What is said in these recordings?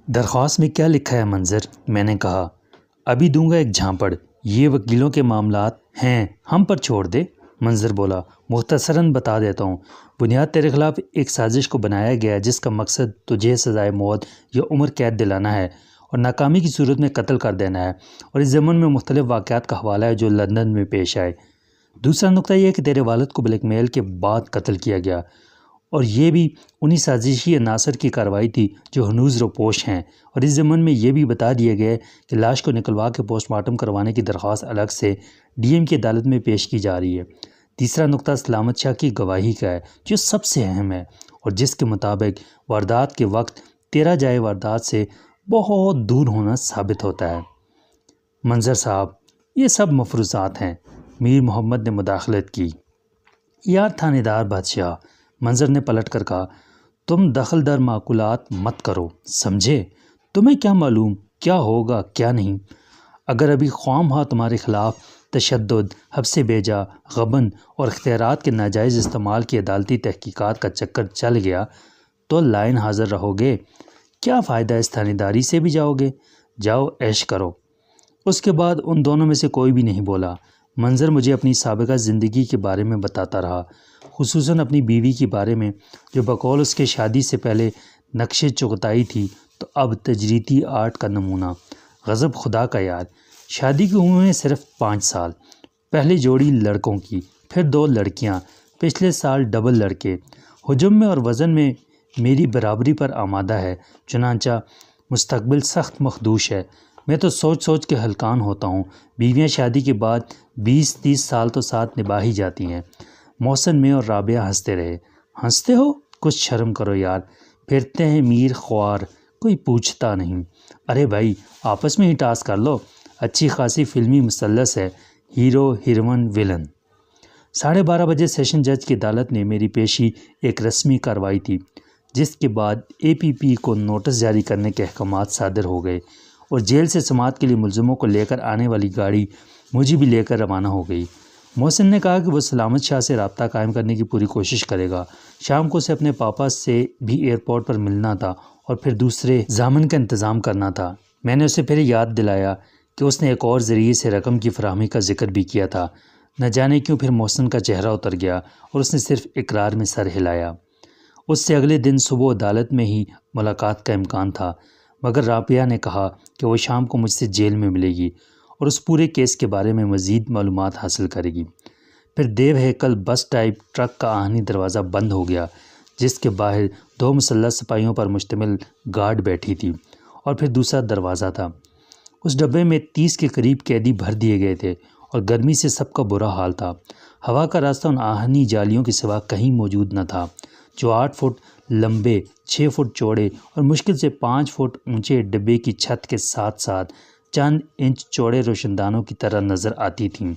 درخواست میں کیا لکھا ہے منظر؟ میں نے کہا۔ ابھی دوں گا ایک جھانپڑ، یہ وکیلوں کے معاملات ہیں، ہم پر چھوڑ دے۔ منظر بولا، مختصراً بتا دیتا ہوں۔ بنیاد تیرے خلاف ایک سازش کو بنایا گیا ہے جس کا مقصد تجھے سزائے موت یا عمر قید دلانا ہے اور ناکامی کی صورت میں قتل کر دینا ہے، اور اس ضمن میں مختلف واقعات کا حوالہ ہے جو لندن میں پیش آئے۔ دوسرا نقطہ یہ ہے کہ تیرے والد کو بلیک میل کے بعد قتل کیا گیا، اور یہ بھی انہی سازشی عناصر کی کارروائی تھی جو ہنوز روپوش ہیں، اور اس ضمن میں یہ بھی بتا دیا گیا ہے کہ لاش کو نکلوا کے پوسٹ مارٹم کروانے کی درخواست الگ سے ڈی ایم کی عدالت میں پیش کی جا رہی ہے۔ تیسرا نقطہ سلامت شاہ کی گواہی کا ہے جو سب سے اہم ہے، اور جس کے مطابق واردات کے وقت تیرا جائے واردات سے بہت دور ہونا ثابت ہوتا ہے۔ منظر صاحب، یہ سب مفروضات ہیں، میر محمد نے مداخلت کی۔ یار تھانے دار بادشاہ، منظر نے پلٹ کر کہا، تم دخل در معقولات مت کرو، سمجھے؟ تمہیں کیا معلوم کیا ہوگا کیا نہیں؟ اگر ابھی خواہ تمہارے خلاف تشدد، حبس بیجا، غبن اور اختیارات کے ناجائز استعمال کی عدالتی تحقیقات کا چکر چل گیا تو لائن حاضر رہو گے۔ کیا فائدہ اس تھانے داری سے بھی جاؤ گے؟ جاؤ عیش کرو۔ اس کے بعد ان دونوں میں سے کوئی بھی نہیں بولا۔ منظر مجھے اپنی سابقہ زندگی کے بارے میں بتاتا رہا، خصوصاً اپنی بیوی کے بارے میں جو بقول اس کے شادی سے پہلے نقش چغتائی تھی تو اب تجریدی آرٹ کا نمونہ۔ غضب خدا کا یار، شادی کی عمر میں صرف 5 سال، پہلے جوڑی لڑکوں کی، پھر 2 لڑکیاں، پچھلے سال ڈبل لڑکے۔ حجم میں اور وزن میں میری برابری پر آمادہ ہے، چنانچہ مستقبل سخت مخدوش ہے۔ میں تو سوچ سوچ کے ہلکان ہوتا ہوں۔ بیویاں شادی کے بعد 20-30 سال تو ساتھ نبھا ہی جاتی ہیں۔ محسن میں اور رابعہ ہنستے رہے۔ ہنستے ہو؟ کچھ شرم کرو یار، پھرتے ہیں میر خوار، کوئی پوچھتا نہیں۔ ارے بھائی، آپس میں ہی ٹاس کر لو، اچھی خاصی فلمی مثلث ہے، ہیرو، ہیروئن، ویلن۔ 12:30 بجے سیشن جج کی عدالت نے میری پیشی ایک رسمی کارروائی تھی، جس کے بعد اے پی پی کو نوٹس جاری کرنے کے احکامات صادر ہو گئے اور جیل سے سماعت کے لیے ملزموں کو لے کر آنے والی گاڑی مجھے بھی لے کر روانہ ہو گئی۔ محسن نے کہا کہ وہ سلامت شاہ سے رابطہ قائم کرنے کی پوری کوشش کرے گا۔ شام کو اسے اپنے پاپا سے بھی ایئرپورٹ پر ملنا تھا اور پھر دوسرے ضامن کا انتظام کرنا تھا۔ میں نے اسے پھر یاد دلایا کہ اس نے ایک اور ذریعے سے رقم کی فراہمی کا ذکر بھی کیا تھا۔ نہ جانے کیوں پھر محسن کا چہرہ اتر گیا اور اس نے صرف اقرار میں سر ہلایا۔ اس سے اگلے دن صبح عدالت میں ہی ملاقات کا امکان تھا، مگر رابعہ نے کہا کہ وہ شام کو مجھ سے جیل میں ملے گی اور اس پورے کیس کے بارے میں مزید معلومات حاصل کرے گی۔ پھر دیو ہیکل بس ٹائپ ٹرک کا آہنی دروازہ بند ہو گیا، جس کے باہر 2 مسلح سپاہیوں پر مشتمل گارڈ بیٹھی تھی، اور پھر دوسرا دروازہ تھا۔ اس ڈبے میں 30 کے قریب قیدی بھر دیے گئے تھے اور گرمی سے سب کا برا حال تھا۔ ہوا کا راستہ ان آہنی جالیوں کے سوا کہیں موجود نہ تھا، جو 8 فٹ لمبے، 6 فٹ چوڑے اور مشکل سے 5 فٹ اونچے ڈبے کی چھت کے ساتھ ساتھ چند انچ چوڑے روشن دانوں کی طرح نظر آتی تھیں۔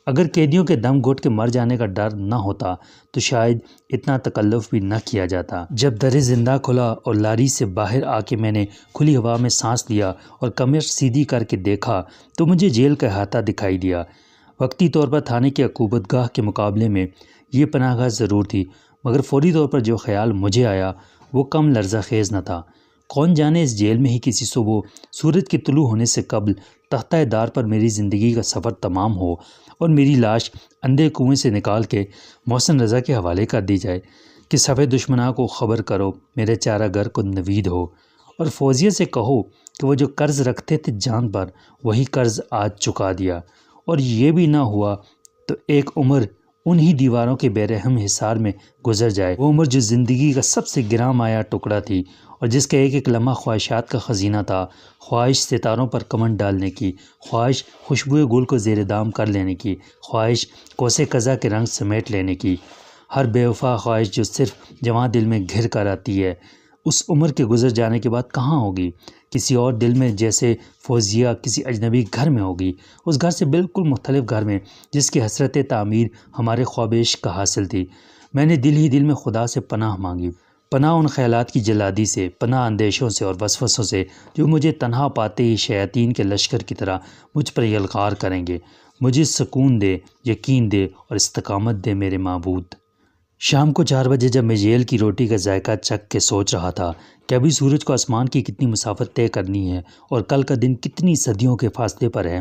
اگر قیدیوں کے دم گھٹ کے مر جانے کا ڈر نہ ہوتا تو شاید اتنا تکلف بھی نہ کیا جاتا۔ جب در زندہ کھلا اور لاری سے باہر آ کے میں نے کھلی ہوا میں سانس لیا اور کمر سیدھی کر کے دیکھا تو مجھے جیل کا احاطہ دکھائی دیا۔ وقتی طور پر تھانے کی عقوبت گاہ کے مقابلے میں یہ پناہ گاہ ضرور تھی، مگر فوری طور پر جو خیال مجھے آیا وہ کم لرزہ خیز نہ تھا۔ کون جانے اس جیل میں ہی کسی صبح سورج کے طلوع ہونے سے قبل تختہ دار پر میری زندگی کا سفر تمام ہو اور میری لاش اندھے کنویں سے نکال کے محسن رضا کے حوالے کر دی جائے کہ صفِ دشمناں کو خبر کرو میرے چارہ گر کو نوید ہو، اور فوزیہ سے کہو کہ وہ جو قرض رکھتے تھے جان پر وہی قرض آج چکا دیا، اور یہ بھی نہ ہوا تو ایک عمر انہی دیواروں کے بے رحم حصار میں گزر جائے، وہ عمر جو زندگی کا سب سے گراں مایہ ٹکڑا تھی اور جس کا ایک ایک لمحہ خواہشات کا خزینہ تھا، خواہش ستاروں پر کمند ڈالنے کی، خواہش خوشبوئے گل کو زیر دام کر لینے کی، خواہش کوسے قضا کے رنگ سمیٹ لینے کی، ہر بے وفا خواہش جو صرف جواں دل میں گھر کر آتی ہے، اس عمر کے گزر جانے کے بعد کہاں ہوگی؟ کسی اور دل میں، جیسے فوزیہ کسی اجنبی گھر میں ہوگی، اس گھر سے بالکل مختلف گھر میں جس کی حسرت تعمیر ہمارے خواب عشق کا حاصل تھی۔ میں نے دل ہی دل میں خدا سے پناہ مانگی، پناہ ان خیالات کی جلادی سے، پناہ اندیشوں سے اور وسوسوں سے جو مجھے تنہا پاتے ہی شیاطین کے لشکر کی طرح مجھ پر یلغار کریں گے۔ مجھے سکون دے، یقین دے اور استقامت دے میرے معبود۔ شام کو 4 بجے جب میں جیل کی روٹی کا ذائقہ چکھ کے سوچ رہا تھا کہ ابھی سورج کو آسمان کی کتنی مسافت طے کرنی ہے اور کل کا دن کتنی صدیوں کے فاصلے پر ہے۔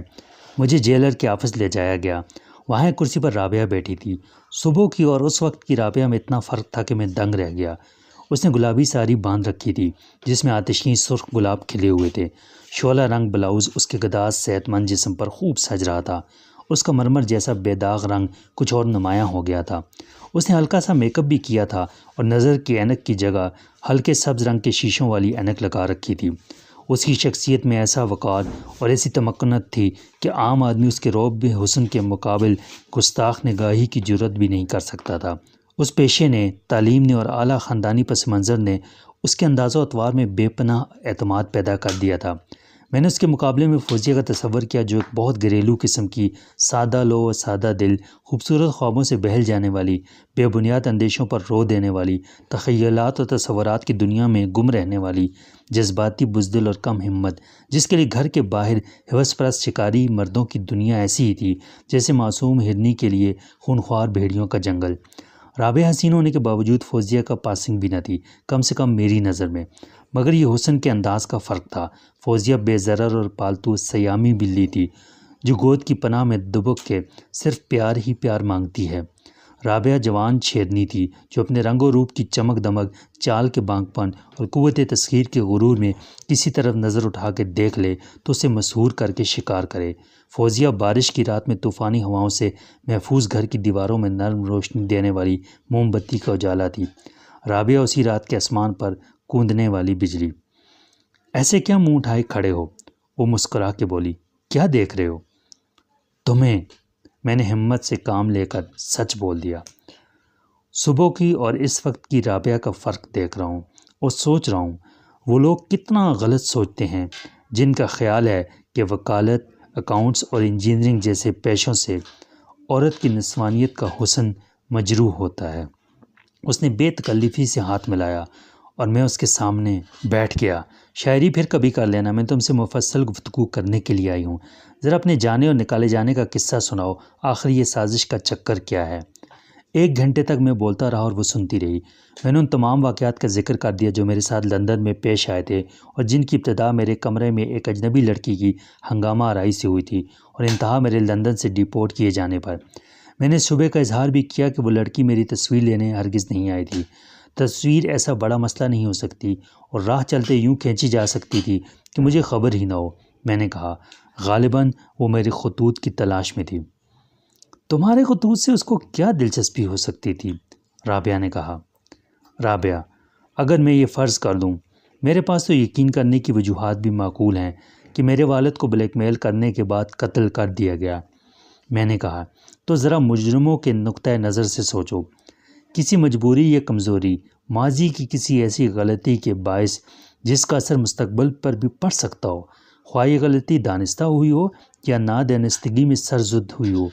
مجھے جیلر کے آفس لے جایا گیا۔ وہاں ایک کرسی پر رابعہ بیٹھی تھی۔ صبح کی اور اس وقت کی رابعہ میں اتنا فرق تھا کہ میں دنگ رہ گیا۔ اس نے گلابی ساری باندھ رکھی تھی جس میں آتشین سرخ گلاب کھلے ہوئے تھے۔ شعلہ رنگ بلاؤز اس کے گداز صحت مند جسم پر خوب سج رہا تھا۔ اس کا مرمر جیسا بے داغ رنگ کچھ اور نمایاں ہو گیا تھا۔ اس نے ہلکا سا میک اپ بھی کیا تھا اور نظر کی اینک کی جگہ ہلکے سبز رنگ کے شیشوں والی اینک لگا رکھی تھی۔ اس کی شخصیت میں ایسا وقار اور ایسی تمکنت تھی کہ عام آدمی اس کے رعب حسن کے مقابل گستاخ نگاہی کی جرت بھی نہیں کر سکتا تھا۔ اس پیشے نے، تعلیم نے اور اعلیٰ خاندانی پس منظر نے اس کے انداز و اطوار میں بے پناہ اعتماد پیدا کر دیا تھا۔ میں نے اس کے مقابلے میں فوزیہ کا تصور کیا جو ایک بہت گھریلو قسم کی، سادہ لو و سادہ دل، خوبصورت خوابوں سے بہل جانے والی، بے بنیاد اندیشوں پر رو دینے والی، تخیلات و تصورات کی دنیا میں گم رہنے والی، جذباتی، بزدل اور کم ہمت، جس کے لیے گھر کے باہر ہوس پرست شکاری مردوں کی دنیا ایسی ہی تھی جیسے معصوم ہرنی کے لیے خونخوار بھیڑیوں کا جنگل۔ رابعہ حسین ہونے کے باوجود فوزیہ کا پاسنگ بھی نہ تھی، کم سے کم میری نظر میں، مگر یہ حسن کے انداز کا فرق تھا۔ فوزیہ بے ضرر اور پالتو سیامی بلی تھی جو گود کی پناہ میں دبک کے صرف پیار ہی پیار مانگتی ہے۔ رابعہ جوان شیرنی تھی جو اپنے رنگ و روپ کی چمک دمک، چال کے بانک پن اور قوت تسخیر کے غرور میں کسی طرف نظر اٹھا کے دیکھ لے تو اسے مسحور کر کے شکار کرے۔ فوزیہ بارش کی رات میں طوفانی ہواؤں سے محفوظ گھر کی دیواروں میں نرم روشنی دینے والی موم بتی کا اجالا تھی، رابعہ اسی رات کے آسمان پر کوندنے والی بجلی۔ ایسے کیا منہ اٹھائے کھڑے ہو؟ وہ مسکرا کے بولی۔ کیا دیکھ رہے ہو؟ تمہیں، میں نے ہمت سے کام لے کر سچ بول دیا۔ صبح کی اور اس وقت کی رابعہ کا فرق دیکھ رہا ہوں اور سوچ رہا ہوں وہ لوگ کتنا غلط سوچتے ہیں جن کا خیال ہے کہ وکالت، اکاؤنٹس اور انجینئرنگ جیسے پیشوں سے عورت کی نسوانیت کا حسن مجروح ہوتا ہے۔ اس نے بے تکلفی سے ہاتھ ملایا اور میں اس کے سامنے بیٹھ گیا۔ شاعری پھر کبھی کر لینا، میں تم سے مفصل گفتگو کرنے کے لیے آئی ہوں۔ ذرا اپنے جانے اور نکالے جانے کا قصہ سناؤ، آخر یہ سازش کا چکر کیا ہے؟ 1 گھنٹے تک میں بولتا رہا اور وہ سنتی رہی۔ میں نے ان تمام واقعات کا ذکر کر دیا جو میرے ساتھ لندن میں پیش آئے تھے اور جن کی ابتدا میرے کمرے میں ایک اجنبی لڑکی کی ہنگامہ آرائی سے ہوئی تھی اور انتہا میرے لندن سے ڈیپورٹ کیے جانے پر۔ میں نے صبح کا اظہار بھی کیا کہ وہ لڑکی میری تصویر لینے ہرگز نہیں آئی تھی۔ تصویر ایسا بڑا مسئلہ نہیں ہو سکتی اور راہ چلتے یوں کھینچی جا سکتی تھی کہ مجھے خبر ہی نہ ہو۔ میں نے کہا، غالباً وہ میرے خطوط کی تلاش میں تھی۔ تمہارے خطوط سے اس کو کیا دلچسپی ہو سکتی تھی؟ رابعہ نے کہا۔ رابعہ، اگر میں یہ فرض کر لوں، میرے پاس تو یقین کرنے کی وجوہات بھی معقول ہیں کہ میرے والد کو بلیک میل کرنے کے بعد قتل کر دیا گیا۔ میں نے کہا، تو ذرا مجرموں کے نقطۂ نظر سے سوچو۔ کسی مجبوری یا کمزوری، ماضی کی کسی ایسی غلطی کے باعث جس کا اثر مستقبل پر بھی پڑ سکتا ہو، خواہ یہ غلطی دانستہ ہوئی ہو یا نادانستگی میں سرزد ہوئی ہو۔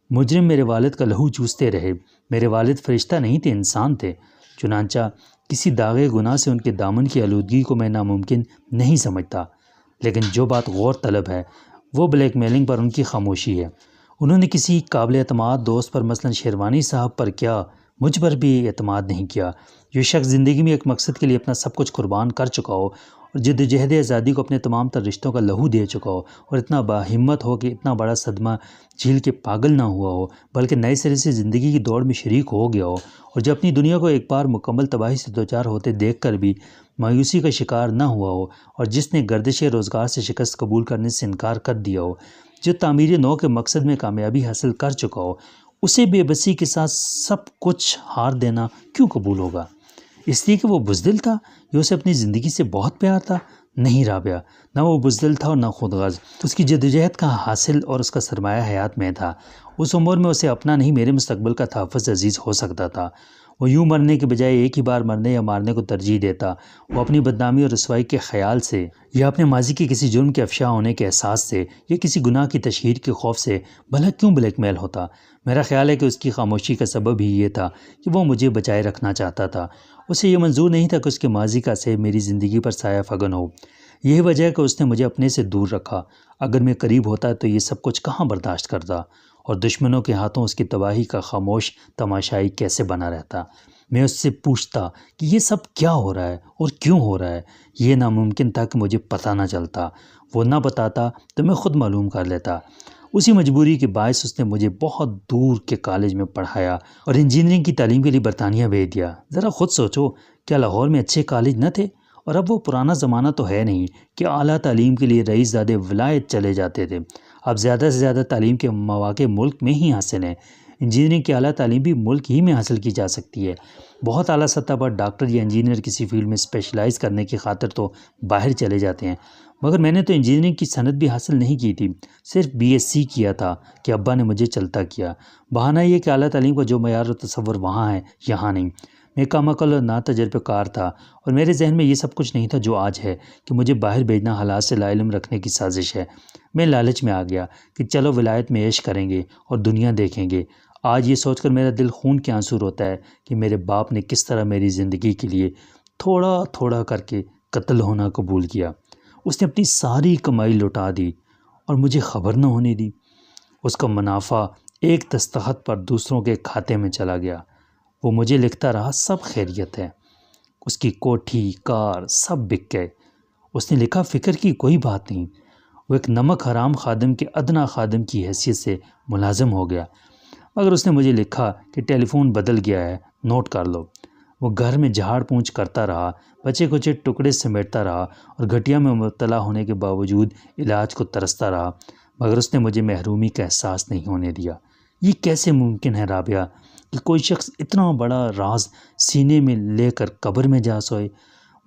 مجرم میرے والد کا لہو چوستے رہے۔ میرے والد فرشتہ نہیں تھے، انسان تھے۔ چنانچہ کسی داغے گناہ سے ان کے دامن کی آلودگی کو میں ناممکن نہیں سمجھتا، لیکن جو بات غور طلب ہے وہ بلیک میلنگ پر ان کی خاموشی ہے۔ انہوں نے کسی قابل اعتماد دوست پر، مثلاً شیروانی صاحب پر کیا، مجھ پر بھی اعتماد نہیں کیا۔ جو شخص زندگی میں ایک مقصد کے لیے اپنا سب کچھ قربان کر چکا ہو اور جدوجہد آزادی کو اپنے تمام تر رشتوں کا لہو دے چکا ہو اور اتنا باہمت ہو کہ اتنا بڑا صدمہ جھیل کے پاگل نہ ہوا ہو بلکہ نئے سرے سے زندگی کی دوڑ میں شریک ہو گیا ہو، اور جو اپنی دنیا کو ایک بار مکمل تباہی سے دوچار ہوتے دیکھ کر بھی مایوسی کا شکار نہ ہوا ہو، اور جس نے گردش روزگار سے شکست قبول کرنے سے انکار کر دیا ہو، جو تعمیر نو کے مقصد میں کامیابی حاصل کر چکا ہو، اسے بے بسی کے ساتھ سب کچھ ہار دینا کیوں قبول ہوگا؟ اس لیے کہ وہ بزدل تھا یا اسے اپنی زندگی سے بہت پیار تھا؟ نہیں رابعہ، نہ وہ بزدل تھا اور نہ خود غرض۔ اس کی جدوجہد کا حاصل اور اس کا سرمایہ حیات میں تھا۔ اس عمر میں اسے اپنا نہیں، میرے مستقبل کا تحفظ عزیز ہو سکتا تھا۔ وہ یوں مرنے کے بجائے ایک ہی بار مرنے یا مارنے کو ترجیح دیتا۔ وہ اپنی بدنامی اور رسوائی کے خیال سے یا اپنے ماضی کے کسی جرم کے افشا ہونے کے احساس سے یا کسی گناہ کی تشہیر کے خوف سے بھلا کیوں بلیک میل ہوتا؟ میرا خیال ہے کہ اس کی خاموشی کا سبب ہی یہ تھا کہ وہ مجھے بچائے رکھنا چاہتا تھا۔ اسے یہ منظور نہیں تھا کہ اس کے ماضی کا عصیب میری زندگی پر سایہ فگن ہو۔ یہی وجہ ہے کہ اس نے مجھے اپنے سے دور رکھا۔ اگر میں قریب ہوتا تو یہ سب کچھ کہاں برداشت کرتا، اور دشمنوں کے ہاتھوں اس کی تباہی کا خاموش تماشائی کیسے بنا رہتا۔ میں اس سے پوچھتا کہ یہ سب کیا ہو رہا ہے اور کیوں ہو رہا ہے۔ یہ ناممکن تھا کہ مجھے پتہ نہ چلتا، وہ نہ بتاتا تو میں خود معلوم کر لیتا۔ اسی مجبوری کے باعث اس نے مجھے بہت دور کے کالج میں پڑھایا اور انجینئرنگ کی تعلیم کے لیے برطانیہ بھیج دیا۔ ذرا خود سوچو، کیا لاہور میں اچھے کالج نہ تھے؟ اور اب وہ پرانا زمانہ تو ہے نہیں کہ اعلیٰ تعلیم کے لیے رئیس زادے ولایت چلے جاتے تھے۔ اب زیادہ سے زیادہ تعلیم کے مواقع ملک میں ہی حاصل ہیں۔ انجینئرنگ کی اعلیٰ تعلیم بھی ملک ہی میں حاصل کی جا سکتی ہے۔ بہت اعلیٰ سطح پر ڈاکٹر یا انجینئر کسی فیلڈ میں اسپیشلائز کرنے کی خاطر تو باہر چلے جاتے ہیں، مگر میں نے تو انجینئرنگ کی سند بھی حاصل نہیں کی تھی، صرف BSc کیا تھا کہ ابا نے مجھے چلتا کیا۔ بہانہ یہ کہ اعلیٰ تعلیم کا جو معیار و تصور وہاں ہے یہاں نہیں۔ میں کم عقل اور نا تجربہ کار تھا، اور میرے ذہن میں یہ سب کچھ نہیں تھا جو آج ہے کہ مجھے باہر بھیجنا حالات سے لا علم رکھنے کی سازش ہے۔ میں لالچ میں آ گیا کہ چلو ولایت میں عیش کریں گے اور دنیا دیکھیں گے۔ آج یہ سوچ کر میرا دل خون کے آنسو روتا ہے کہ میرے باپ نے کس طرح میری زندگی کے لیے تھوڑا تھوڑا کر کے قتل ہونا قبول کیا۔ اس نے اپنی ساری کمائی لوٹا دی اور مجھے خبر نہ ہونے دی۔ اس کا منافع ایک دستخط پر دوسروں کے کھاتے میں چلا گیا۔ وہ مجھے لکھتا رہا سب خیریت ہے۔ اس کی کوٹھی کار سب بک گئے۔ اس نے لکھا فکر کی کوئی بات نہیں۔ وہ ایک نمک حرام خادم کے ادنا خادم کی حیثیت سے ملازم ہو گیا، مگر اس نے مجھے لکھا کہ ٹیلی فون بدل گیا ہے، نوٹ کر لو۔ وہ گھر میں جھاڑ پونچھ کرتا رہا، بچے کچے ٹکڑے سمیٹتا رہا اور گھٹیا میں مبتلا ہونے کے باوجود علاج کو ترستا رہا، مگر اس نے مجھے محرومی کا احساس نہیں ہونے دیا۔ یہ کیسے ممکن ہے رابعہ کہ کوئی شخص اتنا بڑا راز سینے میں لے کر قبر میں جا سوئے؟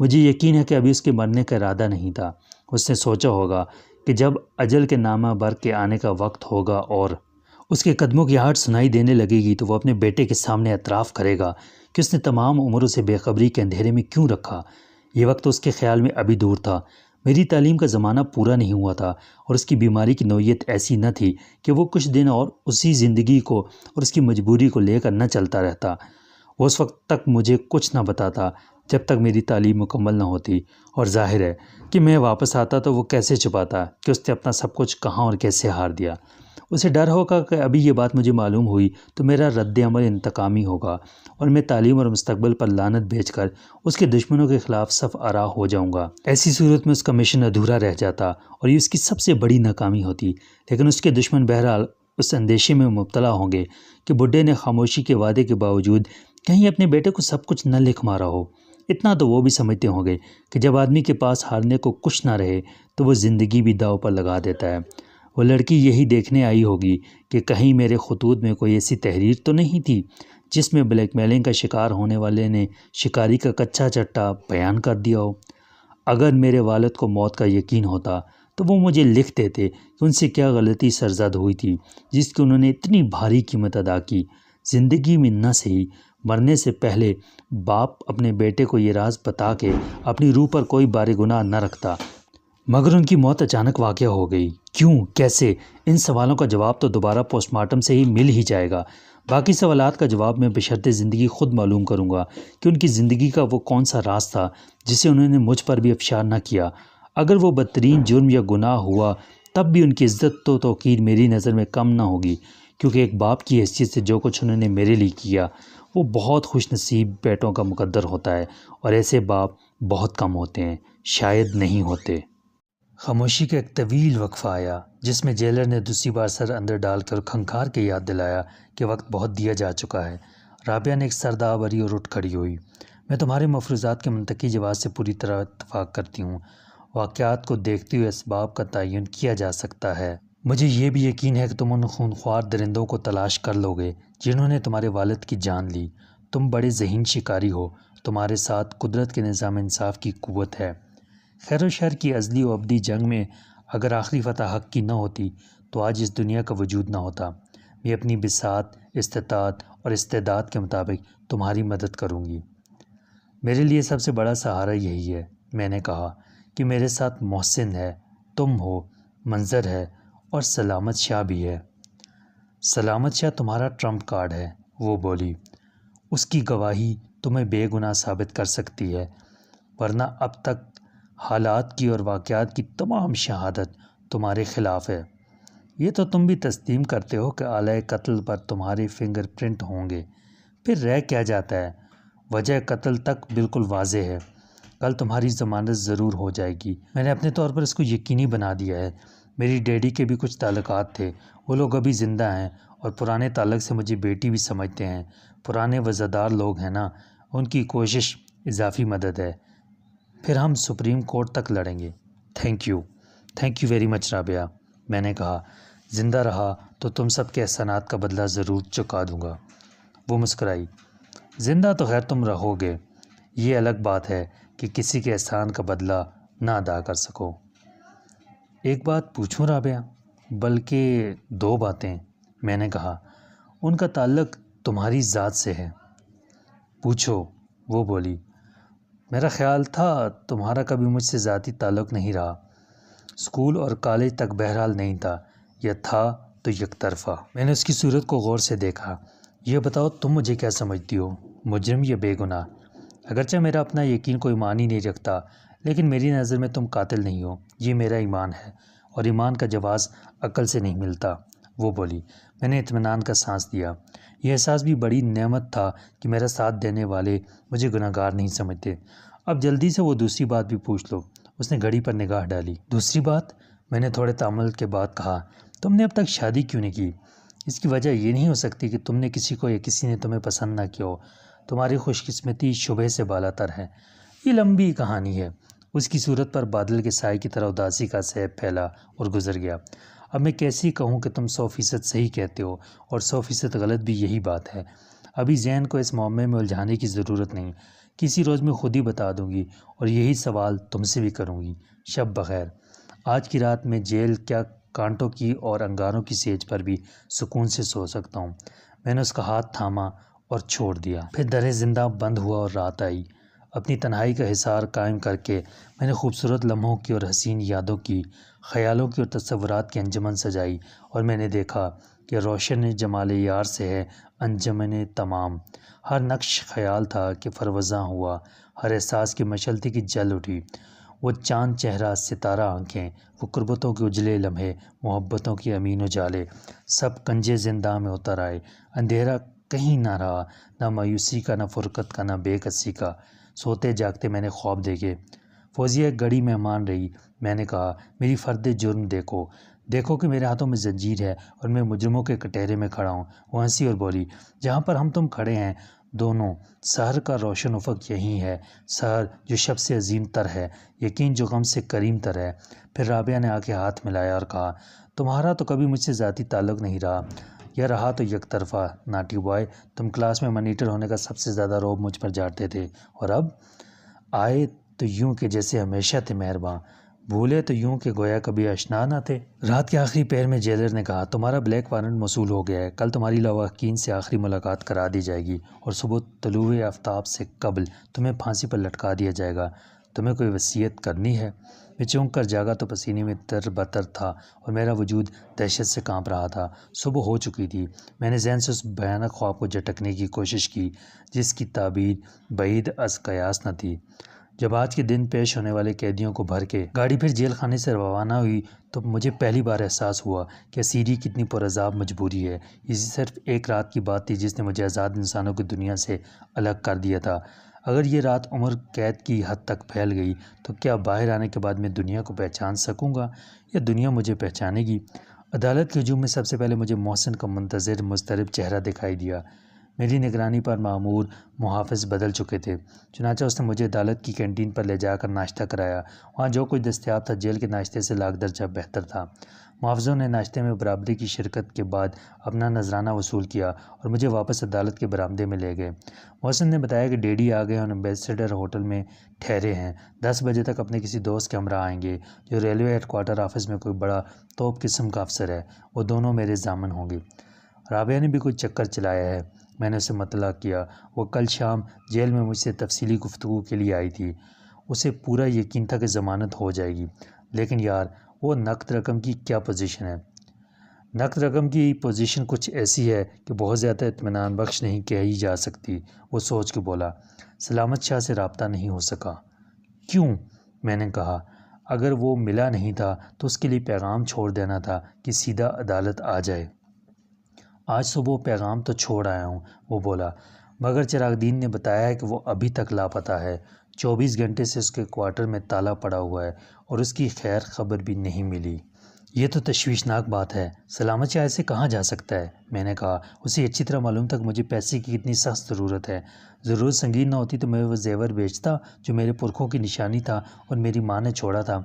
مجھے یقین ہے کہ ابھی اس کے مرنے کا ارادہ نہیں تھا۔ اس نے سوچا ہوگا کہ جب اجل کے نامہ بر کے آنے کا وقت ہوگا اور اس کے قدموں کی آہٹ سنائی دینے لگے گی تو وہ اپنے بیٹے کے سامنے اعتراف کرے گا کہ اس نے تمام عمر اسے بے خبری کے اندھیرے میں کیوں رکھا۔ یہ وقت اس کے خیال میں ابھی دور تھا۔ میری تعلیم کا زمانہ پورا نہیں ہوا تھا اور اس کی بیماری کی نوعیت ایسی نہ تھی کہ وہ کچھ دن اور اسی زندگی کو اور اس کی مجبوری کو لے کر نہ چلتا رہتا۔ وہ اس وقت تک مجھے کچھ نہ بتاتا جب تک میری تعلیم مکمل نہ ہوتی، اور ظاہر ہے کہ میں واپس آتا تو وہ کیسے چھپاتا کہ اس نے اپنا سب کچھ کہاں اور کیسے ہار دیا۔ اسے ڈر ہوگا کہ ابھی یہ بات مجھے معلوم ہوئی تو میرا رد عمل انتقامی ہوگا اور میں تعلیم اور مستقبل پر لعنت بھیج کر اس کے دشمنوں کے خلاف صف آرا ہو جاؤں گا۔ ایسی صورت میں اس کا مشن ادھورا رہ جاتا اور یہ اس کی سب سے بڑی ناکامی ہوتی، لیکن اس کے دشمن بہرحال اس اندیشے میں مبتلا ہوں گے کہ بڈھے نے خاموشی کے وعدے کے باوجود کہیں اپنے بیٹے کو سب کچھ نہ لکھ مارا ہو۔ اتنا تو وہ بھی سمجھتے ہوں گے کہ جب آدمی کے پاس ہارنے کو کچھ نہ رہے تو وہ زندگی بھی داؤ پر لگا دیتا ہے۔ وہ لڑکی یہی دیکھنے آئی ہوگی کہ کہیں میرے خطوط میں کوئی ایسی تحریر تو نہیں تھی جس میں بلیک میلنگ کا شکار ہونے والے نے شکاری کا کچا چٹا بیان کر دیا ہو۔ اگر میرے والد کو موت کا یقین ہوتا تو وہ مجھے لکھ دیتے کہ ان سے کیا غلطی سرزد ہوئی تھی جس کی انہوں نے اتنی بھاری قیمت ادا کی۔ زندگی میں نہ صحیح مرنے سے پہلے باپ اپنے بیٹے کو یہ راز بتا کے اپنی روح پر کوئی بار گناہ نہ رکھتا، مگر ان کی موت اچانک واقع ہو گئی۔ کیوں، کیسے؟ ان سوالوں کا جواب تو دوبارہ پوسٹ مارٹم سے ہی مل ہی جائے گا۔ باقی سوالات کا جواب میں بشرط زندگی خود معلوم کروں گا کہ ان کی زندگی کا وہ کون سا راز تھا جسے انہوں نے مجھ پر بھی افشا نہ کیا۔ اگر وہ بدترین جرم یا گناہ ہوا تب بھی ان کی عزت و توقیر میری نظر میں کم نہ ہوگی، کیونکہ ایک باپ کی حیثیت سے جو کچھ انہوں نے میرے لیے کیا وہ بہت خوش نصیب بیٹوں کا مقدر ہوتا ہے، اور ایسے باپ بہت کم ہوتے ہیں، شاید نہیں ہوتے۔ خاموشی کا ایک طویل وقفہ آیا جس میں جیلر نے دوسری بار سر اندر ڈال کر کھنکھار کے یاد دلایا کہ وقت بہت دیا جا چکا ہے۔ رابعہ نے ایک سردہ بھری اور اٹھ کھڑی ہوئی۔ میں تمہارے مفروضات کے منطقی جواز سے پوری طرح اتفاق کرتی ہوں۔ واقعات کو دیکھتے ہوئے اسباب کا تعین کیا جا سکتا ہے۔ مجھے یہ بھی یقین ہے کہ تم ان خونخوار درندوں کو تلاش کر لو گے جنہوں نے تمہارے والد کی جان لی۔ تم بڑے ذہین شکاری ہو، تمہارے ساتھ قدرت کے نظام انصاف کی قوت ہے۔ خیر و شر کی ازلی و ابدی جنگ میں اگر آخری فتح حق کی نہ ہوتی تو آج اس دنیا کا وجود نہ ہوتا۔ میں اپنی بساط، استطاعت اور استعداد کے مطابق تمہاری مدد کروں گی۔ میرے لیے سب سے بڑا سہارا یہی ہے، میں نے کہا، کہ میرے ساتھ محسن ہے، تم ہو، منظر ہے اور سلامت شاہ بھی ہے۔ سلامت شاہ تمہارا ٹرمپ کارڈ ہے، وہ بولی۔ اس کی گواہی تمہیں بے گناہ ثابت کر سکتی ہے، ورنہ اب تک حالات کی اور واقعات کی تمام شہادت تمہارے خلاف ہے۔ یہ تو تم بھی تسلیم کرتے ہو کہ آلۂ قتل پر تمہارے فنگر پرنٹ ہوں گے، پھر رہ کیا جاتا ہے؟ وجہ قتل تک بالکل واضح ہے۔ کل تمہاری ضمانت ضرور ہو جائے گی۔ میں نے اپنے طور پر اس کو یقینی بنا دیا ہے۔ میری ڈیڈی کے بھی کچھ تعلقات تھے، وہ لوگ ابھی زندہ ہیں اور پرانے تعلق سے مجھے بیٹی بھی سمجھتے ہیں۔ پرانے وزادار لوگ ہیں نا، ان کی کوشش اضافی مدد ہے۔ پھر ہم سپریم کورٹ تک لڑیں گے۔ Thank you very much Rabia, میں نے کہا۔ زندہ رہا تو تم سب کے احسانات کا بدلہ ضرور چکا دوں گا۔ وہ مسکرائی۔ زندہ تو خیر تم رہو گے، یہ الگ بات ہے کہ کسی کے احسان کا بدلہ نہ ادا کر سکو۔ ایک بات پوچھوں رابعہ؟ بلکہ دو باتیں، میں نے کہا۔ ان کا تعلق تمہاری ذات سے ہے۔ پوچھو، وہ بولی۔ میرا خیال تھا تمہارا کبھی مجھ سے ذاتی تعلق نہیں رہا۔ اسکول اور کالج تک بہرحال نہیں تھا، یا تھا تو یک طرفہ۔ میں نے اس کی صورت کو غور سے دیکھا۔ یہ بتاؤ تم مجھے کیا سمجھتی ہو، مجرم یا بے گناہ؟ اگرچہ میرا اپنا یقین کوئی معنی نہیں رکھتا، لیکن میری نظر میں تم قاتل نہیں ہو، یہ میرا ایمان ہے، اور ایمان کا جواز عقل سے نہیں ملتا۔ وہ بولی۔ میں نے اطمینان کا سانس دیا۔ یہ احساس بھی بڑی نعمت تھا کہ میرا ساتھ دینے والے مجھے گناہ گار نہیں سمجھتے۔ اب جلدی سے وہ دوسری بات بھی پوچھ لو۔ اس نے گھڑی پر نگاہ ڈالی۔ دوسری بات؟ میں نے تھوڑے تامل کے بعد کہا۔ تم نے اب تک شادی کیوں نہیں کی؟ اس کی وجہ یہ نہیں ہو سکتی کہ تم نے کسی کو یا کسی نے تمہیں پسند نہ کیا ہو۔ تمہاری خوش قسمتی شبہ سے بالا تر ہے۔ یہ لمبی کہانی ہے۔ اس کی صورت پر بادل کے سائے کی طرح اداسی کا سیب پھیلا اور گزر گیا۔ اب میں کیسے کہوں کہ تم 100% صحیح کہتے ہو اور 100% غلط بھی، یہی بات ہے۔ ابھی ذہن کو اس معمے میں الجھانے کی ضرورت نہیں، کسی روز میں خود ہی بتا دوں گی، اور یہی سوال تم سے بھی کروں گی۔ شب بخیر۔ آج کی رات میں جیل کیا کانٹوں کی اور انگاروں کی سیج پر بھی سکون سے سو سکتا ہوں۔ میں نے اس کا ہاتھ تھاما اور چھوڑ دیا۔ پھر در زندہ بند ہوا اور رات آئی۔ اپنی تنہائی کا حصار قائم کر کے میں نے خوبصورت لمحوں کی اور حسین یادوں کی، خیالوں کی اور تصورات کی انجمن سجائی، اور میں نے دیکھا کہ روشن جمال یار سے ہے انجمن تمام۔ ہر نقش خیال تھا کہ فروزاں ہوا، ہر احساس کی مشعل تھی کہ جل اٹھی۔ وہ چاند چہرہ، ستارہ آنکھیں، وہ قربتوں کے اجلے لمحے، محبتوں کی امین اجالے، سب کنجے زندہ میں اتر آئے۔ اندھیرا کہیں نہ رہا، نہ مایوسی کا، نہ فرقت کا، نہ بے کسی کا۔ سوتے جاگتے میں نے خواب دیکھے۔ فوزیہ ایک گڑی مہمان رہی۔ میں نے کہا، میری فرد جرم دیکھو کہ میرے ہاتھوں میں زنجیر ہے اور میں مجرموں کے کٹہرے میں کھڑا ہوں۔ وہ ہنسی اور بولی، جہاں پر ہم تم کھڑے ہیں دونوں، سحر کا روشن افق یہی ہے، سحر جو شب سے عظیم تر ہے، یقین جو غم سے کریم تر ہے۔ پھر رابعہ نے آ کے ہاتھ ملایا اور کہا، تمہارا تو کبھی مجھ سے ذاتی تعلق نہیں رہا، یا رہا تو یک طرفہ۔ ناٹی بوائے، تم کلاس میں مانیٹر ہونے کا سب سے زیادہ رعب مجھ پر جھاڑتے تھے، اور اب آئے تو یوں کہ جیسے ہمیشہ تھے مہرباں، بھولے تو یوں کہ گویا کبھی آشنا نہ تھے۔ رات کے آخری پہر میں جیلر نے کہا، تمہارا بلیک وارنٹ موصول ہو گیا ہے۔ کل تمہاری لواحقین سے آخری ملاقات کرا دی جائے گی، اور صبح طلوع آفتاب سے قبل تمہیں پھانسی پر لٹکا دیا جائے گا۔ تمہیں کوئی وصیت کرنی ہے؟ میں چونک کر جاگا تو پسینے میں تر بتر تھا اور میرا وجود دہشت سے کانپ رہا تھا۔ صبح ہو چکی تھی۔ میں نے ذہن سے اس بھیانک خواب کو جھٹکنے کی کوشش کی جس کی تعبیر بعید از قیاس نہ تھی۔ جب آج کے دن پیش ہونے والے قیدیوں کو بھر کے گاڑی پھر جیل خانے سے روانہ ہوئی تو مجھے پہلی بار احساس ہوا کہ اسیری کتنی پرعذاب مجبوری ہے۔ یہ صرف ایک رات کی بات تھی جس نے مجھے آزاد انسانوں کی دنیا سے الگ کر دیا تھا۔ اگر یہ رات عمر قید کی حد تک پھیل گئی تو کیا باہر آنے کے بعد میں دنیا کو پہچان سکوں گا یا دنیا مجھے پہچانے گی؟ عدالت کے ہجوم میں سب سے پہلے مجھے محسن کا منتظر مضطرب چہرہ دکھائی دیا۔ میری نگرانی پر مامور محافظ بدل چکے تھے، چنانچہ اس نے مجھے عدالت کی کینٹین پر لے جا کر ناشتہ کرایا۔ وہاں جو کچھ دستیاب تھا جیل کے ناشتے سے لاکھ درجہ بہتر تھا۔ محافظوں نے ناشتے میں برابری کی شرکت کے بعد اپنا نذرانہ وصول کیا اور مجھے واپس عدالت کے برآمدے میں لے گئے۔ محسن نے بتایا کہ ڈیڈی آ گئے اور ایمبیسیڈر ہوٹل میں ٹھہرے ہیں، 10 بجے تک اپنے کسی دوست کے ہمراہ آئیں گے جو ریلوے ہیڈ کوارٹر آفس میں کوئی بڑا توپ قسم کا افسر ہے، وہ دونوں میرے ضامن ہوں گے۔ رابعہ نے بھی کوئی چکر چلایا ہے؟ میں نے اسے مطلع کیا۔ وہ کل شام جیل میں مجھ سے تفصیلی گفتگو کے لیے آئی تھی۔ اسے پورا یقین تھا کہ ضمانت ہو جائے گی، لیکن یار وہ نقد رقم کی کیا پوزیشن ہے؟ نقد رقم کی پوزیشن کچھ ایسی ہے کہ بہت زیادہ اطمینان بخش نہیں کہی جا سکتی۔ وہ سوچ کے بولا، سلامت شاہ سے رابطہ نہیں ہو سکا؟ کیوں؟ میں نے کہا، اگر وہ ملا نہیں تھا تو اس کے لیے پیغام چھوڑ دینا تھا کہ سیدھا عدالت آ جائے۔ آج صبح پیغام تو چھوڑ آیا ہوں، وہ بولا۔ مگر چراغ دین نے بتایا ہے کہ وہ ابھی تک لاپتہ ہے، 24 گھنٹے سے اس کے کوارٹر میں تالا پڑا ہوا ہے اور اس کی خیر خبر بھی نہیں ملی۔ یہ تو تشویشناک بات ہے، سلامت شاہ سے کہاں جا سکتا ہے؟ میں نے کہا، اسے اچھی طرح معلوم تھا کہ مجھے پیسے کی کتنی سخت ضرورت ہے۔ ضرورت سنگین نہ ہوتی تو میں وہ زیور بیچتا جو میرے پرکھوں کی نشانی تھا اور میری ماں نے چھوڑا تھا۔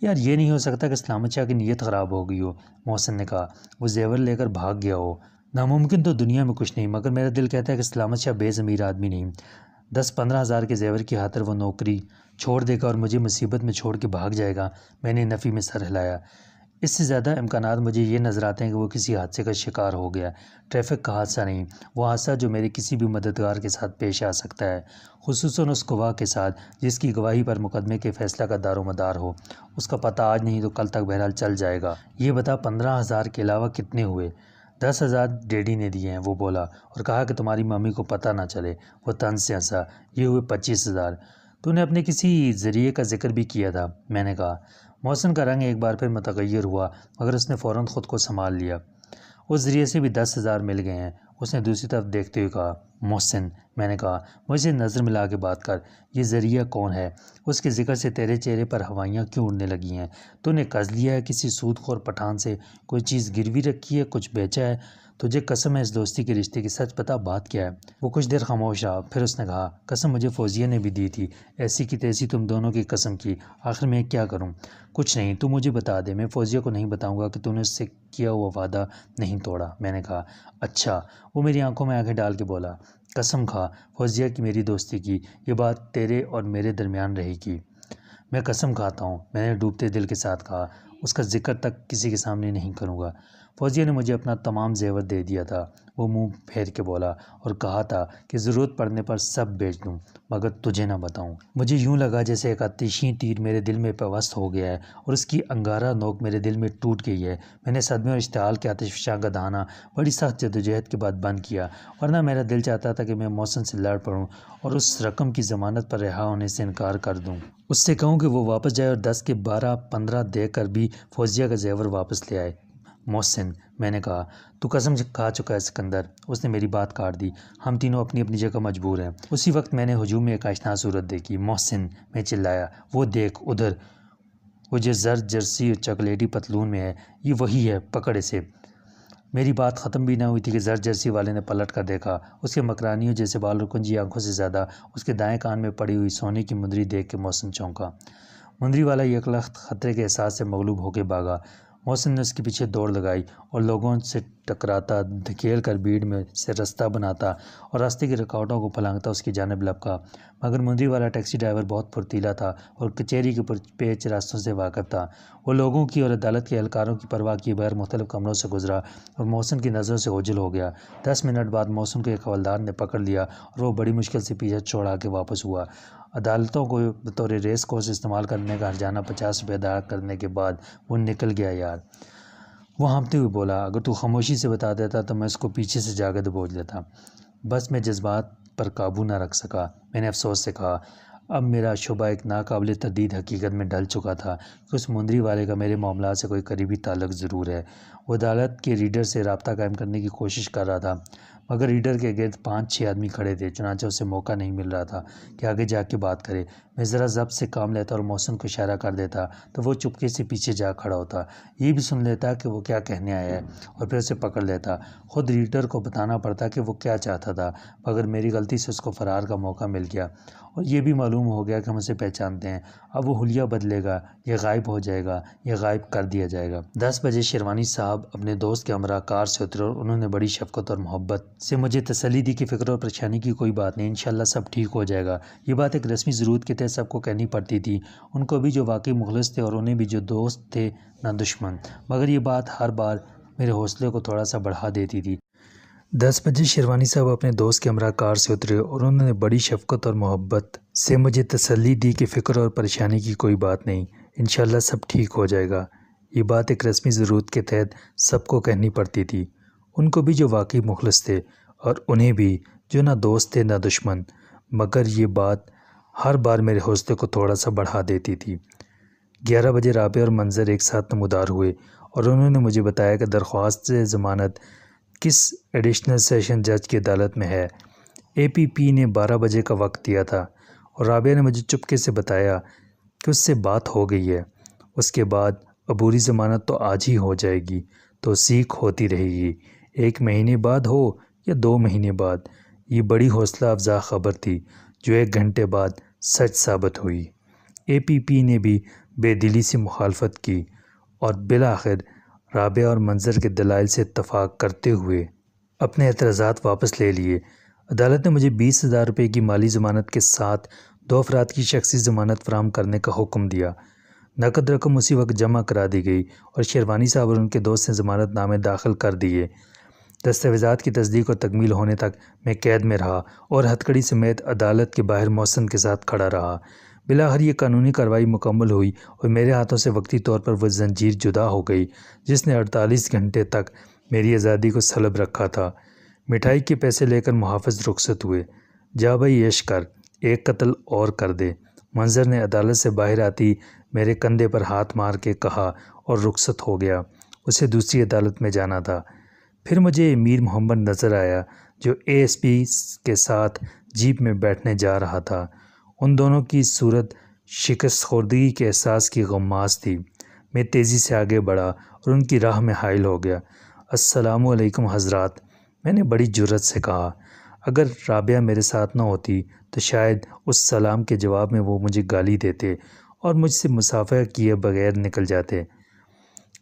یار یہ نہیں ہو سکتا کہ سلامت شاہ کی نیت خراب ہو گئی ہو، محسن نے کہا، وہ زیور لے کر بھاگ گیا ہو۔ ناممکن تو دنیا میں کچھ نہیں، مگر میرا دل کہتا ہے کہ سلامت شاہ بے ضمیر آدمی نہیں۔ 10-15 ہزار کے زیور کی خاطر وہ نوکری چھوڑ دے گا اور مجھے مصیبت میں چھوڑ کے بھاگ جائے گا۔ میں نے نفی میں سر ہلایا۔ اس سے زیادہ امکانات مجھے یہ نظر آتے ہیں کہ وہ کسی حادثے کا شکار ہو گیا، ٹریفک کا حادثہ نہیں، وہ حادثہ جو میرے کسی بھی مددگار کے ساتھ پیش آ سکتا ہے، خصوصاً اس گواہ کے ساتھ جس کی گواہی پر مقدمے کے فیصلہ کا دار و مدار ہو۔ اس کا پتہ آج نہیں تو کل تک بہرحال چل جائے گا۔ یہ بتا 15 ہزار کے علاوہ کتنے ہوئے؟ 10 ہزار ڈیڈی نے دیے ہیں، وہ بولا، اور کہا کہ تمہاری مامی کو پتہ نہ چلے۔ وہ طنز سے ہنسا۔ یہ ہوئے 25 ہزار۔ تو نے اپنے کسی ذریعے کا ذکر بھی کیا تھا، میں نے کہا۔ محسن کا رنگ ایک بار پھر متغیر ہوا، مگر اس نے فوراً خود کو سنبھال لیا۔ اس ذریعے سے بھی 10 ہزار مل گئے ہیں۔ اس نے دوسری طرف دیکھتے ہوئے کہا، محسن، میں نے کہا، مجھ سے نظر ملا کے بات کر، یہ ذریعہ کون ہے؟ اس کے ذکر سے تیرے چہرے پر ہوائیاں کیوں اڑنے لگی ہیں؟ تو نے قرض لیا ہے کسی سود خور پٹھان سے؟ کوئی چیز گروی رکھی ہے؟ کچھ بیچا ہے؟ تجھے قسم ہے اس دوستی کے رشتے کی، سچ بتا بات کیا ہے؟ وہ کچھ دیر خاموش رہا، پھر اس نے کہا، قسم مجھے فوزیہ نے بھی دی تھی، ایسی کی تیسی تم دونوں کی قسم کی، آخر میں کیا کروں؟ کچھ نہیں، تو مجھے بتا دے، میں فوزیہ کو نہیں بتاؤں گا کہ تو نے اس سے کیا ہوا وعدہ نہیں توڑا۔ میں نے کہا، اچھا۔ وہ میری آنکھوں میں آنکھیں ڈال کے بولا، قسم کھا فوزیہ کی میری دوستی کی، یہ بات تیرے اور میرے درمیان رہے گی۔ میں قسم کھاتا ہوں، میں نے ڈوبتے دل کے ساتھ کہا، اس کا ذکر تک کسی کے سامنے نہیں کروں گا۔ فوزیہ نے مجھے اپنا تمام زیور دے دیا تھا، وہ منہ پھیر کے بولا، اور کہا تھا کہ ضرورت پڑنے پر سب بیچ دوں مگر تجھے نہ بتاؤں۔ مجھے یوں لگا جیسے ایک آتشی تیر میرے دل میں پیوست ہو گیا ہے اور اس کی انگارہ نوک میرے دل میں ٹوٹ گئی ہے۔ میں نے صدمے اور اشتعال کے آتش فشاں کا دہانہ بڑی سخت جدوجہد کے بعد بند کیا، ورنہ میرا دل چاہتا تھا کہ میں محسن سے لڑ پڑوں اور اس رقم کی ضمانت پر رہا ہونے سے انکار کر دوں۔ اس سے کہوں کہ وہ واپس جائے اور 10 کے 12-15 دے کر بھی فوزیہ کا زیور واپس لے آئے۔ محسن، میں نے کہا، تو قسم کھا چکا ہے سکندر۔ اس نے میری بات کاٹ دی۔ ہم تینوں اپنی اپنی جگہ مجبور ہیں۔ اسی وقت میں نے ہجوم میں ایک آشنا صورت دیکھی۔ محسن، میں چلایا، وہ دیکھ ادھر، وہ جو زرد جرسی اور چاکلیٹی پتلون میں ہے، یہ وہی ہے، پکڑ اسے۔ میری بات ختم بھی نہ ہوئی تھی کہ زرد جرسی والے نے پلٹ کر دیکھا۔ اس کے مکرانیوں جیسے بال اور کنجی آنکھوں سے زیادہ اس کے دائیں کان میں پڑی ہوئی سونے کی مندری دیکھ کے محسن چونکا۔ مندری والا یک لخت خطرے کے احساس سے مغلوب ہو کے بھاگا۔ محسن نے اس کے پیچھے دوڑ لگائی اور لوگوں سے ٹکراتا، دھکیل کر بھیڑ میں سے رستہ بناتا اور راستے کی رکاوٹوں کو پھلانگتا اس کی جانب لپکا، مگر مندری والا ٹیکسی ڈرائیور بہت پھرتیلا تھا اور کچہری کے پرپیچ راستوں سے واقف تھا۔ وہ لوگوں کی اور عدالت کے اہلکاروں کی پرواہ کیے بغیر مختلف کمروں سے گزرا اور محسن کی نظروں سے اوجھل ہو گیا۔ 10 منٹ بعد محسن کو ایک حوالدار نے پکڑ لیا اور وہ بڑی مشکل سے پیچھے چھڑا کے واپس ہوا۔ عدالتوں کو بطور ریس کورس استعمال کرنے کا ہرجانہ 50 روپے ادا کرنے کے بعد وہ نکل گیا۔ یار، وہ ہانپتے ہوئے بولا، اگر تو خاموشی سے بتا دیتا تو میں اس کو پیچھے سے جا کے دبوچ لیتا۔ بس میں جذبات پر قابو نہ رکھ سکا۔ میں نے افسوس سے کہا، اب میرا شبہ ایک ناقابل تردید حقیقت میں ڈھل چکا تھا کہ اس مندری والے کا میرے معاملات سے کوئی قریبی تعلق ضرور ہے۔ وہ عدالت کے ریڈر سے رابطہ قائم کرنے کی کوشش کر رہا تھا، مگر ریڈر کے گرد 5-6 آدمی کھڑے تھے، چنانچہ اسے موقع نہیں مل رہا تھا کہ آگے جا کے بات کرے۔ میں ذرا ضبط سے کام لیتا اور محسن کو اشارہ کر دیتا تو وہ چپکے سے پیچھے جا کھڑا ہوتا، یہ بھی سن لیتا کہ وہ کیا کہنے آیا ہے اور پھر اسے پکڑ لیتا۔ خود ریڈر کو بتانا پڑتا کہ وہ کیا چاہتا تھا، مگر میری غلطی سے اس کو فرار کا موقع مل گیا اور یہ بھی معلوم ہو گیا کہ ہم اسے پہچانتے ہیں۔ اب وہ حلیہ بدلے گا، یہ غائب ہو جائے گا، یہ غائب کر دیا جائے گا۔ 10 بجے شیروانی صاحب اپنے دوست کے ہمراہ کار سے اترے اور انہوں نے بڑی شفقت اور محبت سے مجھے تسلی دی کہ فکر اور پریشانی کی کوئی بات نہیں، انشاءاللہ سب ٹھیک ہو جائے گا۔ یہ بات ایک رسمی ضرورت کے تحت سب کو کہنی پڑتی تھی، ان کو بھی جو واقعی مخلص تھے اور انہیں بھی جو دوست تھے نہ دشمن، مگر یہ بات ہر بار میرے حوصلے کو تھوڑا سا بڑھا دیتی تھی۔ 10 بجے شیروانی صاحب اپنے دوست کے ہمراہ کار سے اترے اور انہوں نے بڑی شفقت اور محبت سے مجھے تسلی دی کہ فکر اور پریشانی کی کوئی بات نہیں، انشاءاللہ سب ٹھیک ہو جائے گا۔ یہ بات ایک رسمی ضرورت کے تحت سب کو کہنی پڑتی تھی، ان کو بھی جو واقعی مخلص تھے اور انہیں بھی جو نہ دوست تھے نہ دشمن، مگر یہ بات ہر بار میرے حوصلے کو تھوڑا سا بڑھا دیتی تھی۔ 11 بجے رابعہ اور منظر ایک ساتھ نمودار ہوئے اور انہوں نے مجھے بتایا کہ درخواست ضمانت کس ایڈیشنل سیشن جج کی عدالت میں ہے۔ APP نے 12 بجے کا وقت دیا تھا اور رابعہ نے مجھے چپکے سے بتایا کہ اس سے بات ہو گئی ہے، اس کے بعد عبوری ضمانت تو آج ہی ہو جائے گی، توثیق ہوتی رہے گی، 1 مہینے بعد ہو یا 2 مہینے بعد۔ یہ بڑی حوصلہ افزا خبر تھی جو 1 گھنٹے بعد سچ ثابت ہوئی۔ APP نے بھی بے دلی سے مخالفت کی اور بالآخر رابعہ اور منظر کے دلائل سے اتفاق کرتے ہوئے اپنے اعتراضات واپس لے لیے۔ عدالت نے مجھے 20,000 روپے کی مالی ضمانت کے ساتھ 2 افراد کی شخصی ضمانت فراہم کرنے کا حکم دیا۔ نقد رقم اسی وقت جمع کرا دی گئی اور شیروانی صاحب اور ان کے دوست نے ضمانت نامے داخل کر دیے۔ دستاویزات کی تصدیق اور تکمیل ہونے تک میں قید میں رہا اور ہتھکڑی سمیت عدالت کے باہر محسن کے ساتھ کھڑا رہا۔ بالآخر یہ قانونی کارروائی مکمل ہوئی اور میرے ہاتھوں سے وقتی طور پر وہ زنجیر جدا ہو گئی جس نے 48 گھنٹے تک میری آزادی کو سلب رکھا تھا۔ مٹھائی کے پیسے لے کر محافظ رخصت ہوئے۔ جا بھائی عیش کر، ایک قتل اور کر دے، منظر نے عدالت سے باہر آتی میرے کندھے پر ہاتھ مار کے کہا اور رخصت ہو گیا۔ اسے دوسری عدالت میں جانا تھا۔ پھر مجھے میر محمد نظر آیا جو ASP کے ساتھ جیپ میں بیٹھنے جا رہا تھا۔ ان دونوں کی صورت شکست خوردگی کے احساس کی غماز تھی۔ میں تیزی سے آگے بڑھا اور ان کی راہ میں حائل ہو گیا۔ السلام علیکم حضرات، میں نے بڑی جرأت سے کہا۔ اگر رابعہ میرے ساتھ نہ ہوتی تو شاید اس سلام کے جواب میں وہ مجھے گالی دیتے اور مجھ سے مصافحہ کیے بغیر نکل جاتے۔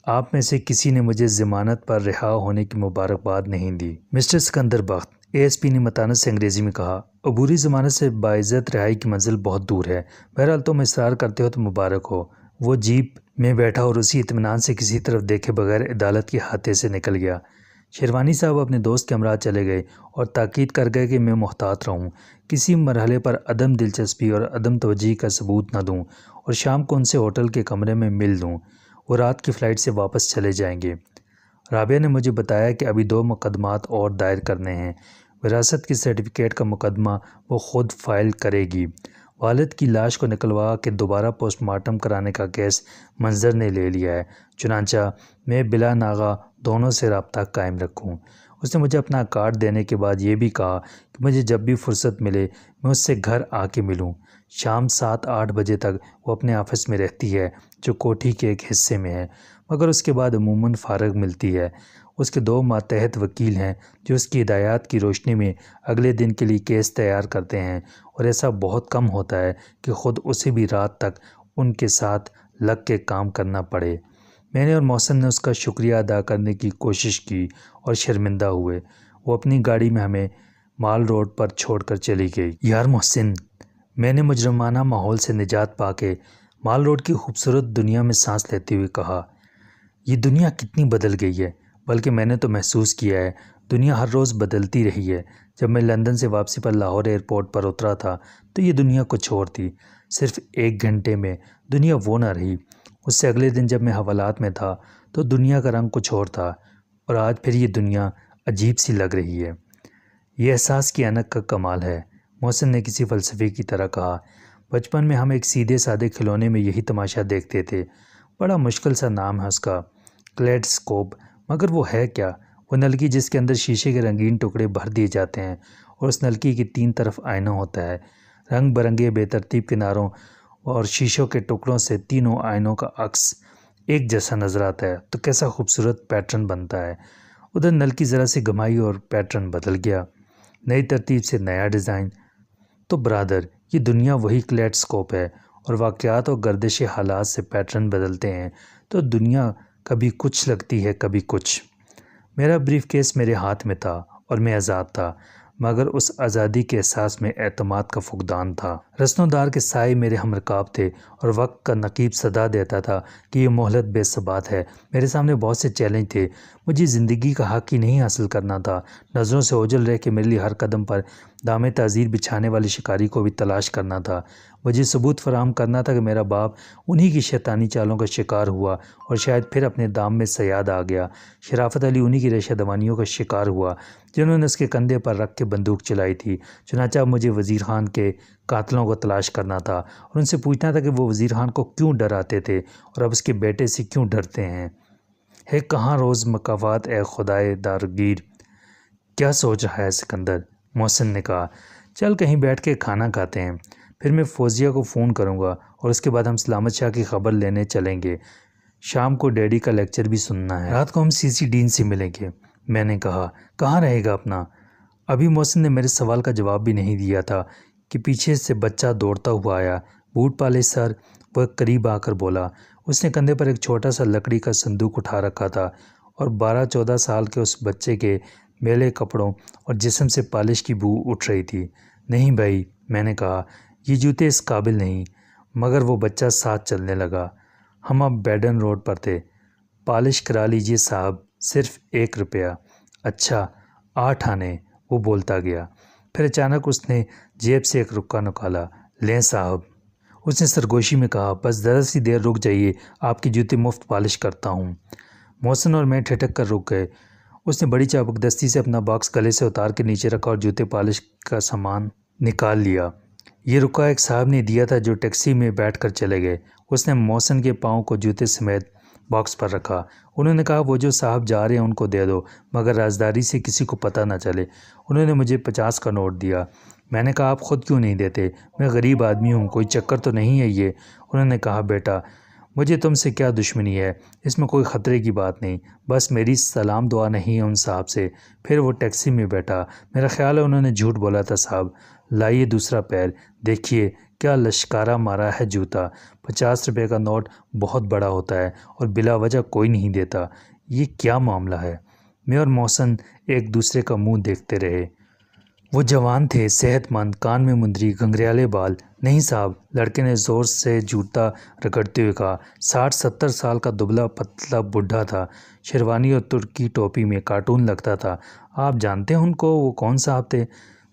آپ میں سے کسی نے مجھے ضمانت پر رہا ہونے کی مبارکباد نہیں دی۔ مسٹر سکندر بخت، ASP نے متانت سے انگریزی میں کہا، عبوری ضمانت سے باعزت رہائی کی منزل بہت دور ہے۔ بہرحال تم اصرار کرتے ہو تو مبارک ہو۔ وہ جیپ میں بیٹھا اور اسی اطمینان سے کسی طرف دیکھے بغیر عدالت کے احاطے سے نکل گیا۔ شیروانی صاحب اپنے دوست کے ہمراہ چلے گئے اور تاکید کر گئے کہ میں محتاط رہوں، کسی مرحلے پر عدم دلچسپی اور عدم توجہی کا ثبوت نہ دوں اور شام کو ان سے ہوٹل کے کمرے میں مل لوں۔ وہ رات کی فلائٹ سے واپس چلے جائیں گے۔ رابعہ نے مجھے بتایا کہ ابھی 2 مقدمات اور دائر کرنے ہیں۔ وراثت کے سرٹیفکیٹ کا مقدمہ وہ خود فائل کرے گی۔ والد کی لاش کو نکلوا کے دوبارہ پوسٹ مارٹم کرانے کا کیس منظر نے لے لیا ہے، چنانچہ میں بلا ناغہ دونوں سے رابطہ قائم رکھوں۔ اس نے مجھے اپنا کارڈ دینے کے بعد یہ بھی کہا کہ مجھے جب بھی فرصت ملے میں اس سے گھر آ کے ملوں۔ شام 7-8 بجے تک وہ اپنے آفس میں رہتی ہے جو کوٹھی کے ایک حصے میں ہے، مگر اس کے بعد عموماً فارغ ملتی ہے۔ اس کے 2 ماتحت وکیل ہیں جو اس کی ہدایات کی روشنی میں اگلے دن کے لیے کیس تیار کرتے ہیں، اور ایسا بہت کم ہوتا ہے کہ خود اسے بھی رات تک ان کے ساتھ لگ کے کام کرنا پڑے۔ میں نے اور محسن نے اس کا شکریہ ادا کرنے کی کوشش کی اور شرمندہ ہوئے۔ وہ اپنی گاڑی میں ہمیں مال روڈ پر چھوڑ کر چلی گئی۔ یار محسن، میں نے مجرمانہ ماحول سے نجات پا کے مال روڈ کی خوبصورت دنیا میں سانس لیتے ہوئے کہا، یہ دنیا کتنی بدل گئی ہے، بلکہ میں نے تو محسوس کیا ہے دنیا ہر روز بدلتی رہی ہے۔ جب میں لندن سے واپسی پر لاہور ایئرپورٹ پر اترا تھا تو یہ دنیا کچھ اور تھی۔ صرف 1 گھنٹے میں دنیا وہ نہ رہی۔ اس سے اگلے دن جب میں حوالات میں تھا تو دنیا کا رنگ کچھ اور تھا، اور آج پھر یہ دنیا عجیب سی لگ رہی ہے۔ یہ احساس کی انک کا کمال ہے، محسن نے کسی فلسفی کی طرح کہا۔ بچپن میں ہم ایک سیدھے سادے کھلونے میں یہی تماشا دیکھتے تھے، بڑا مشکل سا نام ہے اس کا، کلیڈسکوپ، مگر وہ ہے کیا؟ وہ نلکی جس کے اندر شیشے کے رنگین ٹکڑے بھر دیے جاتے ہیں اور اس نلکی کی 3 طرف آئینہ ہوتا ہے۔ رنگ برنگے بے ترتیب کناروں اور شیشوں کے ٹکڑوں سے تینوں آئینوں کا عکس ایک جیسا نظر آتا ہے تو کیسا خوبصورت پیٹرن بنتا ہے۔ ادھر نلکی ذرا سی گھمائی اور پیٹرن بدل گیا، نئی ترتیب سے نیا ڈیزائن۔ تو برادر، یہ دنیا وہی کلیڈسکوپ ہے، اور واقعات اور گردش حالات سے پیٹرن بدلتے ہیں تو دنیا کبھی کچھ لگتی ہے کبھی کچھ۔ میرا بریف کیس میرے ہاتھ میں تھا اور میں آزاد تھا، مگر اس آزادی کے احساس میں اعتماد کا فقدان تھا۔ رسنوں دار کے سائے میرے ہمرکاب تھے اور وقت کا نقیب صدا دیتا تھا کہ یہ مہلت بے ثبات ہے۔ میرے سامنے بہت سے چیلنج تھے، مجھے زندگی کا حق ہی نہیں حاصل کرنا تھا۔ نظروں سے اوجھل رہ کے میرے لیے ہر قدم پر دام تعزیر بچھانے والے شکاری کو بھی تلاش کرنا تھا۔ مجھے ثبوت فراہم کرنا تھا کہ میرا باپ انہی کی شیطانی چالوں کا شکار ہوا اور شاید پھر اپنے دام میں صیاد آ گیا۔ شرافت علی انہی کی ریشہ دوانیوں کا شکار ہوا جنہوں نے اس کے کندھے پر رکھ کے بندوق چلائی تھی۔ چنانچہ اب مجھے وزیر خان کے قاتلوں کو تلاش کرنا تھا اور ان سے پوچھنا تھا کہ وہ وزیر خان کو کیوں ڈراتے تھے اور اب اس کے بیٹے سے کیوں ڈرتے ہیں۔ ہے کہاں روز مکافات اے خدائے دارگیر؟ کیا سوچ رہا ہے سکندر؟ محسن نے کہا۔ چل کہیں بیٹھ کے کھانا کھاتے ہیں، پھر میں فوزیہ کو فون کروں گا اور اس کے بعد ہم سلامت شاہ کی خبر لینے چلیں گے۔ شام کو ڈیڈی کا لیکچر بھی سننا ہے، رات کو ہم سی ڈین سے ملیں گے۔ میں نے کہا کہاں رہے گا اپنا؟ ابھی محسن نے میرے سوال کا جواب بھی نہیں دیا تھا کہ پیچھے سے بچہ دوڑتا ہوا آیا۔ بوٹ پالش سر، وہ قریب آ کر بولا۔ اس نے کندھے پر ایک چھوٹا سا لکڑی کا صندوق اٹھا رکھا تھا اور 12-14 سال کے اس بچے کے میلے کپڑوں اور جسم سے پالش کی بو اٹھ رہی تھی۔ نہیں بھائی، میں نے کہا، یہ جوتے اس قابل نہیں، مگر وہ بچہ ساتھ چلنے لگا۔ ہم اب بیڈن روڈ پر تھے۔ پالش کرا لیجئے صاحب، صرف 1 روپیہ۔ اچھا، 8 آنے، وہ بولتا گیا۔ پھر اچانک اس نے جیب سے ایک رکا نکالا۔ لیں صاحب، اس نے سرگوشی میں کہا، بس ذرا سی دیر رک جائیے، آپ کے جوتے مفت پالش کرتا ہوں۔ محسن اور میں ٹھٹک کر رک گئے۔ اس نے بڑی چابک دستی سے اپنا باکس گلے سے اتار کے نیچے رکھا اور جوتے پالش کا سامان نکال لیا۔ یہ رکا ایک صاحب نے دیا تھا جو ٹیکسی میں بیٹھ کر چلے گئے۔ اس نے محسن کے پاؤں کو جوتے سمیت باکس پر رکھا۔ انہوں نے کہا وہ جو صاحب جا رہے ہیں ان کو دے دو، مگر رازداری سے کسی کو پتہ نہ چلے۔ انہوں نے مجھے 50 کا نوٹ دیا۔ میں نے کہا آپ خود کیوں نہیں دیتے؟ میں غریب آدمی ہوں، کوئی چکر تو نہیں ہے یہ؟ انہوں نے کہا بیٹا، مجھے تم سے کیا دشمنی ہے، اس میں کوئی خطرے کی بات نہیں، بس میری سلام دعا نہیں ہے ان صاحب سے۔ پھر وہ ٹیکسی میں بیٹھا۔ میرا خیال ہے انہوں نے جھوٹ بولا تھا صاحب۔ لائیے دوسرا پیر، دیکھیے کیا لشکارہ مارا ہے جوتا۔ 50 روپے کا نوٹ بہت بڑا ہوتا ہے اور بلا وجہ کوئی نہیں دیتا۔ یہ کیا معاملہ ہے؟ میں اور محسن ایک دوسرے کا منہ دیکھتے رہے۔ وہ جوان تھے، صحت مند، کان میں مندری، گھنگریالے بال۔ نہیں صاحب، لڑکے نے زور سے جوتا رگڑتے ہوئے کہا۔ 60-70 سال کا دبلا پتلا بڈھا تھا، شیروانی اور ترکی ٹوپی میں، کارٹون لگتا تھا۔ آپ جانتے ہیں ان کو؟ وہ کون صاحب تھے؟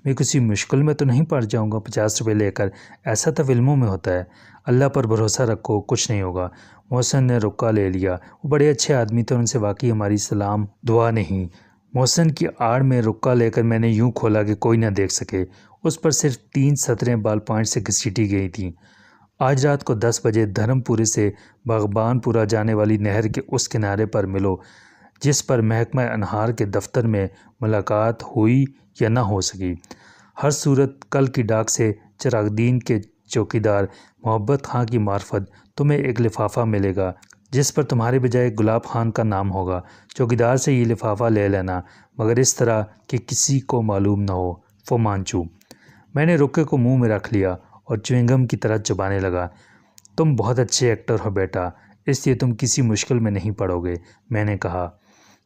میں کسی مشکل میں تو نہیں پڑ جاؤں گا 50 روپے لے کر؟ ایسا تو فلموں میں ہوتا ہے۔ اللہ پر بھروسہ رکھو، کچھ نہیں ہوگا۔ محسن نے رکا لے لیا۔ وہ بڑے اچھے آدمی تھے، ان سے واقعی ہماری سلام دعا نہیں۔ محسن کی آڑ میں رکا لے کر میں نے یوں کھولا کہ کوئی نہ دیکھ سکے۔ اس پر صرف 3 سطریں بال پوائنٹ سے گھسیٹی گئی تھیں۔ آج رات کو 10 بجے دھرم پورے سے باغبان پورہ جانے والی نہر کے اس کنارے پر ملو جس پر محکمہ انہار کے دفتر میں ملاقات ہوئی یا نہ ہو سکی۔ ہر صورت کل کی ڈاک سے چراغدین کے چوکیدار محبت خاں کی معرفت تمہیں ایک لفافہ ملے گا جس پر تمہارے بجائے گلاب خان کا نام ہوگا۔ چوکیدار سے یہ لفافہ لے لینا، مگر اس طرح کہ کسی کو معلوم نہ ہو۔ فو مانچو۔ میں نے رکے کو منہ میں رکھ لیا اور چوئنگم کی طرح چبانے لگا۔ تم بہت اچھے ایکٹر ہو بیٹا، اس لیے تم کسی مشکل میں نہیں پڑو گے، میں نے کہا۔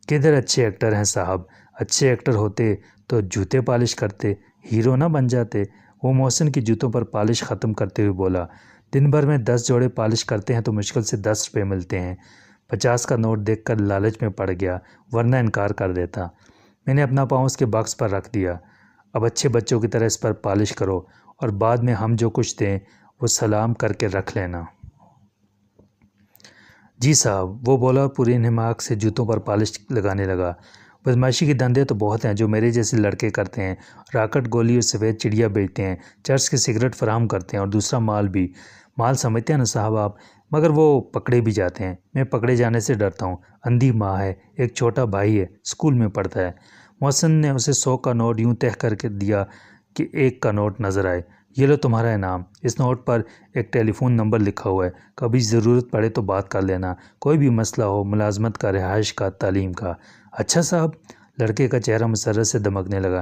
کدھر اچھے ایکٹر ہیں صاحب؟ اچھے ایکٹر ہوتے تو جوتے پالش کرتے، ہیرو نہ بن جاتے۔ وہ محسن کے جوتوں پر پالش ختم کرتے ہوئے بولا۔ دن بھر میں 10 جوڑے پالش کرتے ہیں تو مشکل سے 10 روپے ملتے ہیں۔ 50 کا نوٹ دیکھ کر لالچ میں پڑ گیا، ورنہ انکار کر دیتا۔ میں نے اپنا پاؤں اس کے باکس پر رکھ دیا۔ اب اچھے بچوں کی طرح اس پر پالش کرو اور بعد میں ہم جو کچھ دیں وہ سلام کر کے رکھ لینا۔ جی صاحب، وہ بولا اور پوری انہماک سے جوتوں پر پالش لگانے لگا۔ بدمعاشی کے دھندے تو بہت ہیں جو میرے جیسے لڑکے کرتے ہیں۔ راکٹ گولی اور سفید چڑیا بیچتے ہیں، چرچ کے سگریٹ فراہم کرتے ہیں اور دوسرا مال بھی۔ مال سمجھتے ہیں نا صاحب آپ، مگر وہ پکڑے بھی جاتے ہیں۔ میں پکڑے جانے سے ڈرتا ہوں۔ اندھی ماں ہے، ایک چھوٹا بھائی ہے، اسکول میں پڑھتا ہے۔ محسن نے اسے 100 کا نوٹ یوں تہہ کر کے دیا کہ 1 کا نوٹ نظر آئے۔ یہ لو تمہارا انعام۔ اس نوٹ پر ایک ٹیلی فون نمبر لکھا ہوا ہے، کبھی ضرورت پڑے تو بات کر لینا، کوئی بھی مسئلہ ہو، ملازمت کا، رہائش کا، تعلیم کا۔ اچھا صاحب، لڑکے کا چہرہ مسرت سے دمکنے لگا۔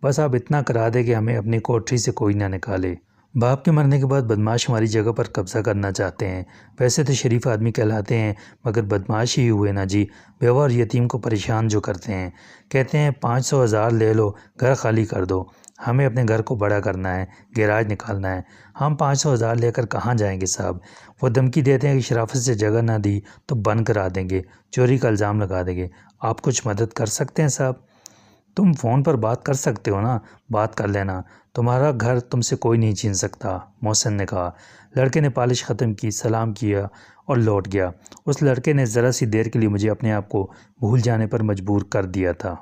بس آپ اتنا کرا دیں کہ ہمیں اپنی کوٹری سے کوئی نہ نکالے۔ باپ کے مرنے کے بعد بدمعاش ہماری جگہ پر قبضہ کرنا چاہتے ہیں۔ ویسے تو شریف آدمی کہلاتے ہیں، مگر بدمعاش ہی ہوئے نا جی، بیوہ اور یتیم کو پریشان جو کرتے ہیں۔ کہتے ہیں 500,000 لے لو، گھر خالی کر دو۔ ہمیں اپنے گھر کو بڑا کرنا ہے، گیراج نکالنا ہے۔ ہم 500,000 لے کر کہاں جائیں گے صاحب؟ وہ دھمکی دیتے ہیں کہ شرافت سے جگہ نہ دی تو بند کرا دیں گے، چوری کا الزام لگا دیں گے۔ آپ کچھ مدد کر سکتے ہیں صاحب؟ تم فون پر بات کر سکتے ہو نا، بات کر لینا، تمہارا گھر تم سے کوئی نہیں چھین سکتا، محسن نے کہا۔ لڑکے نے پالش ختم کی، سلام کیا اور لوٹ گیا۔ اس لڑکے نے ذرا سی دیر کے لیے مجھے اپنے آپ کو بھول جانے پر مجبور کر دیا تھا۔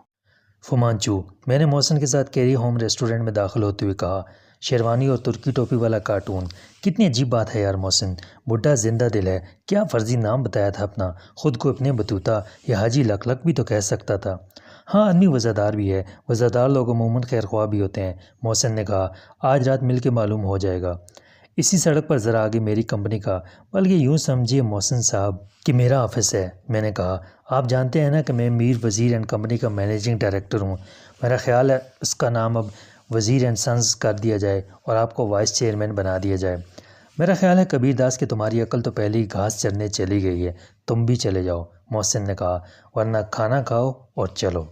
فو مانچو۔ میں نے محسن کے ساتھ کیری ہوم ریسٹورنٹ میں داخل ہوتے ہوئے کہا، شیروانی اور ترکی ٹوپی والا کارٹون۔ کتنی عجیب بات ہے یار محسن، بڈھا زندہ دل ہے، کیا فرضی نام بتایا تھا اپنا، خود کو ابن بطوطہ یا حاجی لک لک بھی تو کہہ سکتا تھا۔ ہاں آدمی وزادار بھی ہے، وزادار لوگ عموماً خیر خواہ بھی ہوتے ہیں، محسن نے کہا۔ آج رات مل کے معلوم ہو جائے گا۔ اسی سڑک پر ذرا آگے میری کمپنی کا، بلکہ یوں سمجھیے محسن صاحب کہ میرا آفس ہے۔ میں نے کہا آپ جانتے ہیں نا کہ میں میر وزیر اینڈ کمپنی کا مینیجنگ ڈائریکٹر ہوں۔ میرا خیال ہے اس کا نام اب وزیر اینڈ سنز کر دیا جائے اور آپ کو وائس چیئرمین بنا دیا جائے۔ میرا خیال ہے کبیر داس کہ تمہاری عقل تو پہلے ہی گھاس چرنے چلی گئی ہے، تم بھی چلے جاؤ، محسن نے کہا، ورنہ کھانا کھاؤ اور چلو۔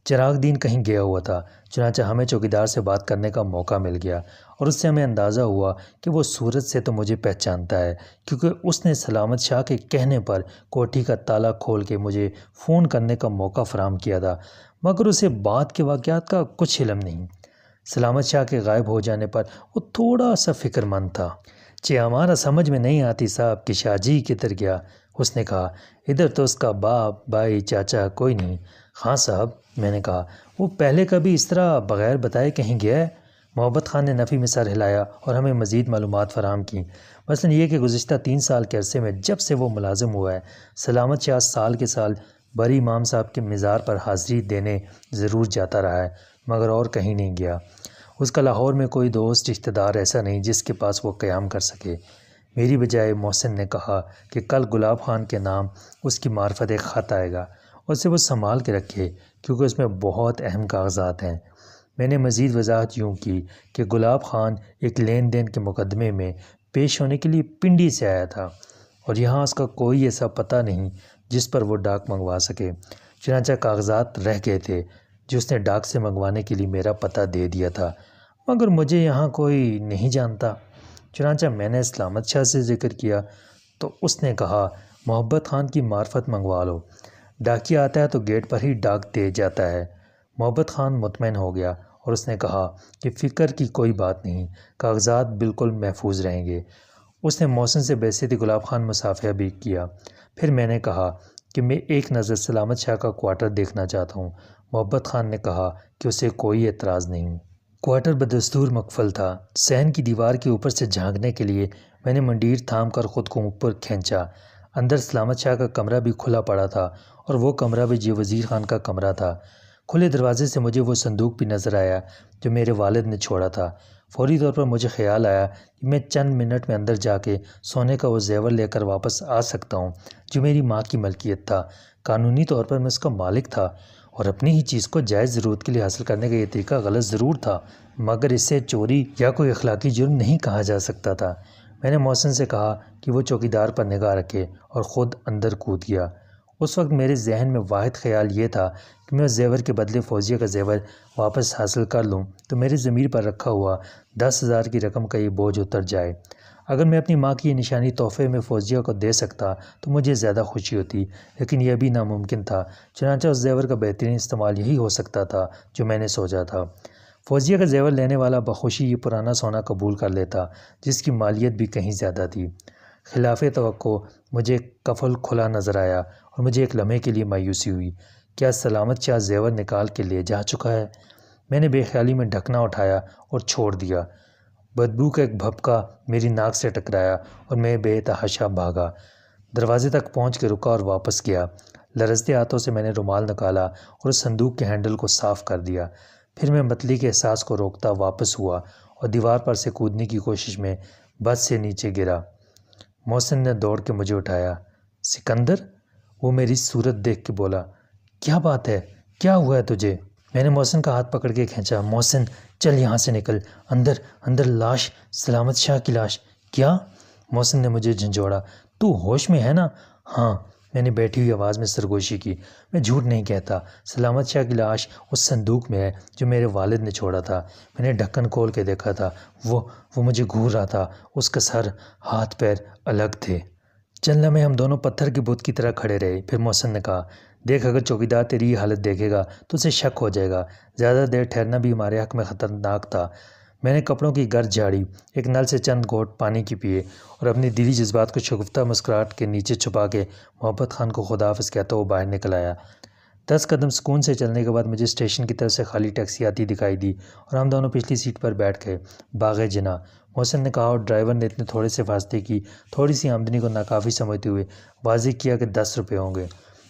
چراغ دین کہیں گیا ہوا تھا، چنانچہ ہمیں چوکیدار سے بات کرنے کا موقع مل گیا اور اس سے ہمیں اندازہ ہوا کہ وہ صورت سے تو مجھے پہچانتا ہے، کیونکہ اس نے سلامت شاہ کے کہنے پر کوٹھی کا تالا کھول کے مجھے فون کرنے کا موقع فراہم کیا تھا، مگر اسے بعد کے واقعات کا کچھ علم نہیں۔ سلامت شاہ کے غائب ہو جانے پر وہ تھوڑا سا فکر مند تھا۔ ہمارا سمجھ میں نہیں آتی صاحب کہ شاہ جی کدھر گیا، اس نے کہا۔ ادھر تو اس کا باپ بھائی چاچا کوئی نہیں۔ ہاں صاحب، میں نے کہا، وہ پہلے کبھی اس طرح بغیر بتائے کہیں گیا ہے؟ محبت خان نے نفی میں سر ہلایا اور ہمیں مزید معلومات فراہم کیں، مثلاً یہ کہ گزشتہ 3 سال کے عرصے میں جب سے وہ ملازم ہوا ہے، سلامت شاہ سال کے سال بری امام صاحب کے مزار پر حاضری دینے ضرور جاتا رہا ہے، مگر اور کہیں نہیں گیا۔ اس کا لاہور میں کوئی دوست رشتہ دار ایسا نہیں جس کے پاس وہ قیام کر سکے۔ میری بجائے محسن نے کہا کہ کل گلاب خان کے نام اس کی معرفت ایک خط آئے گا، اسے وہ سنبھال کے رکھے کیونکہ اس میں بہت اہم کاغذات ہیں۔ میں نے مزید وضاحت یوں کی کہ گلاب خان ایک لین دین کے مقدمے میں پیش ہونے کے لیے پنڈی سے آیا تھا اور یہاں اس کا کوئی ایسا پتہ نہیں جس پر وہ ڈاک منگوا سکے، چنانچہ کاغذات رہ گئے تھے جو اس نے ڈاک سے منگوانے کے لیے میرا پتہ دے دیا تھا، مگر مجھے یہاں کوئی نہیں جانتا۔ چنانچہ میں نے سلامت شاہ سے ذکر کیا تو اس نے کہا محبت خان کی معرفت منگوا لو، ڈاکیا آتا ہے تو گیٹ پر ہی ڈاک دے جاتا ہے۔ محبت خان مطمئن ہو گیا اور اس نے کہا کہ فکر کی کوئی بات نہیں، کاغذات بالکل محفوظ رہیں گے۔ اس نے محسن سے بحیثیت گلاب خان مصافحہ بھی کیا۔ پھر میں نے کہا کہ میں ایک نظر سلامت شاہ کا کوارٹر دیکھنا چاہتا ہوں۔ محبت خان نے کہا کہ اسے کوئی اعتراض نہیں۔ کوارٹر بدستور مقفل تھا۔ صحن کی دیوار کے اوپر سے جھانکنے کے لیے میں نے منڈیر تھام کر خود کو اوپر کھینچا۔ اندر سلامت شاہ کا کمرہ بھی کھلا پڑا تھا اور وہ کمرہ بھی جی وزیر خان کا کمرہ تھا۔ کھلے دروازے سے مجھے وہ صندوق بھی نظر آیا جو میرے والد نے چھوڑا تھا۔ فوری طور پر مجھے خیال آیا کہ میں چند منٹ میں اندر جا کے سونے کا وہ زیور لے کر واپس آ سکتا ہوں جو میری ماں کی ملکیت تھا۔ قانونی طور پر میں اس کا مالک تھا اور اپنی ہی چیز کو جائز ضرورت کے لیے حاصل کرنے کا یہ طریقہ غلط ضرور تھا، مگر اسے چوری یا کوئی اخلاقی جرم نہیں کہا جا سکتا تھا۔ میں نے محسن سے کہا کہ وہ چوکیدار پر نگاہ رکھے اور خود اندر کود گیا۔ اس وقت میرے ذہن میں واحد خیال یہ تھا کہ میں اس زیور کے بدلے فوزیہ کا زیور واپس حاصل کر لوں تو میرے ضمیر پر رکھا ہوا 10,000 کی رقم کا یہ بوجھ اتر جائے۔ اگر میں اپنی ماں کی یہ نشانی تحفے میں فوزیہ کو دے سکتا تو مجھے زیادہ خوشی ہوتی، لیکن یہ بھی ناممکن تھا۔ چنانچہ اس زیور کا بہترین استعمال یہی ہو سکتا تھا جو میں نے سوچا تھا۔ فوزیہ کا زیور لینے والا بخوشی یہ پرانا سونا قبول کر لیتا جس کی مالیت بھی کہیں زیادہ تھی۔ خلاف توقع مجھے کفل کھلا نظر آیا اور مجھے ایک لمحے کے لیے مایوسی ہوئی۔ کیا سلامت شاہ زیور نکال کے لے جا چکا ہے؟ میں نے بے خیالی میں ڈھکنا اٹھایا اور چھوڑ دیا۔ بدبو کا ایک بھپکا میری ناک سے ٹکرایا اور میں بے تحاشا بھاگا۔ دروازے تک پہنچ کے رکا اور واپس گیا۔ لرزتے ہاتھوں سے میں نے رومال نکالا اور اس صندوق کے ہینڈل کو صاف کر دیا۔ پھر میں متلی کے احساس کو روکتا واپس ہوا اور دیوار پر سے کودنے کی کوشش میں بس سے نیچے گرا۔ محسن نے دوڑ کے مجھے اٹھایا۔ سکندر، وہ میری صورت دیکھ کے بولا، کیا بات ہے، کیا ہوا ہے تجھے؟ میں نے محسن کا ہاتھ پکڑ کے کھینچا۔ محسن، چل یہاں سے نکل، اندر اندر لاش، سلامت شاہ کی لاش۔ کیا؟ محسن نے مجھے جھنجھوڑا۔ تو ہوش میں ہے نا؟ ہاں، میں نے بیٹھی ہوئی آواز میں سرگوشی کی۔ میں جھوٹ نہیں کہتا، سلامت شاہ کی لاش اس صندوق میں ہے جو میرے والد نے چھوڑا تھا۔ میں نے ڈھکن کھول کے دیکھا تھا، وہ مجھے گھور رہا تھا، اس کا سر، ہاتھ پیر الگ تھے۔ چند لمحے ہم دونوں پتھر کے بت کی طرح کھڑے رہے۔ پھر محسن نے کہا، دیکھ، اگر چوکیدار تیری یہ حالت دیکھے گا تو اسے شک ہو جائے گا، زیادہ دیر ٹھہرنا بھی ہمارے حق میں خطرناک تھا۔ میں نے کپڑوں کی گرد جھاڑی، ایک نل سے چند گھونٹ پانی کی پیے اور اپنی دلی جذبات کو شگفتہ مسکراہٹ کے نیچے چھپا کے محبت خان کو خدا حافظ کہتا ہوا باہر نکل آیا۔ 10 قدم سکون سے چلنے کے بعد مجھے اسٹیشن کی طرف سے خالی ٹیکسی آتی دکھائی دی اور ہم دونوں پچھلی سیٹ پر بیٹھ گئے۔ باغ جناح، محسن نے کہا، اور ڈرائیور نے اتنے تھوڑے سے فاصلے کی تھوڑی سی آمدنی کو ناکافی سمجھتے ہوئے واضح کیا کہ 10 روپے ہوں گے۔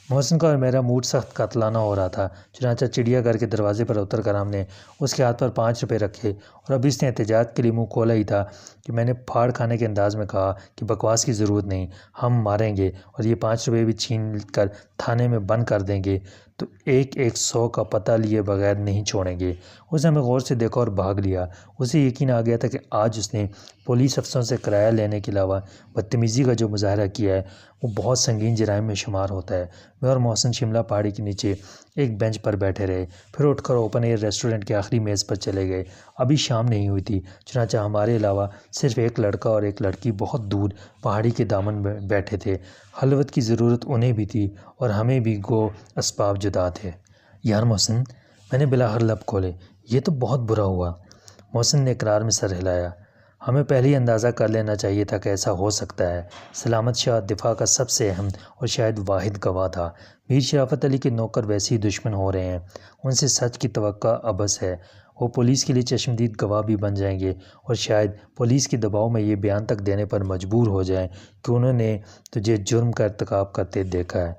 محسن کا اور میرا موڈ سخت قاتلانہ ہو رہا تھا، چنانچہ چڑیا گھر کے دروازے پر اتر کر ہم نے اس کے ہاتھ پر 5 روپے رکھے اور اب اس نے احتجاج کے لیے منہ کھولا ہی تھا کہ میں نے پھاڑ کھانے کے انداز میں کہا کہ بکواس کی ضرورت نہیں، ہم ماریں گے اور یہ 5 روپے بھی چھین کر تھانے میں بند کر دیں گے تو ایک 100 کا پتہ لیے بغیر نہیں چھوڑیں گے۔ اس نے ہمیں غور سے دیکھا اور بھاگ لیا۔ اسے یقین آ گیا تھا کہ آج اس نے پولیس افسروں سے کرایہ لینے کے علاوہ بدتمیزی کا جو مظاہرہ کیا ہے وہ بہت سنگین جرائم میں شمار ہوتا ہے۔ میں اور محسن شملہ پہاڑی کے نیچے ایک بینچ پر بیٹھے رہے، پھر اٹھ کر اوپن ایئر ریسٹورنٹ کی آخری میز پر چلے گئے۔ ابھی شام نہیں ہوئی تھی، چنانچہ ہمارے علاوہ صرف ایک لڑکا اور ایک لڑکی بہت دور پہاڑی کے دامن میں بیٹھے تھے۔ خلوت کی ضرورت انہیں بھی تھی اور ہمیں بھی، گو اسباب جدا تھے۔ یار محسن، میں نے بلاخر لب کھولے، یہ تو بہت برا ہوا۔ محسن نے اقرار میں سر ہلایا۔ ہمیں پہلے ہی اندازہ کر لینا چاہیے تھا کہ ایسا ہو سکتا ہے۔ سلامت شاہ دفاع کا سب سے اہم اور شاید واحد گواہ تھا۔ میر شرافت علی کے نوکر ویسے ہی دشمن ہو رہے ہیں، ان سے سچ کی توقع عبث ہے۔ وہ پولیس کے لیے چشمدید گواہ بھی بن جائیں گے اور شاید پولیس کے دباؤ میں یہ بیان تک دینے پر مجبور ہو جائیں کہ انہوں نے تجھے جرم کا ارتکاب کرتے دیکھا ہے۔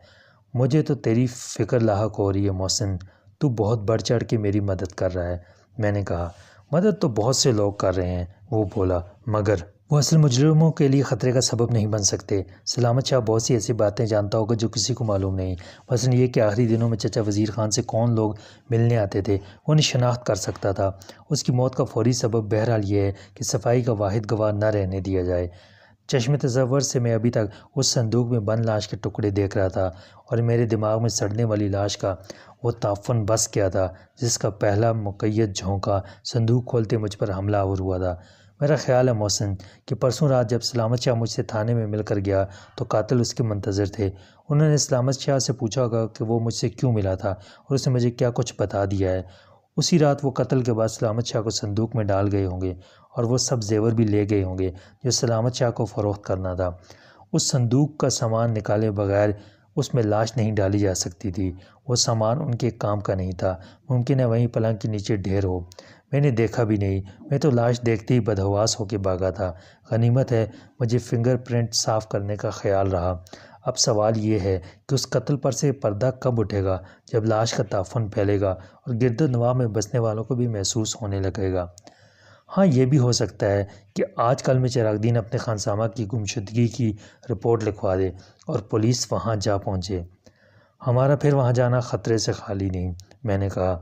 مجھے تو تیری فکر لاحق ہو رہی ہے محسن، تو بہت بڑھ چڑھ کے میری مدد کر رہا ہے۔ میں نے کہا، مدد تو بہت سے لوگ کر رہے ہیں۔ وہ بولا، مگر وہ اصل مجرموں کے لیے خطرے کا سبب نہیں بن سکتے۔ سلامت شاہ بہت سی ایسی باتیں جانتا ہوگا جو کسی کو معلوم نہیں، مثلاً یہ کہ آخری دنوں میں چچا وزیر خان سے کون لوگ ملنے آتے تھے، وہ انہیں شناخت کر سکتا تھا۔ اس کی موت کا فوری سبب بہرحال یہ ہے کہ صفائی کا واحد گواہ نہ رہنے دیا جائے۔ چشم تصور سے میں ابھی تک اس صندوق میں بند لاش کے ٹکڑے دیکھ رہا تھا اور میرے دماغ میں سڑنے والی لاش کا وہ تعفن بس کیا تھا جس کا پہلا مقید جھونکا صندوق کھولتے مجھ پر حملہ آور ہوا تھا۔ میرا خیال ہے محسن کہ پرسوں رات جب سلامت شاہ مجھ سے تھانے میں مل کر گیا تو قاتل اس کے منتظر تھے۔ انہوں نے سلامت شاہ سے پوچھا ہوگا کہ وہ مجھ سے کیوں ملا تھا اور اس نے مجھے کیا کچھ بتا دیا ہے۔ اسی رات وہ قتل کے بعد سلامت شاہ کو صندوق میں ڈال گئے ہوں گے اور وہ سب زیور بھی لے گئے ہوں گے جو سلامت شاہ کو فروخت کرنا تھا۔ اس صندوق کا سامان نکالے بغیر اس میں لاش نہیں ڈالی جا سکتی تھی۔ وہ سامان ان کے کام کا نہیں تھا، ممکن ہے وہیں پلنگ کے نیچے ڈھیر ہو۔ میں نے دیکھا بھی نہیں، میں تو لاش دیکھتے ہی بدحواس ہو کے بھاگا تھا۔ غنیمت ہے مجھے فنگر پرنٹ صاف کرنے کا خیال رہا۔ اب سوال یہ ہے کہ اس قتل پر سے پردہ کب اٹھے گا، جب لاش کا تعفن پھیلے گا اور گرد و نواح میں بسنے والوں کو بھی محسوس ہونے لگے گا۔ ہاں، یہ بھی ہو سکتا ہے کہ آج کل میں چراغ دین اپنے خانسامہ کی گمشدگی کی رپورٹ لکھوا دے اور پولیس وہاں جا پہنچے۔ ہمارا پھر وہاں جانا خطرے سے خالی نہیں۔ میں نے کہا،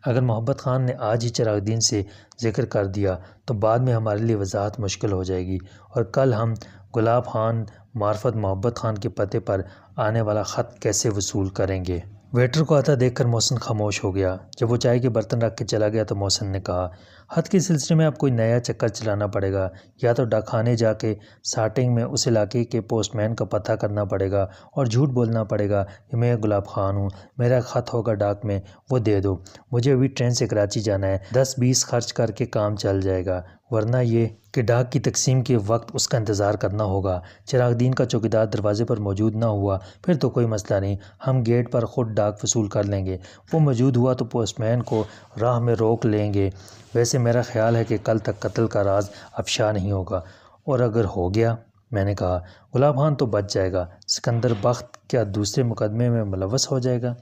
اگر محبت خان نے آج ہی چراغ دین سے ذکر کر دیا تو بعد میں ہمارے لیے وضاحت مشکل ہو جائے گی، اور کل ہم گلاب خان معرفت محبت خان کے پتے پر آنے والا خط کیسے وصول کریں گے؟ ویٹر کو آتا دیکھ کر محسن خاموش ہو گیا۔ جب وہ چائے کے برتن رکھ کے چلا گیا تو محسن نے کہا، خط کے سلسلے میں اب کوئی نیا چکر چلانا پڑے گا، یا تو ڈاک خانے جا کے ساٹنگ میں اس علاقے کے پوسٹ مین کا پتہ کرنا پڑے گا اور جھوٹ بولنا پڑے گا کہ میں گلاب خان ہوں، میرا خط ہوگا ڈاک میں، وہ دے دو، مجھے ابھی ٹرین سے کراچی جانا ہے، 10-20 خرچ کر کے کام چل جائے گا، ورنہ یہ کہ ڈاک کی تقسیم کے وقت اس کا انتظار کرنا ہوگا۔ چراغ دین کا چوکیدار دروازے پر موجود نہ ہوا پھر تو کوئی مسئلہ نہیں، ہم گیٹ پر خود ڈاک وصول کر لیں گے، وہ موجود ہوا تو پوسٹ مین کو راہ میں روک لیں گے۔ ویسے میرا خیال ہے کہ کل تک قتل کا راز افشا نہیں ہوگا، اور اگر ہو گیا، میں نے کہا، گلاب خان تو بچ جائے گا، سکندر بخت کیا دوسرے مقدمے میں ملوث ہو جائے گا؟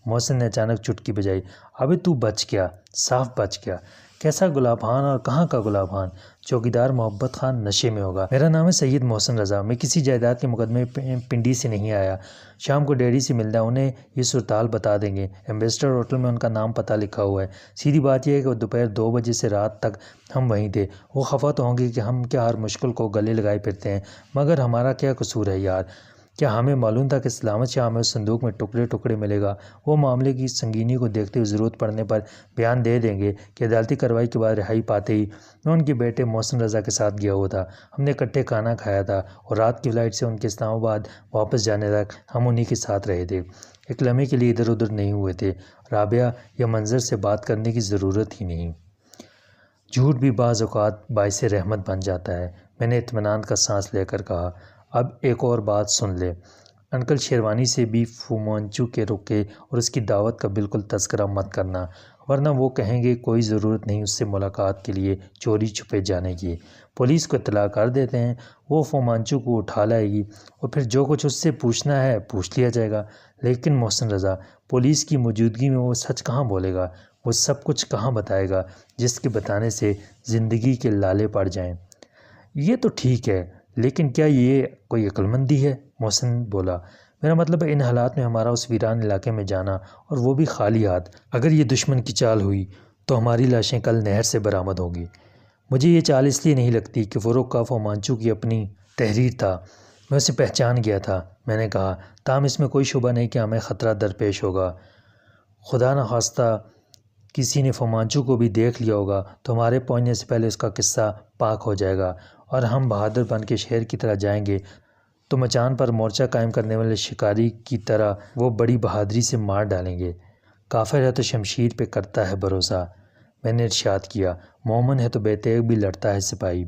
محسن نے اچانک چٹکی بجائی، ابھی تو بچ گیا، صاف بچ گیا۔ کیسا گلاب خان اور کہاں کا گلاب خان؟ چوکیدار محبت خان نشے میں ہوگا۔ میرا نام ہے سید محسن رضا، میں کسی جائیداد کے مقدمے پنڈی سے نہیں آیا، شام کو ڈیری سے ملنا ہے، انہیں یہ صورتحال بتا دیں گے، ایمبیسڈر ہوٹل میں ان کا نام پتہ لکھا ہوا ہے۔ سیدھی بات یہ ہے کہ دوپہر 2 بجے سے رات تک ہم وہیں تھے۔ وہ خفا تو ہوں گے کہ ہم کیا ہر مشکل کو گلے لگائے پھرتے ہیں، مگر ہمارا کیا قصور ہے یار؟ کیا ہمیں معلوم تھا کہ سلامت شاہ میں اس صندوق میں ٹکڑے ٹکڑے ملے گا؟ وہ معاملے کی سنگینی کو دیکھتے ہوئے ضرورت پڑنے پر بیان دے دیں گے کہ عدالتی کارروائی کے بعد رہائی پاتے ہی میں ان کے بیٹے محسن رضا کے ساتھ گیا ہوا تھا، ہم نے اکٹھے کھانا کھایا تھا اور رات کی فلائٹ سے ان کے اسلام آباد واپس جانے تک ہم انہی کے ساتھ رہے تھے، ایک لمحے کے لیے ادھر ادھر نہیں ہوئے تھے۔ رابعہ یا منظر سے بات کرنے کی ضرورت ہی نہیں۔ جھوٹ بھی بعض اوقات باعث رحمت بن جاتا ہے، میں نے اطمینان کا سانس لے کر کہا۔ اب ایک اور بات سن لے، انکل شیروانی سے بھی فومانچو کے رکے اور اس کی دعوت کا بالکل تذکرہ مت کرنا، ورنہ وہ کہیں گے کوئی ضرورت نہیں اس سے ملاقات کے لیے چوری چھپے جانے کی۔ پولیس کو اطلاع کر دیتے ہیں، وہ فومانچو کو اٹھا لائے گی اور پھر جو کچھ اس سے پوچھنا ہے پوچھ لیا جائے گا۔ لیکن محسن رضا، پولیس کی موجودگی میں وہ سچ کہاں بولے گا، وہ سب کچھ کہاں بتائے گا جس کے بتانے سے زندگی کے لالے پڑ جائیں؟ یہ تو ٹھیک ہے، لیکن کیا یہ کوئی عقل مندی ہے؟ محسن بولا، میرا مطلب ہے ان حالات میں ہمارا اس ویران علاقے میں جانا، اور وہ بھی خالی ہاتھ۔ اگر یہ دشمن کی چال ہوئی تو ہماری لاشیں کل نہر سے برآمد ہوں گی۔ مجھے یہ چال اس لیے نہیں لگتی کہ فروغ کا فومانچو کی اپنی تحریر تھا، میں اسے پہچان گیا تھا، میں نے کہا، تاہم اس میں کوئی شبہ نہیں کہ ہمیں خطرہ درپیش ہوگا۔ خدا نخواستہ کسی نے فومانچو کو بھی دیکھ لیا ہوگا تو ہمارے پہنچنے سے پہلے اس کا قصہ پاک ہو جائے گا، اور ہم بہادر بن کے شیر کی طرح جائیں گے تو مچان پر مورچہ قائم کرنے والے شکاری کی طرح وہ بڑی بہادری سے مار ڈالیں گے۔ کافر ہے تو شمشیر پہ کرتا ہے بھروسہ، میں نے ارشاد کیا، مومن ہے تو بے تیغ بھی لڑتا ہے سپاہی۔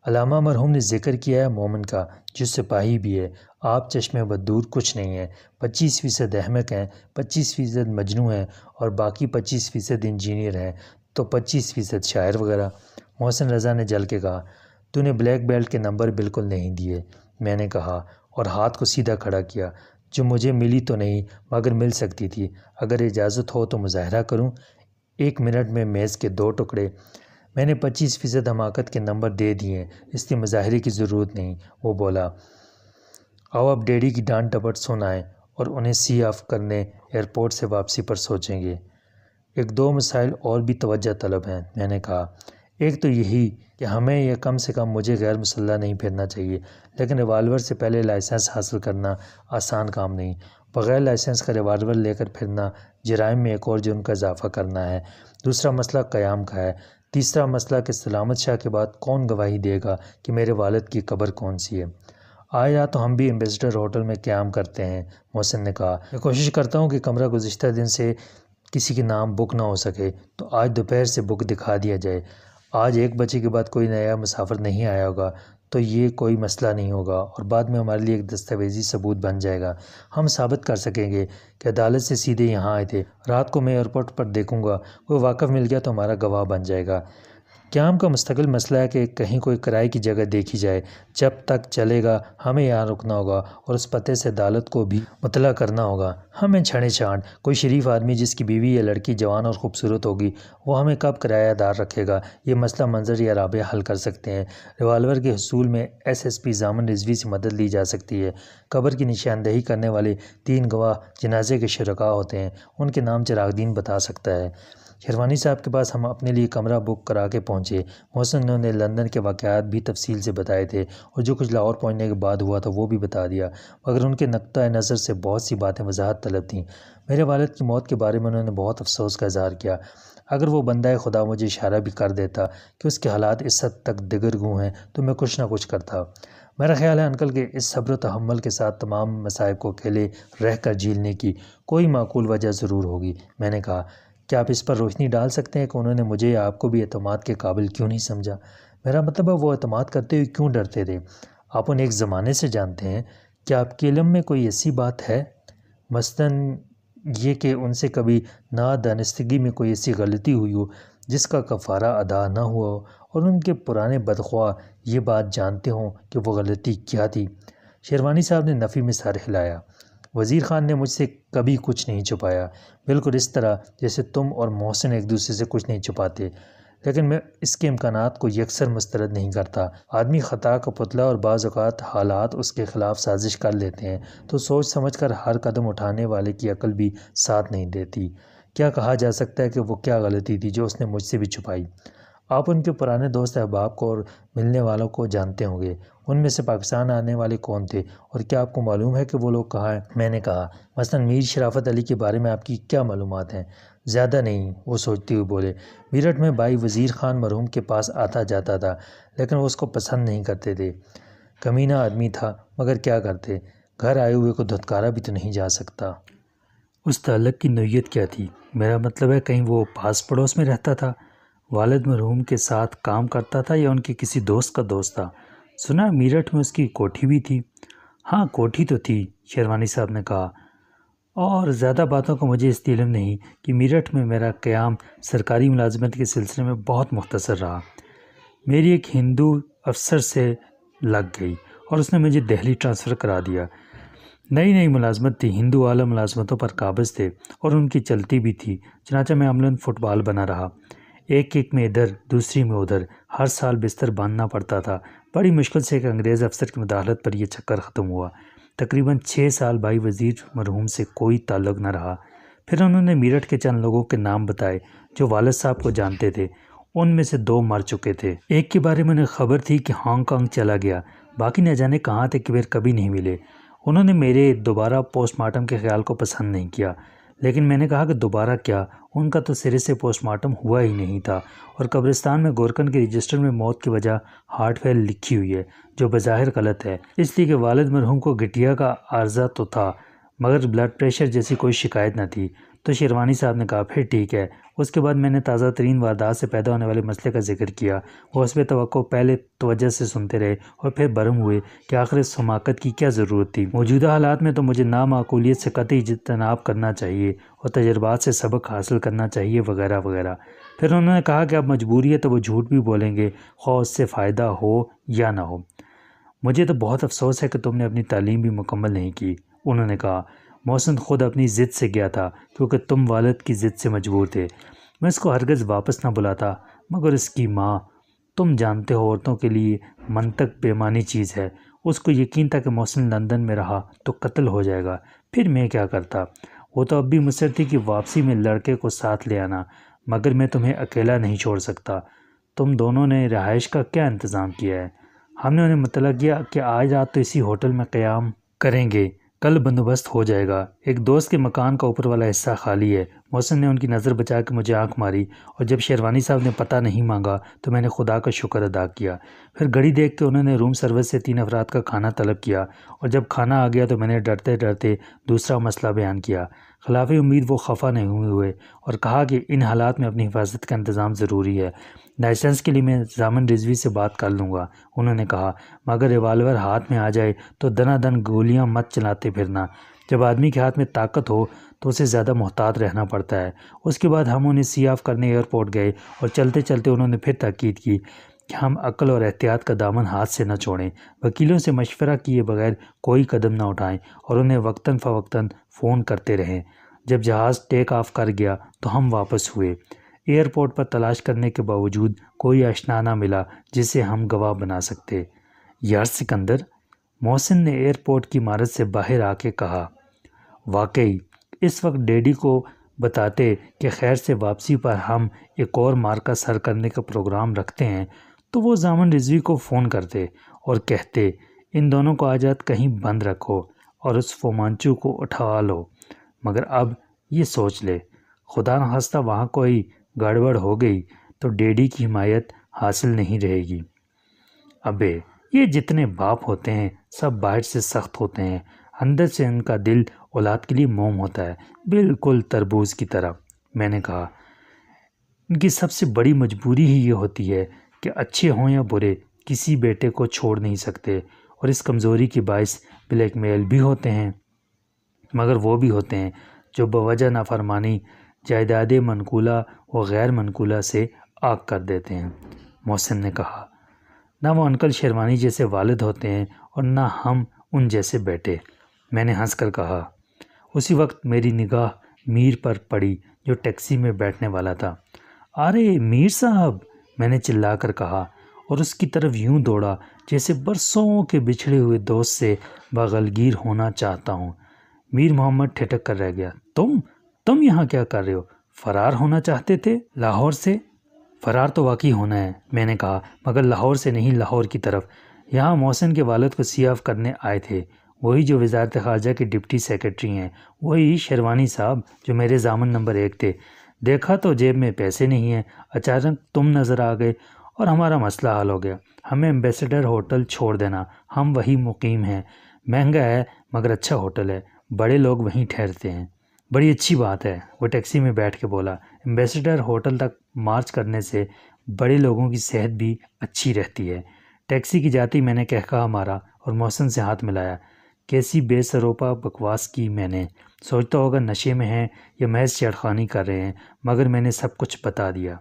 علامہ مرحوم نے ذکر کیا ہے مومن کا، جو سپاہی بھی ہے۔ آپ چشمے بددور کچھ نہیں ہیں، 25% احمق ہیں، 25% مجنوں ہیں، اور باقی 25% انجینئر ہیں، تو 25% شاعر وغیرہ۔ محسن رضا نے جل کے کہا، تو نے بلیک بیلٹ کے نمبر بالکل نہیں دیے، میں نے کہا، اور ہاتھ کو سیدھا کھڑا کیا، جو مجھے ملی تو نہیں مگر مل سکتی تھی۔ اگر اجازت ہو تو مظاہرہ کروں؟ 1 منٹ میں میز کے 2 ٹکڑے۔ میں نے 25% حماقت کے نمبر دے دیے، اس لیے مظاہرے کی ضرورت نہیں۔ وہ بولا، آؤ اب ڈیڈی کی ڈانٹ ڈپٹ سن آئیں اور انہیں سی آف کرنے ایئرپورٹ سے واپسی پر سوچیں گے۔ 1-2 مسائل اور بھی توجہ طلب ہیں، میں نے کہا۔ ایک تو یہی کہ ہمیں یا کم سے کم مجھے غیر مسلح نہیں پھرنا چاہیے، لیکن ریوالور سے پہلے لائسنس حاصل کرنا آسان کام نہیں۔ بغیر لائسنس کا ریوالور لے کر پھرنا جرائم میں ایک اور جرم کا اضافہ کرنا ہے۔ دوسرا مسئلہ قیام کا ہے۔ تیسرا مسئلہ کہ سلامت شاہ کے بعد کون گواہی دے گا کہ میرے والد کی قبر کون سی ہے؟ آج رات تو ہم بھی ایمبیسڈر ہوٹل میں قیام کرتے ہیں، محسن نے کہا۔ میں کوشش کرتا ہوں کہ کمرہ گزشتہ دن سے کسی کے نام بک نہ ہو سکے تو آج دوپہر سے بک دکھا دیا جائے۔ آج 1 بجے کے بعد کوئی نیا مسافر نہیں آیا ہوگا تو یہ کوئی مسئلہ نہیں ہوگا، اور بعد میں ہمارے لیے ایک دستاویزی ثبوت بن جائے گا۔ ہم ثابت کر سکیں گے کہ عدالت سے سیدھے یہاں آئے تھے۔ رات کو میں ایئرپورٹ پر دیکھوں گا، کوئی واقف مل گیا تو ہمارا گواہ بن جائے گا۔ قیام کا مستقل مسئلہ ہے کہ کہیں کوئی کرائے کی جگہ دیکھی جائے۔ جب تک چلے گا ہمیں یہاں رکنا ہوگا اور اس پتے سے عدالت کو بھی مطلع کرنا ہوگا۔ ہمیں چھڑے چھانٹ کوئی شریف آدمی جس کی بیوی یا لڑکی جوان اور خوبصورت ہوگی، وہ ہمیں کب کرایہ دار رکھے گا؟ یہ مسئلہ منظر یا رابعہ حل کر سکتے ہیں۔ ریوالور کے حصول میں SSP ضامن رضوی سے مدد لی جا سکتی ہے۔ قبر کی نشاندہی کرنے والے 3 گواہ جنازے کے شرکاء ہوتے ہیں، ان کے نام چراغ دین بتا سکتا ہے۔ شیروانی صاحب کے پاس ہم اپنے لیے کمرہ بک کرا کے پہنچے۔ محسن نے لندن کے واقعات بھی تفصیل سے بتائے تھے، اور جو کچھ لاہور پہنچنے کے بعد ہوا تھا وہ بھی بتا دیا، مگر ان کے نقطہ نظر سے بہت سی باتیں وضاحت طلب تھیں۔ میرے والد کی موت کے بارے میں انہوں نے بہت افسوس کا اظہار کیا۔ اگر وہ بندہ خدا مجھے اشارہ بھی کر دیتا کہ اس کے حالات اس حد تک دگرگوں ہیں تو میں کچھ نہ کچھ کرتا۔ میرا خیال ہے انکل کہ اس صبر و تحمل کے ساتھ تمام مصائب کو اکیلے رہ کر جھیلنے کی کوئی معقول وجہ ضرور ہوگی۔ میں نے کہا، کیا آپ اس پر روشنی ڈال سکتے ہیں کہ انہوں نے مجھے یا آپ کو بھی اعتماد کے قابل کیوں نہیں سمجھا؟ میرا مطلب ہے وہ اعتماد کرتے ہوئے کیوں ڈرتے تھے؟ آپ انہیں ایک زمانے سے جانتے ہیں، کیا آپ کے علم میں کوئی ایسی بات ہے؟ مثلاً یہ کہ ان سے کبھی نادانستگی میں کوئی ایسی غلطی ہوئی ہو جس کا کفارہ ادا نہ ہوا ہو، اور ان کے پرانے بدخواہ یہ بات جانتے ہوں کہ وہ غلطی کیا تھی؟ شیروانی صاحب نے نفی میں سر ہلایا۔ وزیر خان نے مجھ سے کبھی کچھ نہیں چھپایا، بالکل اس طرح جیسے تم اور محسن ایک دوسرے سے کچھ نہیں چھپاتے، لیکن میں اس کے امکانات کو یکسر مسترد نہیں کرتا۔ آدمی خطا کا پتلا، اور بعض اوقات حالات اس کے خلاف سازش کر لیتے ہیں تو سوچ سمجھ کر ہر قدم اٹھانے والے کی عقل بھی ساتھ نہیں دیتی۔ کیا کہا جا سکتا ہے کہ وہ کیا غلطی تھی جو اس نے مجھ سے بھی چھپائی؟ آپ ان کے پرانے دوست احباب کو اور ملنے والوں کو جانتے ہوں گے، ان میں سے پاکستان آنے والے کون تھے، اور کیا آپ کو معلوم ہے کہ وہ لوگ کہاں ہیں؟ میں نے کہا، مثلاً میر شرافت علی کے بارے میں آپ کی کیا معلومات ہیں؟ زیادہ نہیں، وہ سوچتے ہوئے بولے۔ میرٹھ میں بھائی وزیر خان مرحوم کے پاس آتا جاتا تھا، لیکن وہ اس کو پسند نہیں کرتے تھے۔ کمینہ آدمی تھا، مگر کیا کرتے، گھر آئے ہوئے کو دھتکارا بھی تو نہیں جا سکتا۔ اس تعلق کی نوعیت کیا تھی؟ میرا مطلب ہے کہیں وہ پاس پڑوس میں رہتا تھا، والد مرحوم کے ساتھ کام کرتا تھا، یا ان کے کسی دوست کا دوست تھا؟ سنا میرٹھ میں اس کی کوٹھی بھی تھی؟ ہاں کوٹھی تو تھی، شیروانی صاحب نے کہا، اور زیادہ باتوں کا مجھے اس علم نہیں کہ میرٹھ میں میرا قیام سرکاری ملازمت کے سلسلے میں بہت مختصر رہا۔ میری ایک ہندو افسر سے لگ گئی اور اس نے مجھے دہلی ٹرانسفر کرا دیا۔ نئی نئی ملازمت تھی، ہندو اعلیٰ ملازمتوں پر قابض تھے اور ان کی چلتی بھی تھی، چنانچہ میں عملاً فٹ بال بنا رہا، ایک میں ادھر دوسری میں ادھر، ہر سال بستر باندھنا پڑتا تھا۔ بڑی مشکل سے ایک انگریز افسر کی مداخلت پر یہ چکر ختم ہوا۔ تقریباً 6 سال بھائی وزیر مرحوم سے کوئی تعلق نہ رہا۔ پھر انہوں نے میرٹھ کے چند لوگوں کے نام بتائے جو والد صاحب کو جانتے تھے، ان میں سے 2 مر چکے تھے۔ ایک کے بارے میں انہیں خبر تھی کہ ہانگ کانگ چلا گیا، باقی نہ جانے کہاں تھے کہ پھر کبھی نہیں ملے۔ انہوں نے میرے دوبارہ پوسٹ مارٹم کے خیال کو پسند نہیں کیا، لیکن میں نے کہا کہ دوبارہ کیا، ان کا تو سرے سے پوسٹ مارٹم ہوا ہی نہیں تھا، اور قبرستان میں گورکن کے رجسٹر میں موت کی وجہ ہارٹ فیل لکھی ہوئی ہے، جو بظاہر غلط ہے، اس لیے کہ والد مرحوم کو گٹھیا کا عارضہ تو تھا مگر بلڈ پریشر جیسی کوئی شکایت نہ تھی۔ تو شیروانی صاحب نے کہا پھر ٹھیک ہے۔ اس کے بعد میں نے تازہ ترین واردات سے پیدا ہونے والے مسئلے کا ذکر کیا۔ وہ حسب توقع پہلے توجہ سے سنتے رہے اور پھر برہم ہوئے کہ آخر اس حماقت کی کیا ضرورت تھی۔ موجودہ حالات میں تو مجھے نامعقولیت سے قطعی اجتناب کرنا چاہیے اور تجربات سے سبق حاصل کرنا چاہیے وغیرہ وغیرہ۔ پھر انہوں نے کہا کہ اب مجبوری ہے تو وہ جھوٹ بھی بولیں گے، خواہ اس سے فائدہ ہو یا نہ ہو۔ مجھے تو بہت افسوس ہے کہ تم نے اپنی تعلیم بھی مکمل نہیں کی، انہوں نے کہا۔ محسن خود اپنی ضد سے گیا تھا کیونکہ تم والد کی ضد سے مجبور تھے۔ میں اس کو ہرگز واپس نہ بلاتا، مگر اس کی ماں، تم جانتے ہو عورتوں کے لیے منطق بےمانی چیز ہے۔ اس کو یقین تھا کہ محسن لندن میں رہا تو قتل ہو جائے گا، پھر میں کیا کرتا؟ وہ تو اب بھی مصر تھی کہ واپسی میں لڑکے کو ساتھ لے آنا، مگر میں تمہیں اکیلا نہیں چھوڑ سکتا۔ تم دونوں نے رہائش کا کیا انتظام کیا ہے؟ ہم نے انہیں مطلع کیا کہ آج رات تو اسی ہوٹل میں قیام کریں گے، کل بندوبست ہو جائے گا۔ ایک دوست کے مکان کا اوپر والا حصہ خالی ہے۔ محسن نے ان کی نظر بچا کے مجھے آنکھ ماری، اور جب شیروانی صاحب نے پتہ نہیں مانگا تو میں نے خدا کا شکر ادا کیا۔ پھر گھڑی دیکھ کے انہوں نے روم سروس سے 3 افراد کا کھانا طلب کیا، اور جب کھانا آ گیا تو میں نے ڈرتے ڈرتے دوسرا مسئلہ بیان کیا۔ خلاف امید وہ خفا نہیں ہوئے اور کہا کہ ان حالات میں اپنی حفاظت کا انتظام ضروری ہے۔ لائسنس کے لیے میں ضامن رضوی سے بات کر لوں گا، انہوں نے کہا، مگر ریوالور ہاتھ میں آ جائے تو دنا دن گولیاں مت چلاتے پھرنا۔ جب آدمی کے ہاتھ میں طاقت ہو تو اسے زیادہ محتاط رہنا پڑتا ہے۔ اس کے بعد ہم انہیں سی آف کرنے ایئرپورٹ گئے، اور چلتے چلتے انہوں نے پھر تاکید کی کہ ہم عقل اور احتیاط کا دامن ہاتھ سے نہ چھوڑیں، وکیلوں سے مشورہ کیے بغیر کوئی قدم نہ اٹھائیں، اور انہیں وقتاً فوقتاً فون کرتے رہیں۔ جب جہاز ٹیک آف کر گیا تو ہم واپس ہوئے۔ ایئرپورٹ پر تلاش کرنے کے باوجود کوئی آشنا نہ ملا جسے ہم گواہ بنا سکتے۔ یار سکندر، محسن نے ایئرپورٹ کی عمارت سے باہر آ کے کہا، واقعی اس وقت ڈیڈی کو بتاتے کہ خیر سے واپسی پر ہم ایک اور مارکا سر کرنے کا پروگرام رکھتے ہیں، تو وہ ضامن رضوی کو فون کرتے اور کہتے ان دونوں کو آج رات کہیں بند رکھو اور اس فومانچو کو اٹھا لو۔ مگر اب یہ سوچ لے، خدا نخواستہ وہاں کوئی گڑبڑ ہو گئی تو ڈیڈی کی حمایت حاصل نہیں رہے گی۔ ابے یہ جتنے باپ ہوتے ہیں سب باہر سے سخت ہوتے ہیں، اندر سے ان کا دل اولاد کے لیے موم ہوتا ہے، بالکل تربوز کی طرح۔ میں نے کہا، ان کی سب سے بڑی مجبوری ہی یہ ہوتی ہے کہ اچھے ہوں یا برے کسی بیٹے کو چھوڑ نہیں سکتے، اور اس کمزوری کی باعث بلیک میل بھی ہوتے ہیں، مگر وہ بھی ہوتے ہیں جو بوجہ نافرمانی جائیداد منقولہ و غیر منقولہ سے آگ کر دیتے ہیں۔ محسن نے کہا، نہ وہ انکل شیروانی جیسے والد ہوتے ہیں اور نہ ہم ان جیسے بیٹے۔ میں نے ہنس کر کہا۔ اسی وقت میری نگاہ میر پر پڑی جو ٹیکسی میں بیٹھنے والا تھا۔ ارے میر صاحب، میں نے چلا کر کہا، اور اس کی طرف یوں دوڑا جیسے برسوں کے بچھڑے ہوئے دوست سے باغلگیر ہونا چاہتا ہوں۔ میر محمد ٹھٹک کر رہ گیا۔ تم یہاں کیا کر رہے ہو؟ فرار ہونا چاہتے تھے لاہور سے؟ فرار تو واقعی ہونا ہے، میں نے کہا، مگر لاہور سے نہیں، لاہور کی طرف۔ یہاں محسن کے والد کو سی آف کرنے آئے تھے، وہی جو وزارت خارجہ کے ڈپٹی سیکرٹری ہیں، وہی شیروانی صاحب جو میرے ضامن نمبر 1 تھے۔ دیکھا تو جیب میں پیسے نہیں ہیں، اچانک تم نظر آ گئے اور ہمارا مسئلہ حل ہو گیا۔ ہمیں ایمبیسڈر ہوٹل چھوڑ دینا، ہم وہی مقیم ہیں، مہنگا ہے مگر اچھا ہوٹل ہے، بڑے لوگ وہیں ٹھہرتے ہیں۔ بڑی اچھی بات ہے، وہ ٹیکسی میں بیٹھ کے بولا۔ ایمبیسڈر ہوٹل تک مارچ کرنے سے بڑے لوگوں کی صحت بھی اچھی رہتی ہے۔ ٹیکسی کی جاتی میں نے کہا مارا اور محسن سے ہاتھ ملایا کیسی بے سروپا بکواس کی میں نے۔ سوچتا ہوگا نشے میں ہیں یا محض چھیڑخانی کر رہے ہیں، مگر میں نے سب کچھ بتا دیا۔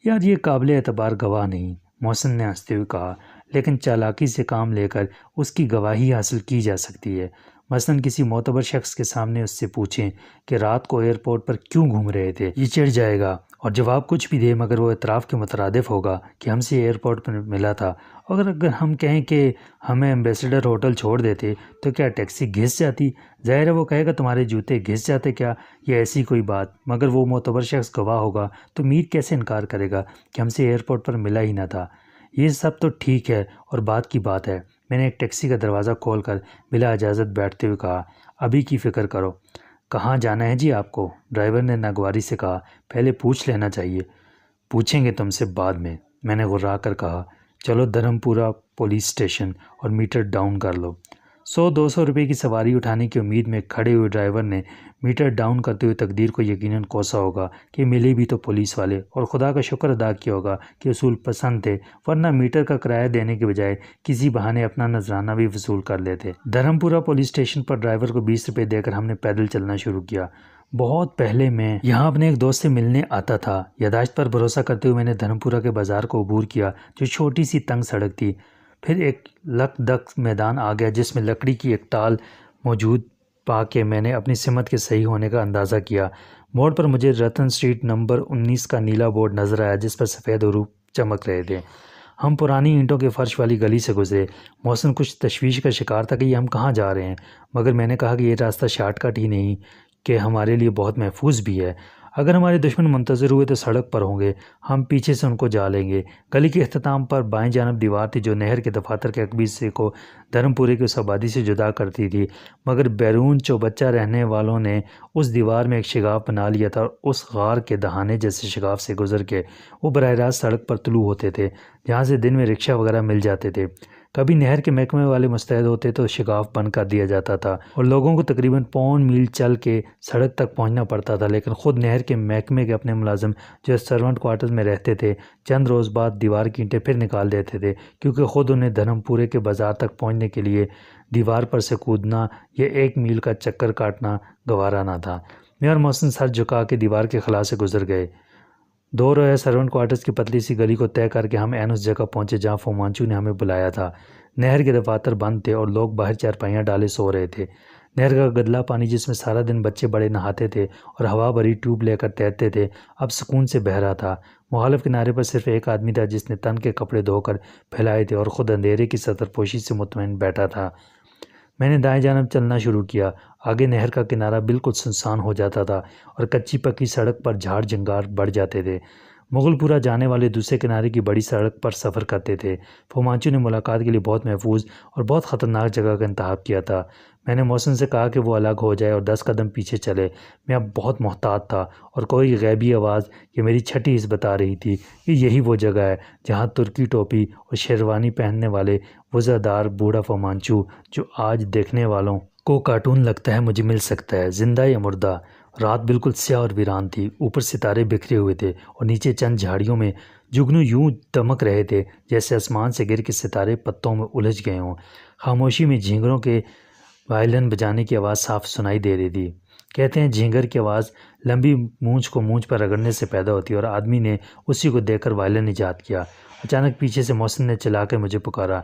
یار یہ قابل اعتبار گواہ نہیں، محسن نے ہنستے ہوئے کہا، لیکن چالاکی سے کام لے کر اس کی گواہی حاصل کی جا سکتی ہے۔ مثلاً کسی معتبر شخص کے سامنے اس سے پوچھیں کہ رات کو ایئرپورٹ پر کیوں گھوم رہے تھے، یہ چڑھ جائے گا اور جواب کچھ بھی دے، مگر وہ اعتراف کے مترادف ہوگا کہ ہم سے ایئرپورٹ پر ملا تھا۔ اگر ہم کہیں کہ ہمیں ایمبیسڈر ہوٹل چھوڑ دیتے تو کیا ٹیکسی گھس جاتی؟ ظاہر ہے وہ کہے گا تمہارے جوتے گھس جاتے کیا، یا ایسی کوئی بات، مگر وہ معتبر شخص گواہ ہوگا تو میر کیسے انکار کرے گا کہ ہم سے ایئرپورٹ پر ملا ہی نہ تھا۔ یہ سب تو ٹھیک ہے اور بات کی بات ہے، میں نے ایک ٹیکسی کا دروازہ کھول کر بلا اجازت بیٹھتے ہوئے کہا، ابھی کی فکر کرو۔ کہاں جانا ہے جی آپ کو؟ ڈرائیور نے ناگواری سے کہا، پہلے پوچھ لینا چاہیے۔ پوچھیں گے تم سے بعد میں نے غرا کر کہا، چلو دھرم پورہ پولیس اسٹیشن اور میٹر ڈاؤن کر لو۔ 100-200 روپے کی سواری اٹھانے کی امید میں کھڑے ہوئے ڈرائیور نے میٹر ڈاؤن کرتے ہوئے تقدیر کو یقیناً کوسا ہوگا کہ ملے بھی تو پولیس والے، اور خدا کا شکر ادا کیا ہوگا کہ اصول پسند تھے، ورنہ میٹر کا کرایہ دینے کے بجائے کسی بہانے اپنا نذرانہ بھی وصول کر لیتے۔ دھرم پورہ پولیس اسٹیشن پر ڈرائیور کو 20 روپے دے کر ہم نے پیدل چلنا شروع کیا۔ بہت پہلے میں یہاں اپنے ایک دوست سے ملنے آتا تھا۔ یادداشت پر بھروسہ کرتے ہوئے میں نے دھرم پورہ کے بازار کو عبور کیا جو چھوٹی سی تنگ سڑک تھی، پھر ایک لک دک میدان آ گیا جس میں لکڑی کی ایک ٹال موجود پا کے میں نے اپنی سمت کے صحیح ہونے کا اندازہ کیا۔ موڑ پر مجھے رتن اسٹریٹ نمبر 19 کا نیلا بورڈ نظر آیا جس پر سفید حروف چمک رہے تھے۔ ہم پرانی اینٹوں کے فرش والی گلی سے گزرے۔ محسن کچھ تشویش کا شکار تھا کہ یہ ہم کہاں جا رہے ہیں، مگر میں نے کہا کہ یہ راستہ شارٹ کٹ ہی نہیں کہ ہمارے لیے بہت محفوظ بھی ہے۔ اگر ہمارے دشمن منتظر ہوئے تو سڑک پر ہوں گے، ہم پیچھے سے ان کو جا لیں گے۔ گلی کے اختتام پر بائیں جانب دیوار تھی جو نہر کے دفاتر کے عقبی حصے کو دھرم پورے کی اس آبادی سے جدا کرتی تھی، مگر بیرون چوبچہ رہنے والوں نے اس دیوار میں ایک شگاف بنا لیا تھا اور اس غار کے دہانے جیسے شگاف سے گزر کے وہ براہ راست سڑک پر طلوع ہوتے تھے جہاں سے دن میں رکشہ وغیرہ مل جاتے تھے۔ کبھی نہر کے محکمے والے مستعد ہوتے تو شگاف بند کر دیا جاتا تھا اور لوگوں کو تقریباً 1.25 میل چل کے سڑک تک پہنچنا پڑتا تھا، لیکن خود نہر کے محکمے کے اپنے ملازم جو سرونٹ کوارٹرز میں رہتے تھے چند روز بعد دیوار کی اینٹیں پھر نکال دیتے تھے، کیونکہ خود انہیں دھرم پورے کے بازار تک پہنچنے کے لیے دیوار پر سے کودنا یا 1 میل کا چکر کاٹنا گوارا نہ تھا۔ میں اور محسن سر جھکا کے دیوار کے خلا سے گزر گئے۔ 2 رویہ سرونٹ کوارٹرز کی پتلی سی گلی کو طے کر کے ہم عین اس جگہ پہنچے جہاں فومانچو نے ہمیں بلایا تھا۔ نہر کے دفاتر بند تھے اور لوگ باہر چارپائیاں ڈالے سو رہے تھے۔ نہر کا گدلا پانی جس میں سارا دن بچے بڑے نہاتے تھے اور ہوا بھری ٹیوب لے کر تیرتے تھے اب سکون سے بہہ رہا تھا۔ مخالف کنارے پر صرف ایک آدمی تھا جس نے تن کے کپڑے دھو کر پھیلائے تھے اور خود اندھیرے کی ستر پوشی سے مطمئن بیٹھا تھا۔ میں نے دائیں جانب چلنا شروع کیا۔ آگے نہر کا کنارہ بالکل سنسان ہو جاتا تھا اور کچی پکی سڑک پر جھاڑ جنگار بڑھ جاتے تھے۔ مغل پورہ جانے والے دوسرے کنارے کی بڑی سڑک پر سفر کرتے تھے۔ فومانچو نے ملاقات کے لیے بہت محفوظ اور بہت خطرناک جگہ کا انتخاب کیا تھا۔ میں نے محسن سے کہا کہ وہ الگ ہو جائے اور 10 قدم پیچھے چلے۔ میں اب بہت محتاط تھا اور کوئی غیبی آواز یہ میری چھٹی حس بتا رہی تھی کہ یہی وہ جگہ ہے جہاں ترکی ٹوپی اور شیروانی پہننے والے وزادار بوڑھا فومانچو جو آج دیکھنے والوں کو کارٹون لگتا ہے مجھے مل سکتا ہے، زندہ یا مردہ۔ رات بالکل سیاہ اور ویران تھی، اوپر ستارے بکھرے ہوئے تھے اور نیچے چند جھاڑیوں میں جگنو یوں دمک رہے تھے جیسے آسمان سے گر کے ستارے پتوں میں الجھ گئے ہوں۔ خاموشی میں جھینگروں کے وائلن بجانے کی آواز صاف سنائی دے رہی تھی۔ کہتے ہیں جھینگر کی آواز لمبی مونچھ کو مونچھ پر رگڑنے سے پیدا ہوتی ہے، اور آدمی نے اسی کو دیکھ کر وائلن ایجاد کیا۔ اچانک پیچھے سے محسن نے چلا کے مجھے پکارا۔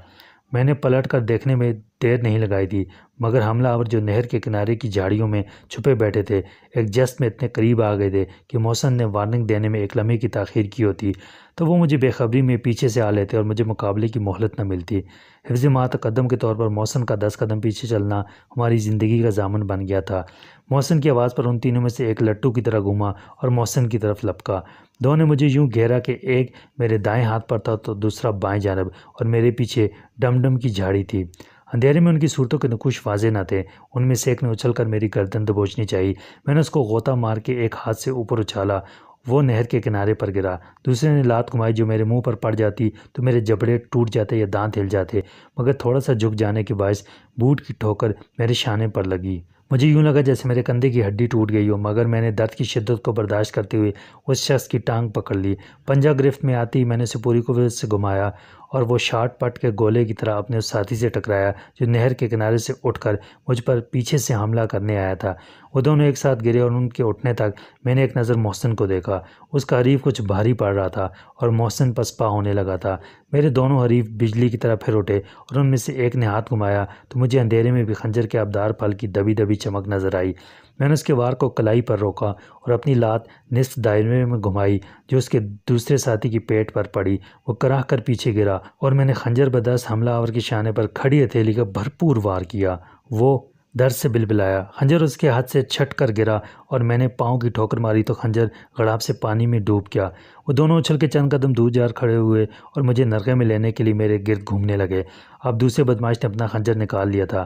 میں نے پلٹ کر دیکھنے میں دیر نہیں لگائی تھی، مگر حملہ آور جو نہر کے کنارے کی جھاڑیوں میں چھپے بیٹھے تھے ایک جست میں اتنے قریب آ گئے تھے کہ محسن نے وارننگ دینے میں ایک لمحے کی تاخیر کی ہوتی تو وہ مجھے بے خبری میں پیچھے سے آ لیتے اور مجھے مقابلے کی مہلت نہ ملتی۔ حفظ ما تقدم کے طور پر محسن کا 10 قدم پیچھے چلنا ہماری زندگی کا ضامن بن گیا تھا۔ محسن کی آواز پر ان تینوں میں سے ایک لٹو کی طرح گھوما اور محسن کی طرف لپکا۔ دونوں نے مجھے یوں گھیرا کہ ایک میرے دائیں ہاتھ پر تھا تو دوسرا بائیں جانب، اور میرے پیچھے ڈم ڈم کی جھاڑی تھی۔ اندھیرے میں ان کی صورتوں کے نقوش واضح نہ تھے۔ ان میں سے ایک نے اچھل کر میری گردن دبوچنی چاہی۔ میں نے اس کو غوطہ مار کے ایک ہاتھ سے اوپر اچھالا، وہ نہر کے کنارے پر گرا۔ دوسرے نے لات گھمائی جو میرے منہ پر پڑ جاتی تو میرے جبڑے ٹوٹ جاتے یا دانت ہل جاتے، مگر تھوڑا سا جھک جانے کے باعث بوٹ کی ٹھوکر میرے شانے پر لگی۔ مجھے یوں لگا جیسے میرے کندھے کی ہڈی ٹوٹ گئی ہو، مگر میں نے درد کی شدت کو برداشت کرتے ہوئے اس شخص کی ٹانگ پکڑ لی۔ پنجہ گرفت میں آتی میں نے اسے پوری قوت سے گھمایا اور وہ شاٹ پٹ کے گولے کی طرح اپنے اس ساتھی سے ٹکرایا جو نہر کے کنارے سے اٹھ کر مجھ پر پیچھے سے حملہ کرنے آیا تھا۔ وہ دونوں ایک ساتھ گرے اور ان کے اٹھنے تک میں نے ایک نظر محسن کو دیکھا۔ اس کا حریف کچھ بھاری پڑ رہا تھا اور محسن پسپا ہونے لگا تھا۔ میرے دونوں حریف بجلی کی طرح پھر اٹھے اور ان میں سے ایک نے ہاتھ گھمایا تو مجھے اندھیرے میں بھی خنجر کے ابدار پھل کی دبی دبی چمک نظر آئی۔ میں نے اس کے وار کو کلائی پر روکا اور اپنی لات نصف دائرے میں گھمائی جو اس کے دوسرے ساتھی کی پیٹ پر پڑی۔ وہ کراہ کر پیچھے گرا اور میں نے خنجر بدست حملہ آور کے شانے پر کھڑی ہتھیلی کا بھرپور وار کیا۔ وہ درد سے بلبلایا، خنجر اس کے ہاتھ سے چھٹ کر گرا اور میں نے پاؤں کی ٹھوکر ماری تو خنجر غڑاب سے پانی میں ڈوب گیا۔ وہ دونوں اچھل کے چند قدم دور جا کھڑے ہوئے اور مجھے نرغے میں لینے کے لیے میرے گرد گھومنے لگے۔ اب دوسرے بدماش نے اپنا خنجر نکال لیا تھا۔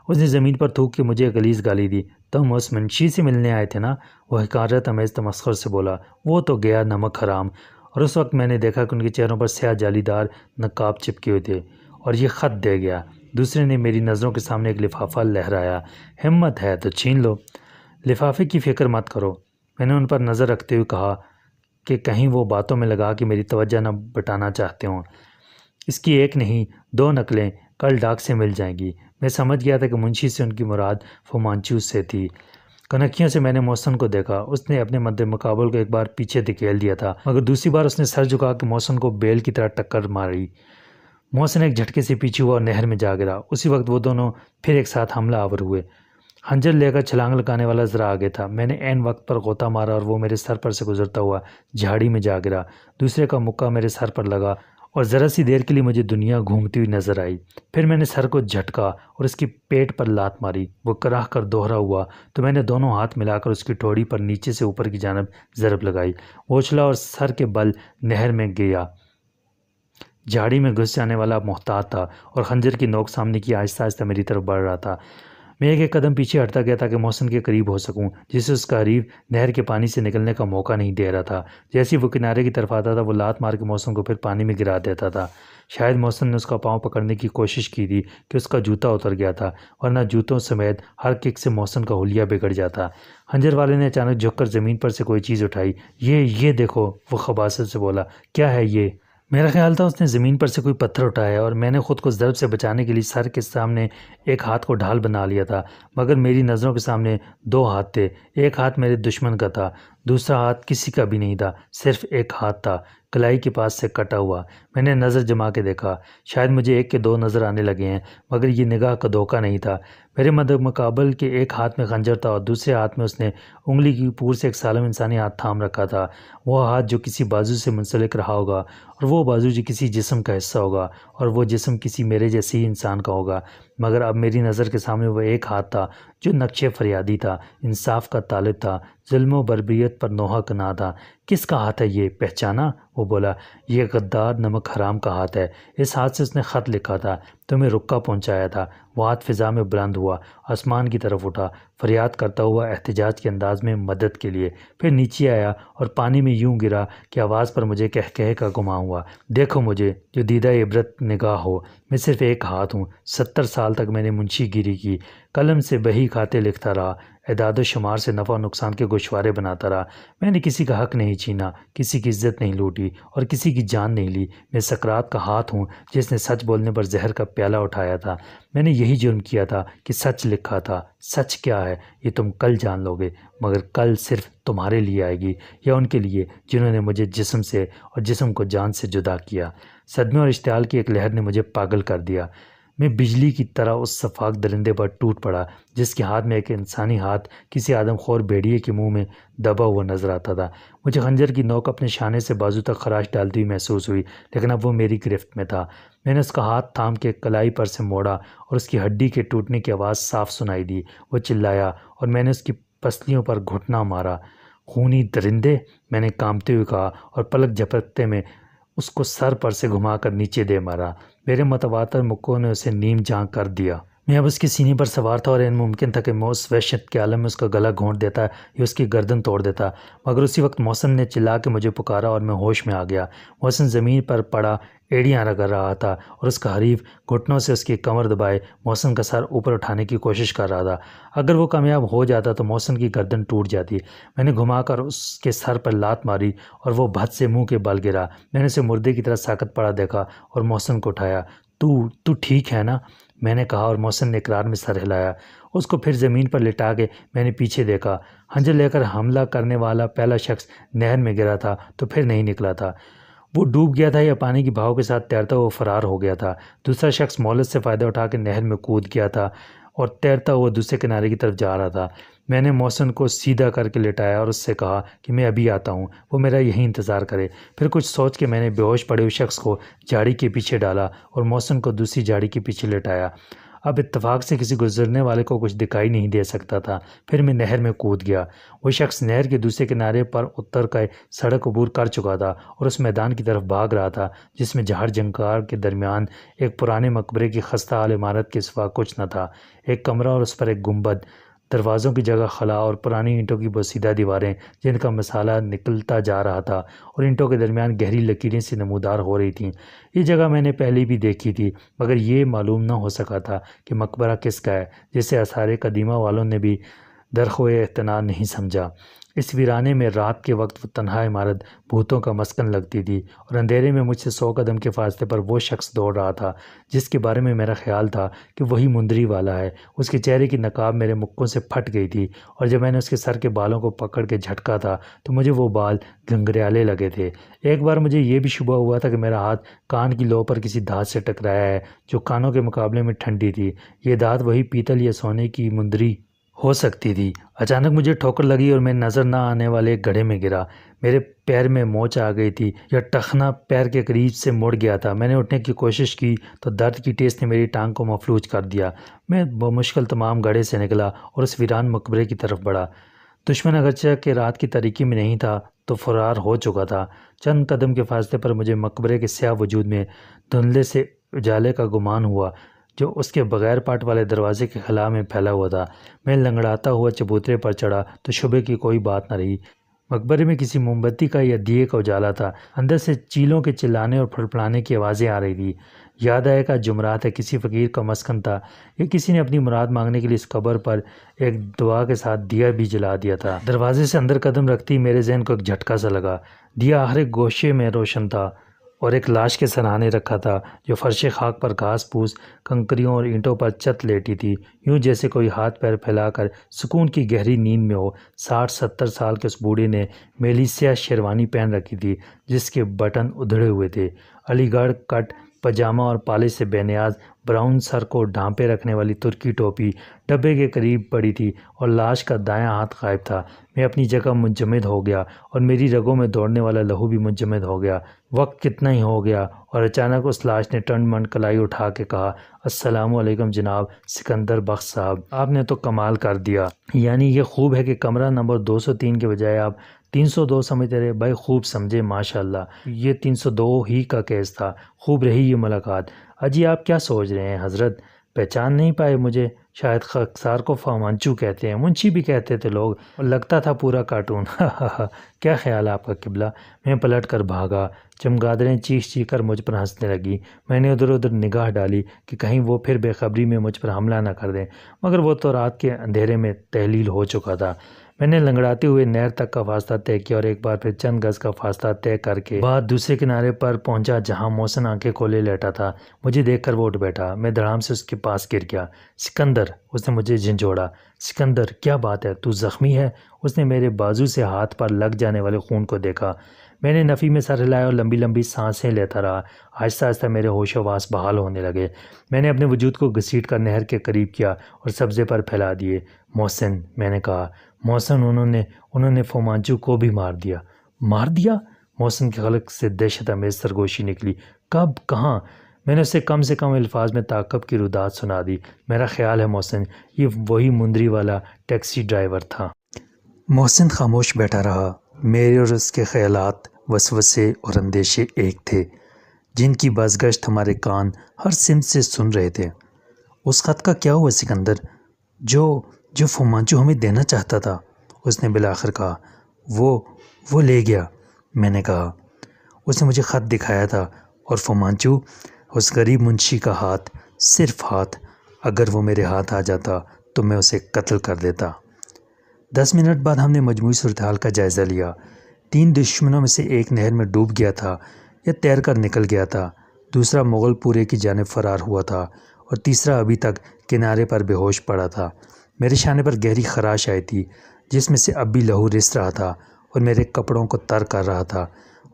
اس نے زمین پر تھوک کے مجھے غلیظ گالی دی۔ تم اس منشی سے ملنے آئے تھے نا؟ وہ حقارت امیز تمسخر سے بولا۔ وہ تو گیا نمک حرام۔ اور اس وقت میں نے دیکھا کہ ان کے چہروں پر سیاہ جالی دار نقاب چپکے ہوئے تھے۔ اور یہ خط دے گیا۔ دوسرے نے میری نظروں کے سامنے ایک لفافہ لہرایا۔ ہمت ہے تو چھین لو۔ لفافے کی فکر مت کرو، میں نے ان پر نظر رکھتے ہوئے کہا کہ کہیں وہ باتوں میں لگا کہ میری توجہ نہ بٹانا چاہتے ہوں۔ اس کی ایک نہیں 2 نقلیں کل ڈاک سے مل جائیں گی۔ میں سمجھ گیا تھا کہ منشی سے ان کی مراد فومانچوس سے تھی۔ کنکھیوں سے میں نے محسن کو دیکھا۔ اس نے اپنے مد مقابل کو ایک بار پیچھے دھکیل دیا تھا مگر دوسری بار اس نے سر جھکا کے محسن کو بیل کی طرح ٹکر ماری۔ محسن ایک جھٹکے سے پیچھے ہوا اور نہر میں جا گرا۔ اسی وقت وہ دونوں پھر ایک ساتھ حملہ آور ہوئے۔ خنجر لے کر چھلانگ لگانے والا ذرا آگے تھا۔ میں نے عین وقت پر غوطہ مارا اور وہ میرے سر پر سے گزرتا ہوا جھاڑی میں جا گرا۔ دوسرے کا مکہ میرے سر پر لگا اور ذرا سی دیر کے لیے مجھے دنیا گھومتی ہوئی نظر آئی۔ پھر میں نے سر کو جھٹکا اور اس کی پیٹ پر لات ماری۔ وہ کراہ کر دوہرا ہوا تو میں نے دونوں ہاتھ ملا کر اس کی ٹھوڑی پر نیچے سے اوپر کی جانب ضرب لگائی۔ وہ اچھلا اور سر کے بل نہر میں گیا۔ جھاڑی میں گھس جانے والا محتاط تھا اور خنجر کی نوک سامنے کی آہستہ آہستہ میری طرف بڑھ رہا تھا۔ میں ایک قدم پیچھے ہٹتا گیا تاکہ محسن کے قریب ہو سکوں جسے اس کا حریف نہر کے پانی سے نکلنے کا موقع نہیں دے رہا تھا۔ جیسے وہ کنارے کی طرف آتا تھا وہ لات مار کے محسن کو پھر پانی میں گرا دیتا تھا۔ شاید محسن نے اس کا پاؤں پکڑنے کی کوشش کی تھی کہ اس کا جوتا اتر گیا تھا، ورنہ جوتوں سمیت ہر کک سے محسن کا حلیہ بگڑ جاتا۔ خنجر والے نے اچانک جھک کر زمین پر سے کوئی چیز اٹھائی۔ یہ دیکھو، وہ خباثت سے بولا۔ کیا ہے یہ؟ میرا خیال تھا اس نے زمین پر سے کوئی پتھر اٹھایا اور میں نے خود کو ضرب سے بچانے کے لیے سر کے سامنے ایک ہاتھ کو ڈھال بنا لیا تھا، مگر میری نظروں کے سامنے 2 ہاتھ تھے۔ ایک ہاتھ میرے دشمن کا تھا، دوسرا ہاتھ کسی کا بھی نہیں تھا، صرف ایک ہاتھ تھا کلائی کے پاس سے کٹا ہوا۔ میں نے نظر جما کے دیکھا، شاید مجھے 1 کے 2 نظر آنے لگے ہیں، مگر یہ نگاہ کا دھوکہ نہیں تھا۔ میرے مد مقابل کے ایک ہاتھ میں خنجر تھا اور دوسرے ہاتھ میں اس نے انگلی کی پور سے ایک سالم انسانی ہاتھ تھام رکھا تھا، وہ ہاتھ جو کسی بازو سے منسلک رہا ہوگا اور وہ بازو جو کسی جسم کا حصہ ہوگا اور وہ جسم کسی میرے جیسے ہی انسان کا ہوگا۔ مگر اب میری نظر کے سامنے وہ ایک ہاتھ تھا جو نقش فریادی تھا، انصاف کا طالب تھا، ظلم و بربریت پر نوحہ نہ تھا۔ کس کا ہاتھ ہے یہ؟ پہچانا؟ وہ بولا۔ یہ غدار نمک حرام کا ہاتھ ہے۔ اس ہاتھ سے اس نے خط لکھا تھا، تمہیں رکا پہنچایا تھا۔ وہ ہاتھ فضا میں بلند ہوا، آسمان کی طرف اٹھا، فریاد کرتا ہوا احتجاج کے انداز میں مدد کے لیے، پھر نیچے آیا اور پانی میں یوں گرا کہ آواز پر مجھے کہے کا گمان ہوا۔ دیکھو مجھے جو دیدہ عبرت نگاہ ہو، میں صرف ایک ہاتھ ہوں۔ 70 سال تک میں نے منشی گیری کی، قلم سے بہی کھاتے لکھتا رہا، اعداد و شمار سے نفع و نقصان کے گوشوارے بناتا رہا۔ میں نے کسی کا حق نہیں چھینا، کسی کی عزت نہیں لوٹی اور کسی کی جان نہیں لی۔ میں سقراط کا ہاتھ ہوں جس نے سچ بولنے پر زہر کا پیالہ اٹھایا تھا۔ میں نے یہی جرم کیا تھا کہ سچ لکھا تھا۔ سچ کیا ہے یہ تم کل جان لو گے، مگر کل صرف تمہارے لیے آئے گی یا ان کے لیے جنہوں نے مجھے جسم سے اور جسم کو جان سے جدا کیا۔ صدمے اور اشتعال کی ایک لہر نے مجھے پاگل کر دیا۔ میں بجلی کی طرح اس سفاک درندے پر ٹوٹ پڑا جس کے ہاتھ میں ایک انسانی ہاتھ کسی آدم خور بھیڑیے کے منہ میں دبا ہوا نظر آتا تھا۔ مجھے خنجر کی نوک اپنے شانے سے بازو تک خراش ڈالتی ہوئی محسوس ہوئی، لیکن اب وہ میری گرفت میں تھا۔ میں نے اس کا ہاتھ تھام کے کلائی پر سے موڑا اور اس کی ہڈی کے ٹوٹنے کی آواز صاف سنائی دی۔ وہ چلایا اور میں نے اس کی پسلیوں پر گھٹنا مارا۔ خونی درندے، میں نے کانپتے ہوئے کہا اور پلک جھپکتے میں اس کو سر پر سے گھما کر نیچے دے مارا۔ میرے متواتر مکوں نے اسے نیم جان کر دیا۔ میں اب اس کے سینے پر سوار تھا اور ان ممکن تھا کہ میں اس وحشت کے عالم میں اس کا گلا گھونٹ دیتا یا اس کی گردن توڑ دیتا، مگر اسی وقت محسن نے چلا کے مجھے پکارا اور میں ہوش میں آ گیا۔ محسن زمین پر پڑا ایڑیاں رگڑ رہا تھا اور اس کا حریف گھٹنوں سے اس کی کمر دبائے محسن کا سر اوپر اٹھانے کی کوشش کر رہا تھا۔ اگر وہ کامیاب ہو جاتا تو محسن کی گردن ٹوٹ جاتی۔ میں نے گھما کر اس کے سر پر لات ماری اور وہ بھت سے منہ کے بل گرا۔ میں نے اسے مردے کی طرح ساکت پڑا دیکھا اور محسن کو اٹھایا۔ تو ٹھیک ہے نا؟ میں نے کہا اور محسن نے اقرار میں سر ہلایا۔ اس کو پھر زمین پر لٹا کے میں نے پیچھے دیکھا۔ خنجر لے کر حملہ کرنے والا پہلا شخص نہر میں گرا تھا تو پھر نہیں نکلا تھا۔ وہ ڈوب گیا تھا یا پانی کی بہاؤ کے ساتھ تیرتا ہوا فرار ہو گیا تھا۔ دوسرا شخص مہلت سے فائدہ اٹھا کے نہر میں کود گیا تھا اور تیرتا ہوا دوسرے کنارے کی طرف جا رہا تھا۔ میں نے محسن کو سیدھا کر کے لٹایا اور اس سے کہا کہ میں ابھی آتا ہوں، وہ میرا یہیں انتظار کرے۔ پھر کچھ سوچ کے میں نے بے ہوش پڑے ہوئے شخص کو جھاڑی کے پیچھے ڈالا اور محسن کو دوسری جھاڑی کے پیچھے لٹایا۔ اب اتفاق سے کسی گزرنے والے کو کچھ دکھائی نہیں دے سکتا تھا۔ پھر میں نہر میں کود گیا۔ وہ شخص نہر کے دوسرے کنارے پر اتر کے سڑک عبور کر چکا تھا اور اس میدان کی طرف بھاگ رہا تھا جس میں جھاڑ جھنکار کے درمیان ایک پرانے مقبرے کی خستہ حال عمارت کے سوا کچھ نہ تھا۔ ایک کمرہ اور اس پر ایک گنبد، دروازوں کی جگہ خلا اور پرانی اینٹوں کی بوسیدہ دیواریں جن کا مسالہ نکلتا جا رہا تھا اور اینٹوں کے درمیان گہری لکیریں سی نمودار ہو رہی تھیں۔ یہ جگہ میں نے پہلے بھی دیکھی تھی مگر یہ معلوم نہ ہو سکا تھا کہ مقبرہ کس کا ہے، جسے آثار قدیمہ والوں نے بھی درخواہ اعتنا نہیں سمجھا۔ اس ویرانے میں رات کے وقت وہ تنہا عمارت بھوتوں کا مسکن لگتی تھی اور اندھیرے میں مجھ سے 100 قدم کے فاصلے پر وہ شخص دوڑ رہا تھا جس کے بارے میں میرا خیال تھا کہ وہی مندری والا ہے۔ اس کے چہرے کی نقاب میرے مکوں سے پھٹ گئی تھی اور جب میں نے اس کے سر کے بالوں کو پکڑ کے جھٹکا تھا تو مجھے وہ بال گھنگریالے لگے تھے۔ ایک بار مجھے یہ بھی شبہ ہوا تھا کہ میرا ہاتھ کان کی لو پر کسی دھات سے ٹکرایا ہے جو کانوں کے مقابلے میں ٹھنڈی تھی۔ یہ دھات وہی پیتل یا سونے کی مندری ہو سکتی تھی۔ اچانک مجھے ٹھوکر لگی اور میں نظر نہ آنے والے ایک گڑھے میں گرا۔ میرے پیر میں موچ آ گئی تھی یا ٹخنا پیر کے قریب سے مڑ گیا تھا۔ میں نے اٹھنے کی کوشش کی تو درد کی ٹیس نے میری ٹانگ کو مفلوج کر دیا۔ میں بمشکل تمام گڑھے سے نکلا اور اس ویران مقبرے کی طرف بڑھا۔ دشمن اگرچہ کہ رات کی تاریکی میں نہیں تھا تو فرار ہو چکا تھا۔ چند قدم کے فاصلے پر مجھے مقبرے کے سیاہ وجود میں دھندلے سے اجالے کا گمان ہوا جو اس کے بغیر پاٹ والے دروازے کے خلا میں پھیلا ہوا تھا۔ میں لنگڑاتا ہوا چبوترے پر چڑھا تو شبے کی کوئی بات نہ رہی۔ مقبرے میں کسی موم بتی کا یا دیے کا اجالا تھا۔ اندر سے چیلوں کے چلانے اور پھڑپڑانے کی آوازیں آ رہی تھی۔ یاد آیا کہ جمعرات ہے، کسی فقیر کا مسکن تھا یا کسی نے اپنی مراد مانگنے کے لیے اس قبر پر ایک دعا کے ساتھ دیا بھی جلا دیا تھا۔ دروازے سے اندر قدم رکھتی میرے ذہن کو ایک جھٹکا سا لگا۔ دیا ہر ایک گوشے میں روشن تھا اور ایک لاش کے سرہانے رکھا تھا جو فرش خاک پر گھاس پھوس، کنکریوں اور اینٹوں پر چت لیٹی تھی، یوں جیسے کوئی ہاتھ پیر پھیلا کر سکون کی گہری نیند میں ہو۔ 60-70 سال کے اس بوڑھے نے میلی سیاہ شیروانی پہن رکھی تھی جس کے بٹن ادھڑے ہوئے تھے۔ علی گڑھ کٹ پاجامہ اور پالش سے بے نیاز براؤن سر کو ڈھانپے رکھنے والی ترکی ٹوپی ڈبے کے قریب پڑی تھی اور لاش کا دایاں ہاتھ غائب تھا۔ میں اپنی جگہ منجمد ہو گیا اور میری رگوں میں دوڑنے والا لہو بھی منجمد ہو گیا۔ وقت کتنا ہی ہو گیا اور اچانک اس لاش نے ٹنڈ منڈ کلائی اٹھا کے کہا، السلام علیکم جناب سکندر بخش صاحب، آپ نے تو کمال کر دیا۔ یعنی یہ خوب ہے کہ کمرہ نمبر 203 کے بجائے آپ 302 سمجھتے رہے۔ بھائی خوب سمجھے، ماشاءاللہ۔ یہ 302 ہی کا کیس تھا۔ خوب رہی یہ ملاقات۔ اجی آپ کیا سوچ رہے ہیں حضرت؟ پہچان نہیں پائے مجھے؟ شاید خاکسار کو فامنچو کہتے ہیں، منشی بھی کہتے تھے لوگ، اور لگتا تھا پورا کارٹون۔ کیا خیال ہے آپ کا قبلہ؟ میں پلٹ کر بھاگا۔ چمگادڑیں چیخ چیخ کر مجھ پر ہنسنے لگی۔ میں نے ادھر ادھر نگاہ ڈالی کہ کہیں وہ پھر بے خبری میں مجھ پر حملہ نہ کر دیں، مگر وہ تو رات کے اندھیرے میں تحلیل ہو چکا تھا۔ میں نے لنگڑاتے ہوئے نہر تک کا فاصلہ طے کیا اور ایک بار پھر چند گز کا فاصلہ طے کر کے بعد دوسرے کنارے پر پہنچا جہاں محسن آنکھیں کھولے لیٹا تھا۔ مجھے دیکھ کر وہ اٹھ بیٹھا۔ میں دھڑام سے اس کے پاس گر گیا۔ سکندر، اس نے مجھے جھنجھوڑا۔ سکندر، کیا بات ہے؟ تو زخمی ہے؟ اس نے میرے بازو سے ہاتھ پر لگ جانے والے خون کو دیکھا۔ میں نے نفی میں سر ہلایا اور لمبی لمبی سانسیں لیتا رہا۔ آہستہ آہستہ میرے ہوش و حواس بحال ہونے لگے۔ میں نے اپنے وجود کو گھسیٹ کر نہر کے قریب کیا اور سبزے پر پھیلا دیے۔ محسن، میں نے کہا۔ محسن، انہوں نے فومانچو کو بھی مار دیا۔ مار دیا؟ محسن کے خلق سے دہشت امیز سرگوشی نکلی۔ کب؟ کہاں؟ میں نے اسے کم سے کم الفاظ میں تعقب کی روداد سنا دی۔ میرا خیال ہے محسن، یہ وہی مندری والا ٹیکسی ڈرائیور تھا۔ محسن خاموش بیٹھا رہا۔ میرے اور اس کے خیالات، وسوسے اور اندیشے ایک تھے جن کی بازگشت ہمارے کان ہر سمت سے سن رہے تھے۔ اس خط کا کیا ہوا سکندر؟ جو فومانچو ہمیں دینا چاہتا تھا، اس نے بالآخر کہا۔ وہ لے گیا، میں نے کہا۔ اس نے مجھے خط دکھایا تھا اور فومانچو، اس غریب منشی کا ہاتھ، صرف ہاتھ، اگر وہ میرے ہاتھ آ جاتا تو میں اسے قتل کر دیتا۔ 10 منٹ بعد ہم نے مجموعی صورتحال کا جائزہ لیا۔ 3 دشمنوں میں سے ایک نہر میں ڈوب گیا تھا یا تیر کر نکل گیا تھا، دوسرا مغل پورے کی جانب فرار ہوا تھا اور تیسرا ابھی تک کنارے پر بے ہوش پڑا تھا۔ میرے شانے پر گہری خراش آئی تھی جس میں سے اب بھی لہو رس رہا تھا اور میرے کپڑوں کو تر کر رہا تھا۔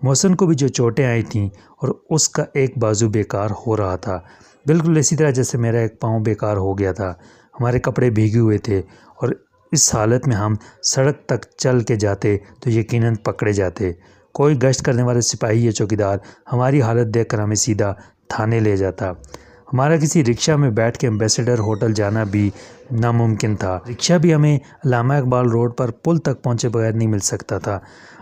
محسن کو بھی جو چوٹیں آئی تھیں اور اس کا ایک بازو بیکار ہو رہا تھا، بالکل اسی طرح جیسے میرا ایک پاؤں بیکار ہو گیا تھا۔ ہمارے کپڑے بھیگے ہوئے تھے اور اس حالت میں ہم سڑک تک چل کے جاتے تو یقیناً پکڑے جاتے۔ کوئی گشت کرنے والے سپاہی یا چوکیدار ہماری حالت دیکھ کر ہمیں سیدھا تھانے لے جاتا۔ ہمارا کسی رکشہ میں بیٹھ کے ایمبیسڈر ہوٹل جانا بھی ناممکن تھا۔ رکشہ بھی ہمیں علامہ اقبال روڈ پر پل تک پہنچے بغیر نہیں مل سکتا تھا۔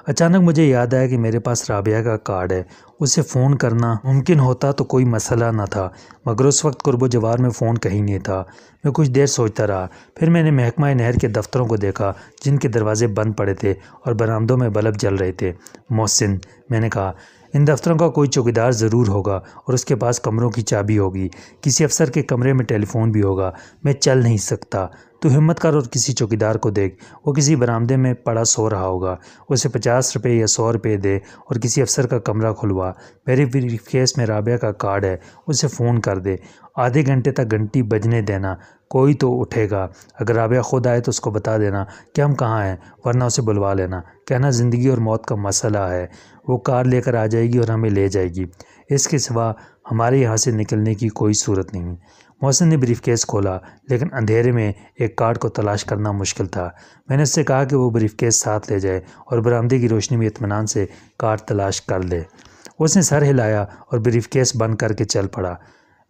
اچانک مجھے یاد آیا کہ میرے پاس رابعہ کا کارڈ ہے، اسے فون کرنا ممکن ہوتا تو کوئی مسئلہ نہ تھا، مگر اس وقت قرب و جوار میں فون کہیں نہیں تھا۔ میں کچھ دیر سوچتا رہا، پھر میں نے محکمہ نہر کے دفتروں کو دیکھا جن کے دروازے بند پڑے تھے اور برآمدوں میں بلب جل رہے تھے۔ محسن، میں نے کہا، ان دفتروں کا کوئی چوکیدار ضرور ہوگا اور اس کے پاس کمروں کی چابی ہوگی، کسی افسر کے کمرے میں ٹیلی فون بھی ہوگا۔ میں چل نہیں سکتا، تو ہمت کر اور کسی چوکیدار کو دیکھ، وہ کسی برآمدے میں پڑا سو رہا ہوگا، اسے 50 روپے یا 100 روپے دے اور کسی افسر کا کمرہ کھلوا۔ میرے بریف کیس میں رابعہ کا کارڈ ہے، اسے فون کر دے، آدھے گھنٹے تک گھنٹی بجنے دینا، کوئی تو اٹھے گا۔ اگر رابعہ خود آئے تو اس کو بتا دینا کہ ہم کہاں ہیں، ورنہ اسے بلوا لینا، کہنا زندگی اور موت کا مسئلہ ہے، وہ کار لے کر آ جائے گی اور ہمیں لے جائے گی، اس کے سوا ہمارے یہاں سے نکلنے کی کوئی صورت نہیں۔ محسن نے بریف کیس کھولا، لیکن اندھیرے میں ایک کارڈ کو تلاش کرنا مشکل تھا۔ میں نے اس سے کہا کہ وہ بریف کیس ساتھ لے جائے اور برآمدے کی روشنی میں اطمینان سے کارڈ تلاش کر لے۔ اس نے سر ہلایا اور بریف کیس بند کر کے چل پڑا۔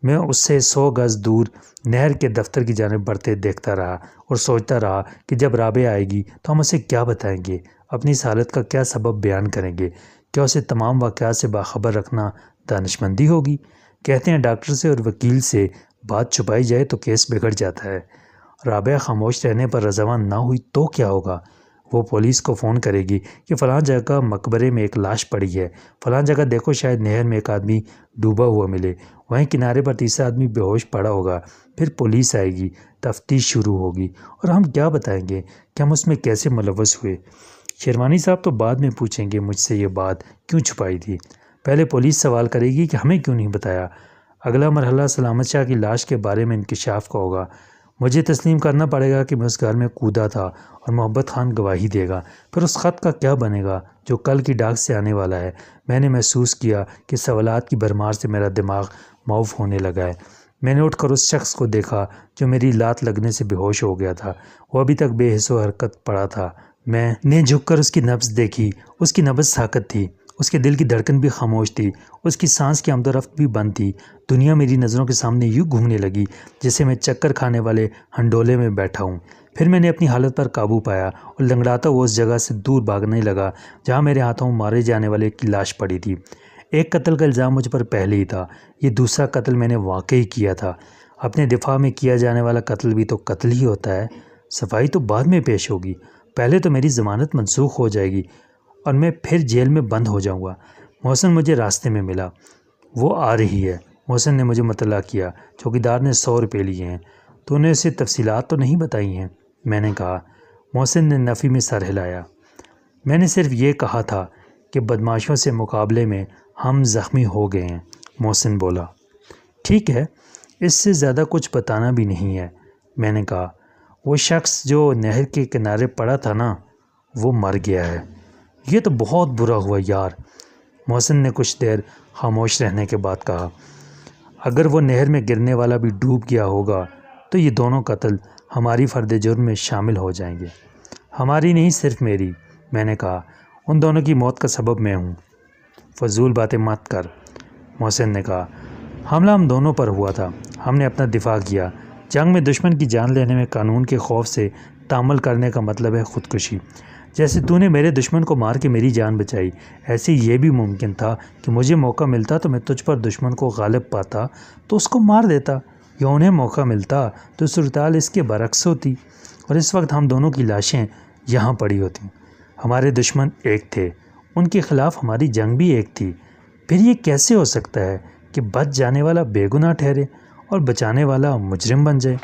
میں اس سے 100 گز دور نہر کے دفتر کی جانب بڑھتے دیکھتا رہا اور سوچتا رہا کہ جب رابعہ آئے گی تو ہم اسے کیا بتائیں گے، اپنی اس حالت کا کیا سبب بیان کریں گے؟ کیا اسے تمام واقعات سے باخبر رکھنا دانشمندی ہوگی؟ کہتے ہیں ڈاکٹر سے اور وکیل سے بات چھپائی جائے تو کیس بگڑ جاتا ہے۔ رابعہ خاموش رہنے پر رضامند نہ ہوئی تو کیا ہوگا؟ وہ پولیس کو فون کرے گی کہ فلاں جگہ مقبرے میں ایک لاش پڑی ہے، فلاں جگہ دیکھو شاید نہر میں ایک آدمی ڈوبا ہوا ملے، وہیں کنارے پر تیسرا آدمی بے ہوش پڑا ہوگا۔ پھر پولیس آئے گی، تفتیش شروع ہوگی، اور ہم کیا بتائیں گے کہ ہم اس میں کیسے ملوث ہوئے؟ شیروانی صاحب تو بعد میں پوچھیں گے مجھ سے یہ بات کیوں چھپائی تھی، پہلے پولیس سوال کرے گی کہ ہمیں کیوں نہیں بتایا۔ اگلا مرحلہ سلامت شاہ کی لاش کے بارے میں انکشاف کا ہوگا۔ مجھے تسلیم کرنا پڑے گا کہ میں اس گھر میں کودا تھا اور محبت خان گواہی دے گا۔ پھر اس خط کا کیا بنے گا جو کل کی ڈاک سے آنے والا ہے؟ میں نے محسوس کیا کہ سوالات کی بھرمار سے میرا دماغ معاف ہونے لگا ہے۔ میں نے اٹھ کر اس شخص کو دیکھا جو میری لات لگنے سے بے ہوش ہو گیا تھا، وہ ابھی تک بے حس و حرکت پڑا تھا۔ میں نے جھک کر اس کی نبض دیکھی، اس کی نبض ساکت تھی، اس کے دل کی دھڑکن بھی خاموش تھی، اس کی سانس کی آمد و رفت بھی بند تھی۔ دنیا میری نظروں کے سامنے یوں گھومنے لگی جیسے میں چکر کھانے والے ہنڈولے میں بیٹھا ہوں۔ پھر میں نے اپنی حالت پر قابو پایا اور لنگڑاتا ہوا اس جگہ سے دور بھاگنے لگا جہاں میرے ہاتھوں مارے جانے والے کی لاش پڑی تھی۔ ایک قتل کا الزام مجھ پر پہلے ہی تھا، یہ دوسرا قتل میں نے واقعی کیا تھا۔ اپنے دفاع میں کیا جانے والا قتل بھی تو قتل ہی ہوتا ہے، صفائی تو بعد میں پیش ہوگی، پہلے تو میری ضمانت منسوخ ہو جائے گی اور میں پھر جیل میں بند ہو جاؤں گا۔ محسن مجھے راستے میں ملا۔ وہ آ رہی ہے، محسن نے مجھے مطلع کیا، چوکیدار نے 100 روپے لیے ہیں، تو نے اسے تفصیلات تو نہیں بتائی ہیں؟ میں نے کہا۔ محسن نے نفی میں سر ہلایا۔ میں نے صرف یہ کہا تھا کہ بدماشوں سے مقابلے میں ہم زخمی ہو گئے ہیں، محسن بولا۔ ٹھیک ہے، اس سے زیادہ کچھ بتانا بھی نہیں ہے، میں نے کہا۔ وہ شخص جو نہر کے کنارے پڑا تھا نا، وہ مر گیا ہے۔ یہ تو بہت برا ہوا یار، محسن نے کچھ دیر خاموش رہنے کے بعد کہا۔ اگر وہ نہر میں گرنے والا بھی ڈوب گیا ہوگا تو یہ دونوں قتل ہماری فرد جرم میں شامل ہو جائیں گے۔ ہماری نہیں، صرف میری، میں نے کہا۔ ان دونوں کی موت کا سبب میں ہوں۔ فضول باتیں مت کر، محسن نے کہا۔ حملہ ہم دونوں پر ہوا تھا، ہم نے اپنا دفاع کیا۔ جنگ میں دشمن کی جان لینے میں قانون کے خوف سے تعامل کرنے کا مطلب ہے خودکشی۔ جیسے تو نے میرے دشمن کو مار کے میری جان بچائی، ایسے یہ بھی ممکن تھا کہ مجھے موقع ملتا تو میں تجھ پر دشمن کو غالب پاتا تو اس کو مار دیتا۔ یا انہیں موقع ملتا تو صورتحال اس کے برعکس ہوتی اور اس وقت ہم دونوں کی لاشیں یہاں پڑی ہوتی۔ ہمارے دشمن ایک تھے، ان کے خلاف ہماری جنگ بھی ایک تھی۔ پھر یہ کیسے ہو سکتا ہے کہ بچ جانے والا بے گناہ ٹھہرے اور بچانے والا مجرم بن جائے؟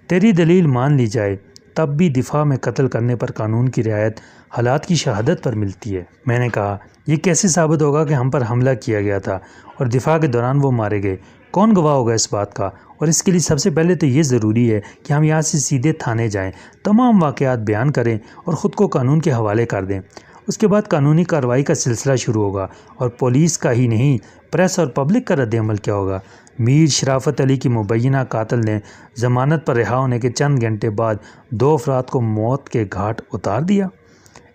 تیری دلیل مان لی جائے تب بھی دفاع میں قتل کرنے پر قانون کی رعایت حالات کی شہادت پر ملتی ہے۔ میں نے کہا، یہ کیسے ثابت ہوگا کہ ہم پر حملہ کیا گیا تھا اور دفاع کے دوران وہ مارے گئے؟ کون گواہ ہوگا اس بات کا؟ اور اس کے لیے سب سے پہلے تو یہ ضروری ہے کہ ہم یہاں سے سیدھے تھانے جائیں، تمام واقعات بیان کریں اور خود کو قانون کے حوالے کر دیں۔ اس کے بعد قانونی کارروائی کا سلسلہ شروع ہوگا، اور پولیس کا ہی نہیں، پریس اور پبلک کا رد عمل کیا ہوگا۔ میر شرافت علی کی مبینہ قاتل نے ضمانت پر رہا ہونے کے چند گھنٹے بعد 2 افراد کو موت کے گھاٹ اتار دیا۔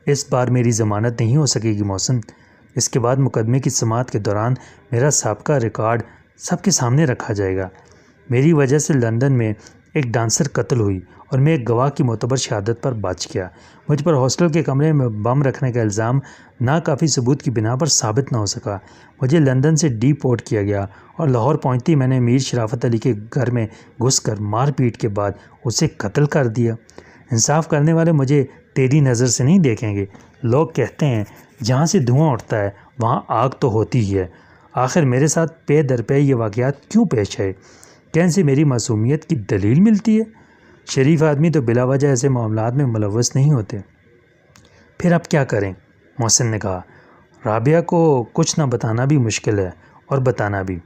اس بار میری ضمانت نہیں ہو سکے گی محسن۔ اس کے بعد مقدمے کی سماعت کے دوران میرا سابقہ ریکارڈ سب کے سامنے رکھا جائے گا۔ میری وجہ سے لندن میں ایک ڈانسر قتل ہوئی اور میں ایک گواہ کی معتبر شہادت پر بچ گیا۔ مجھ پر ہاسٹل کے کمرے میں بم رکھنے کا الزام ناکافی ثبوت کی بنا پر ثابت نہ ہو سکا۔ مجھے لندن سے ڈی پورٹ کیا گیا اور لاہور پہنچتے ہی میں نے میر شرافت علی کے گھر میں گھس کر مار پیٹ کے بعد اسے قتل کر دیا۔ انصاف کرنے والے مجھے تیری نظر سے نہیں دیکھیں گے۔ لوگ کہتے ہیں جہاں سے دھواں اٹھتا ہے وہاں آگ تو ہوتی ہی ہے۔ آخر میرے ساتھ پے در پے یہ واقعات کیوں پیش آئے؟ کیا ان سے میری معصومیت کی دلیل ملتی ہے؟ شریف آدمی تو بلا وجہ ایسے معاملات میں ملوث نہیں ہوتے۔ پھر اب کیا کریں؟ محسن نے کہا، رابعہ کو کچھ نہ بتانا بھی مشکل ہے اور بتانا بھی۔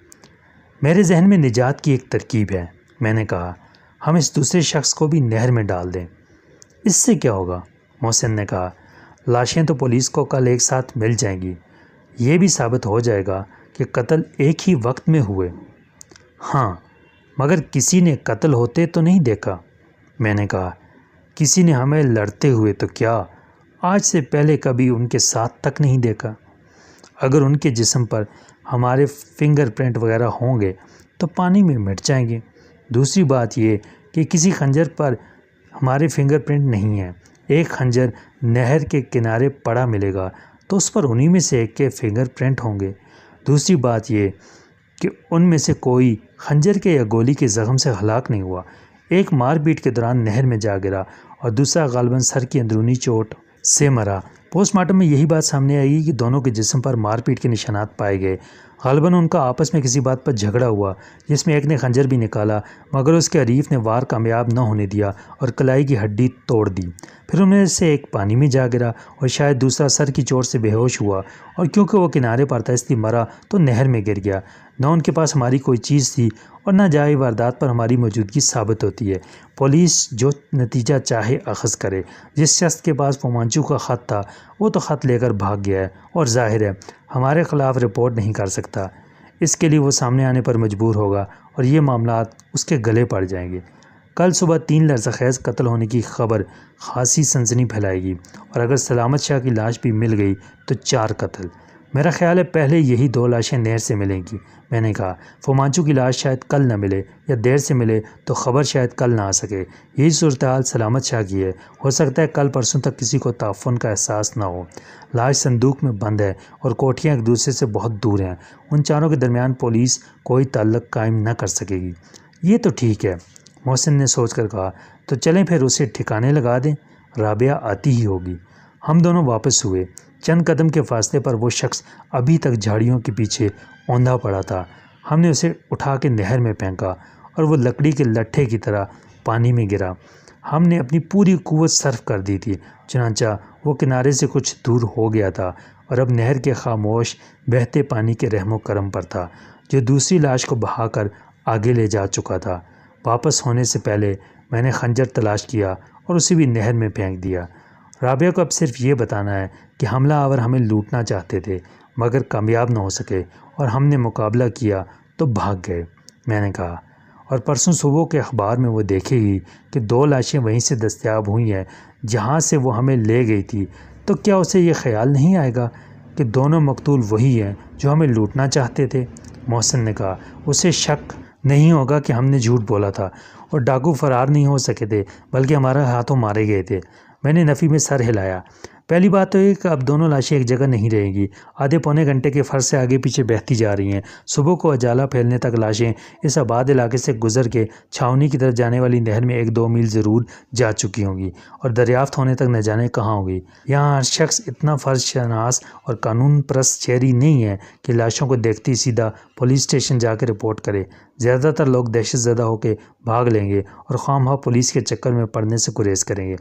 میرے ذہن میں نجات کی ایک ترکیب ہے۔ میں نے کہا، ہم اس دوسرے شخص کو بھی نہر میں ڈال دیں۔ اس سے کیا ہوگا؟ محسن نے کہا، لاشیں تو پولیس کو کل ایک ساتھ مل جائیں گی۔ یہ بھی ثابت ہو جائے گا کہ قتل ایک ہی وقت میں ہوئے۔ ہاں، مگر کسی نے قتل ہوتے تو نہیں دیکھا۔ میں نے کہا، کسی نے ہمیں لڑتے ہوئے تو کیا، آج سے پہلے کبھی ان کے ساتھ تک نہیں دیکھا۔ اگر ان کے جسم پر ہمارے فنگر پرنٹ وغیرہ ہوں گے تو پانی میں مٹ جائیں گے۔ دوسری بات یہ کہ کسی خنجر پر ہمارے فنگر پرنٹ نہیں ہیں۔ ایک خنجر نہر کے کنارے پڑا ملے گا تو اس پر انہی میں سے ایک کے فنگر پرنٹ ہوں گے۔ دوسری بات یہ کہ ان میں سے کوئی خنجر کے یا گولی کے زخم سے ہلاک نہیں ہوا۔ ایک مار پیٹ کے دوران نہر میں جا گرا اور دوسرا غالباً سر کی اندرونی چوٹ سے مرا۔ پوسٹ مارٹم میں یہی بات سامنے آئے گی کہ دونوں کے جسم پر مار پیٹ کے نشانات پائے گئے۔ غالباً ان کا آپس میں کسی بات پر جھگڑا ہوا جس میں ایک نے خنجر بھی نکالا مگر اس کے حریف نے وار کامیاب نہ ہونے دیا اور کلائی کی ہڈی توڑ دی۔ پھر ان میں سے ایک پانی میں جا گرا اور شاید دوسرا سر کی چوٹ سے بے ہوش ہوا اور کیونکہ وہ کنارے پر تھا اس لیے مرا تو نہر میں گر گیا۔ نہ ان کے پاس ہماری کوئی چیز تھی اور نہ جائے واردات پر ہماری موجودگی ثابت ہوتی ہے۔ پولیس جو نتیجہ چاہے اخذ کرے۔ جس شخص کے پاس فومانچو کا خط تھا وہ تو خط لے کر بھاگ گیا ہے اور ظاہر ہے ہمارے خلاف رپورٹ نہیں کر سکتا۔ اس کے لیے وہ سامنے آنے پر مجبور ہوگا اور یہ معاملات اس کے گلے پڑ جائیں گے۔ کل صبح 3 لرزہ خیز قتل ہونے کی خبر خاصی سنسنی پھیلائے گی اور اگر سلامت شاہ کی لاش بھی مل گئی تو 4 قتل۔ میرا خیال ہے پہلے یہی 2 لاشیں نہر سے ملیں گی۔ میں نے کہا، فومانچو کی لاش شاید کل نہ ملے یا دیر سے ملے تو خبر شاید کل نہ آ سکے۔ یہی صورتحال سلامت شاہ کی ہے۔ ہو سکتا ہے کل پرسوں تک کسی کو تعفن کا احساس نہ ہو۔ لاش صندوق میں بند ہے اور کوٹھیاں ایک دوسرے سے بہت دور ہیں۔ ان چاروں کے درمیان پولیس کوئی تعلق قائم نہ کر سکے گی۔ یہ تو ٹھیک ہے، محسن نے سوچ کر کہا، تو چلیں پھر اسے ٹھکانے لگا دیں۔ رابعہ آتی ہی ہوگی۔ ہم دونوں واپس ہوئے۔ چند قدم کے فاصلے پر وہ شخص ابھی تک جھاڑیوں کے پیچھے اوندا پڑا تھا۔ ہم نے اسے اٹھا کے نہر میں پھینکا اور وہ لکڑی کے لٹھے کی طرح پانی میں گرا۔ ہم نے اپنی پوری قوت صرف کر دی تھی، چنانچہ وہ کنارے سے کچھ دور ہو گیا تھا اور اب نہر کے خاموش بہتے پانی کے رحم و کرم پر تھا جو دوسری لاش کو بہا کر آگے لے جا چکا تھا۔ واپس ہونے سے پہلے میں نے خنجر تلاش کیا اور اسے بھی نہر میں پھینک دیا۔ رابعہ کو اب صرف یہ بتانا ہے کہ حملہ آور ہمیں لوٹنا چاہتے تھے مگر کامیاب نہ ہو سکے اور ہم نے مقابلہ کیا تو بھاگ گئے۔ میں نے کہا، اور پرسوں صبح کے اخبار میں وہ دیکھے گی کہ 2 لاشیں وہیں سے دستیاب ہوئی ہیں جہاں سے وہ ہمیں لے گئی تھی، تو کیا اسے یہ خیال نہیں آئے گا کہ دونوں مقتول وہی ہیں جو ہمیں لوٹنا چاہتے تھے؟ محسن نے کہا، اسے شک نہیں ہوگا کہ ہم نے جھوٹ بولا تھا اور ڈاکو فرار نہیں ہو سکے تھے بلکہ ہمارے ہاتھوں مارے گئے تھے۔ میں نے نفی میں سر ہلایا۔ پہلی بات تو یہ کہ اب دونوں لاشیں ایک جگہ نہیں رہیں گی، آدھے پونے گھنٹے کے فرض سے آگے پیچھے بہتی جا رہی ہیں۔ صبح کو اجالا پھیلنے تک لاشیں اس آباد علاقے سے گزر کے چھاؤنی کی طرف جانے والی نہر میں 1-2 میل ضرور جا چکی ہوں گی اور دریافت ہونے تک نہ جانے کہاں ہوگی۔ یہاں ہر شخص اتنا فرض شناس اور قانون پرست شہری نہیں ہے کہ لاشوں کو دیکھتی سیدھا پولیس اسٹیشن جا کے رپورٹ کرے۔ زیادہ تر لوگ دہشت زدہ ہو کے بھاگ لیں گے اور خواہ مخواہ پولیس کے چکر میں پڑنے سے گریز کریں گے۔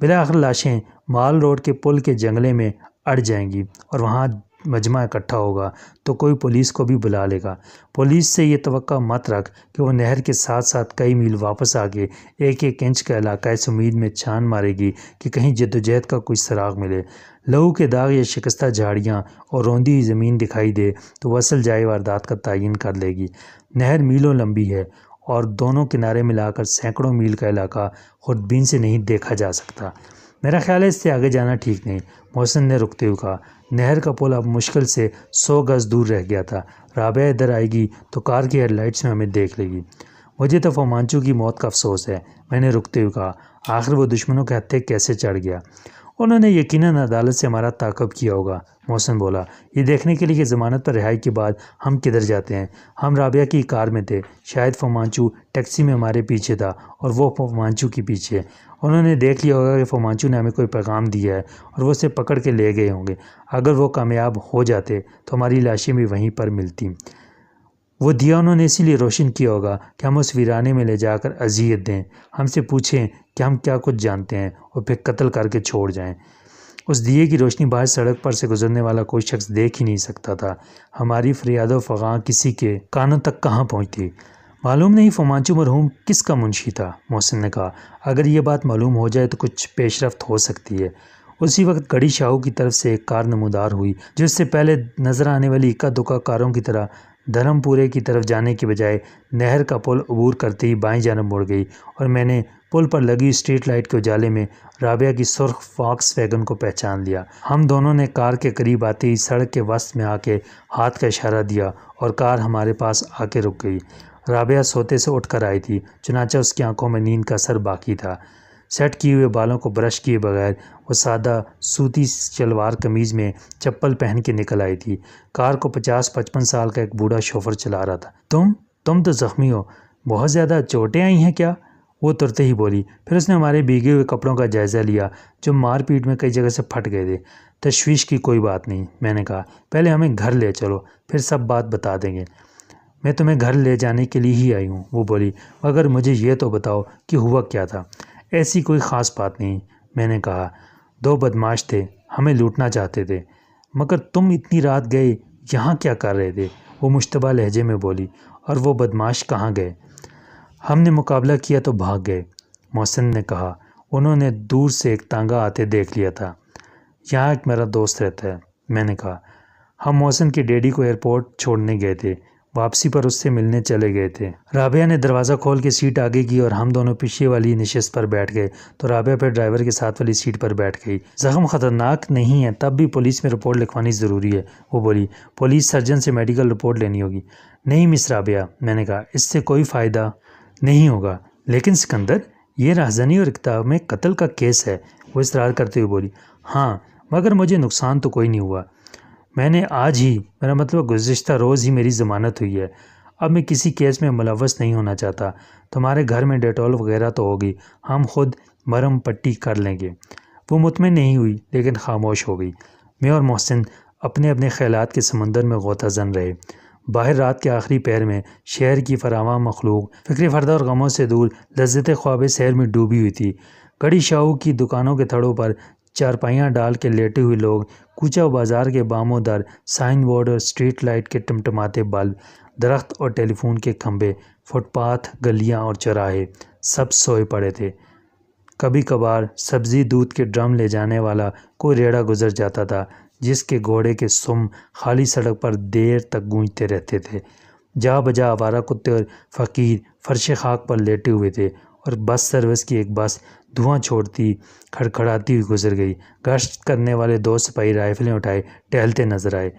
بالآخر لاشیں مال روڈ کے پل کے جنگلے میں اڑ جائیں گی اور وہاں مجمع اکٹھا ہوگا تو کوئی پولیس کو بھی بلا لے گا۔ پولیس سے یہ توقع مت رکھ کہ وہ نہر کے ساتھ ساتھ کئی میل واپس آ کے 1-1 انچ کا علاقہ اس امید میں چھان مارے گی کہ کہیں جدوجہد کا کوئی سراغ ملے، لہو کے داغ یا شکستہ جھاڑیاں اور روندی ہوئی زمین دکھائی دے تو وہ اصل جائے واردات کا تعین کر لے گی۔ نہر میلوں لمبی ہے اور دونوں کنارے ملا کر سینکڑوں میل کا علاقہ خودبین سے نہیں دیکھا جا سکتا۔ میرا خیال ہے اس سے آگے جانا ٹھیک نہیں، محسن نے رکتے ہوئے کہا۔ نہر کا پل اب مشکل سے 100 گز دور رہ گیا تھا۔ رابعہ ادھر آئے گی تو کار کی ہیڈ لائٹس میں ہمیں دیکھ لے گی۔ مجھے تو فومانچو کی موت کا افسوس ہے، میں نے رکتے ہوئے کہا۔ آخر وہ دشمنوں کے ہتھے کیسے چڑھ گیا؟ انہوں نے یقیناً عدالت سے ہمارا تعاقب کیا ہوگا، محسن بولا، یہ دیکھنے کے لیے کہ ضمانت پر رہائی کے بعد ہم کدھر جاتے ہیں۔ ہم رابعہ کی کار میں تھے، شاید فومانچو ٹیکسی میں ہمارے پیچھے تھا اور وہ فومانچو کے پیچھے۔ انہوں نے دیکھ لیا ہوگا کہ فومانچو نے ہمیں کوئی پیغام دیا ہے اور وہ اسے پکڑ کے لے گئے ہوں گے۔ اگر وہ کامیاب ہو جاتے تو ہماری لاشیں بھی وہیں پر ملتیں۔ وہ دیا انہوں نے اسی لیے روشن کیا ہوگا کہ ہم اس ویرانے میں لے جا کر اذیت دیں، ہم سے پوچھیں کہ ہم کیا کچھ جانتے ہیں اور پھر قتل کر کے چھوڑ جائیں۔ اس دیے کی روشنی باہر سڑک پر سے گزرنے والا کوئی شخص دیکھ ہی نہیں سکتا تھا۔ ہماری فریاد و فغاں کسی کے کانوں تک کہاں پہنچتی؟ معلوم نہیں فومانچو مرحوم کس کا منشی تھا، محسن نے کہا۔ اگر یہ بات معلوم ہو جائے تو کچھ پیش رفت ہو سکتی ہے۔ اسی وقت گڑی شاہو کی طرف سے ایک کار نمودار ہوئی جو اس سے پہلے نظر آنے والی اکا دکا کاروں کی طرح دھرم پورے کی طرف جانے کے بجائے نہر کا پل عبور کرتے ہی بائیں جانب مڑ گئی اور میں نے پل پر لگی اسٹریٹ لائٹ کے اجالے میں رابعہ کی سرخ فاکس ویگن کو پہچان لیا۔ ہم دونوں نے کار کے قریب آتے ہی سڑک کے وسط میں آ کے ہاتھ کا اشارہ دیا اور کار ہمارے پاس آ کے رک گئی۔ رابعہ سوتے سے اٹھ کر آئی تھی، چنانچہ اس کی آنکھوں میں نیند کا اثر باقی تھا۔ سیٹ کیے ہوئے بالوں کو برش کیے بغیر وہ سادہ سوتی شلوار قمیض میں چپل پہن کے نکل آئی تھی۔ کار کو 50-55 سال کا ایک بوڑھا شوفر چلا رہا تھا۔ تم تو زخمی ہو، بہت زیادہ چوٹیں آئی ہیں کیا؟ وہ ترتے ہی بولی۔ پھر اس نے ہمارے بھیگے ہوئے کپڑوں کا جائزہ لیا جو مار پیٹ میں کئی جگہ سے پھٹ گئے تھے۔ تشویش کی کوئی بات نہیں، میں نے کہا، پہلے ہمیں گھر لے چلو پھر سب بات بتا دیں گے۔ میں تمہیں گھر لے جانے کے لیے ہی آئی ہوں، وہ بولی، مگر مجھے یہ تو بتاؤ کہ ہوا کیا تھا؟ ایسی کوئی خاص بات نہیں، میں نے کہا، 2 بدماش تھے، ہمیں لوٹنا چاہتے تھے۔ مگر تم اتنی رات گئے یہاں کیا کر رہے تھے؟ وہ مشتبہ لہجے میں بولی۔ اور وہ بدماش کہاں گئے؟ ہم نے مقابلہ کیا تو بھاگ گئے، محسن نے کہا۔ انہوں نے دور سے ایک تانگا آتے دیکھ لیا تھا۔ یہاں ایک میرا دوست رہتا ہے، میں نے کہا۔ ہم محسن کے ڈیڈی کو ایئرپورٹ چھوڑنے گئے تھے، واپسی پر اس سے ملنے چلے گئے تھے۔ رابعہ نے دروازہ کھول کے سیٹ آگے کی اور ہم دونوں پیچھے والی نشست پر بیٹھ گئے تو رابعہ پھر ڈرائیور کے ساتھ والی سیٹ پر بیٹھ گئی۔ زخم خطرناک نہیں ہے، تب بھی پولیس میں رپورٹ لکھوانی ضروری ہے، وہ بولی۔ پولیس سرجن سے میڈیکل رپورٹ لینی ہوگی۔ نہیں مس رابعہ، میں نے کہا، اس سے کوئی فائدہ نہیں ہوگا۔ لیکن سکندر، یہ راہزنی اور اقدام میں قتل کا کیس ہے، وہ اصرار کرتے ہوئے بولی۔ ہاں، مگر مجھے نقصان تو کوئی نہیں ہوا۔ میں نے آج ہی، میرا مطلب گزشتہ روز ہی میری ضمانت ہوئی ہے۔ اب میں کسی کیس میں ملوث نہیں ہونا چاہتا۔ تمہارے گھر میں ڈیٹول وغیرہ تو ہوگی، ہم خود مرہم پٹی کر لیں گے۔ وہ مطمئن نہیں ہوئی لیکن خاموش ہو گئی۔ میں اور محسن اپنے اپنے خیالات کے سمندر میں غوطہ زن رہے۔ باہر رات کے آخری پہر میں شہر کی فراواں مخلوق فکر فردا اور غموں سے دور لذت خواب سیر میں ڈوبی ہوئی تھی۔ گڑی شاہو کی دکانوں کے تھڑوں پر چارپائیاں ڈال کے لیٹے ہوئے لوگ، کوچہ و بازار کے بام و در، سائن بورڈ اور اسٹریٹ لائٹ کے ٹمٹماتے بلب، درخت اور ٹیلی فون کے کھمبے، فٹ پاتھ، گلیاں اور چوراہے، سب سوئے پڑے تھے۔ کبھی کبھار سبزی دودھ کے ڈرم لے جانے والا کوئی ریڑھا گزر جاتا تھا جس کے گھوڑے کے سم خالی سڑک پر دیر تک گونجتے رہتے تھے۔ جا بجا آوارہ کتے اور فقیر فرش خاک پر لیٹے ہوئے تھے اور بس سروس کی ایک بس دھواں چھوڑتی کھڑکھڑاتی ہوئی گزر گئی۔ گشت کرنے والے 2 سپاہی رائفلیں اٹھائے ٹہلتے نظر آئے۔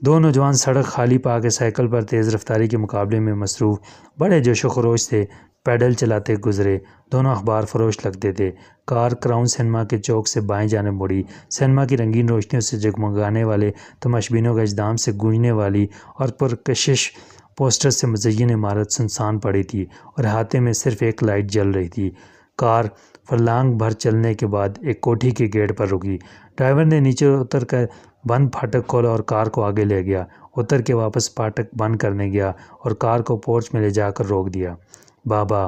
2 نوجوان سڑک خالی پا کے سائیکل پر تیز رفتاری کے مقابلے میں مصروف بڑے جوش و خروش تھے۔ پیڈل چلاتے گزرے۔ دونوں اخبار فروش لگتے تھے۔ کار کراؤن سنیما کے چوک سے بائیں جانب مڑی۔ سنیما کی رنگین روشنیوں سے جگمگانے والے تماشبینوں کا اجدام سے گونجنے والی اور پرکشش پوسٹر سے مزین عمارت سنسان پڑی تھی اور احاطے میں صرف ایک لائٹ جل رہی تھی۔ کار فرلانگ بھر چلنے کے بعد ایک کوٹھی کے گیٹ پر رکی۔ ڈرائیور نے نیچے اتر کر بند پھاٹک کھولا اور کار کو آگے لے گیا۔ اتر کے واپس پھاٹک بند کرنے گیا اور کار کو پورچ میں لے جا کر روک دیا۔ بابا،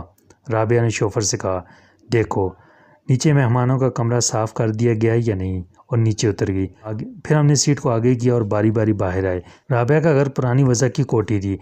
رابعہ نے شوفر سے کہا، دیکھو نیچے مہمانوں کا کمرہ صاف کر دیا گیا ہے یا نہیں، اور نیچے اتر گئی۔ پھر ہم نے سیٹ کو آگے کیا اور باری باری باہر آئے۔ رابعہ کا گھر پرانی وضع کی کوٹھی تھی۔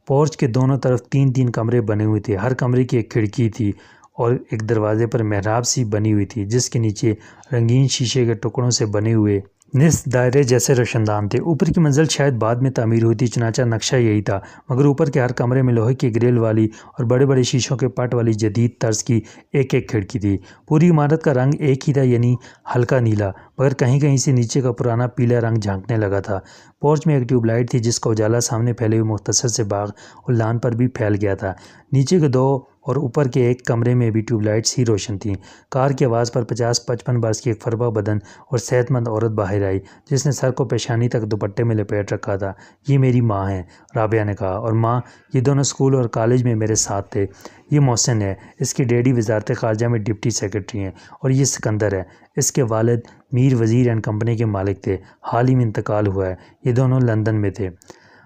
پورچ کے دونوں طرف 3 کمرے بنے ہوئے تھے۔ ہر کمرے کی ایک کھڑکی تھی اور ایک دروازے پر محراب سی بنی ہوئی تھی جس کے نیچے رنگین شیشے کے ٹکڑوں سے بنے ہوئے نصف دائرے جیسے روشندان تھے۔ اوپر کی منزل شاید بعد میں تعمیر ہوئی تھی، چنانچہ نقشہ یہی تھا، مگر اوپر کے ہر کمرے میں لوہے کی گرل والی اور بڑے بڑے شیشوں کے پٹ والی جدید طرز کی ایک کھڑکی تھی۔ پوری عمارت کا رنگ ایک ہی تھا، یعنی ہلکا نیلا، مگر کہیں کہیں سے نیچے کا پرانا پیلا رنگ جھانکنے لگا تھا۔ پورچ میں ایک ٹیوب لائٹ تھی جس کا اجالا سامنے پھیلے ہوئے مختصر سے باغ اور لان پر بھی پھیل گیا تھا۔ نیچے کے 2 اور اوپر کے ایک کمرے میں بھی ٹیوب لائٹس ہی روشن تھیں۔ کار کی آواز پر 50-55 برس کی ایک فربہ بدن اور صحت مند عورت باہر آئی جس نے سر کو پیشانی تک دوپٹے میں لپیٹ رکھا تھا۔ یہ میری ماں ہے، رابعہ نے کہا، اور ماں، یہ دونوں اسکول اور کالج میں میرے ساتھ تھے۔ یہ محسن ہے، اس کے ڈیڈی وزارت خارجہ میں ڈپٹی سیکرٹری ہیں، اور یہ سکندر ہے، اس کے والد میر وزیر اینڈ کمپنی کے مالک تھے، حال ہی میں انتقال ہوا ہے۔ یہ دونوں لندن میں تھے۔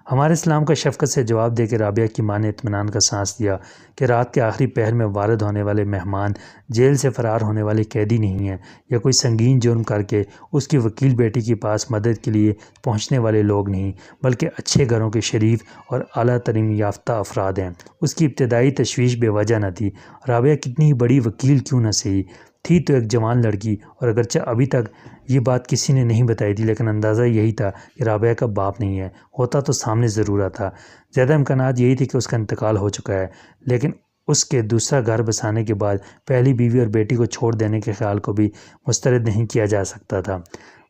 ہمارے سلام کا شفقت سے جواب دے کے رابعہ کی ماں نے اطمینان کا سانس لیا کہ رات کے آخری پہر میں وارد ہونے والے مہمان جیل سے فرار ہونے والے قیدی نہیں ہیں یا کوئی سنگین جرم کر کے اس کی وکیل بیٹی کے پاس مدد کے لیے پہنچنے والے لوگ نہیں، بلکہ اچھے گھروں کے شریف اور اعلیٰ تعلیم یافتہ افراد ہیں۔ اس کی ابتدائی تشویش بے وجہ نہ تھی۔ رابعہ کتنی بڑی وکیل کیوں نہ سہی، تھی تو ایک جوان لڑکی، اور اگرچہ ابھی تک یہ بات کسی نے نہیں بتائی تھی، لیکن اندازہ یہی تھا کہ رابعہ کا باپ نہیں ہے، ہوتا تو سامنے ضرور آتا۔ زیادہ امکانات یہی تھے کہ اس کا انتقال ہو چکا ہے، لیکن اس کے دوسرا گھر بسانے کے بعد پہلی بیوی اور بیٹی کو چھوڑ دینے کے خیال کو بھی مسترد نہیں کیا جا سکتا تھا۔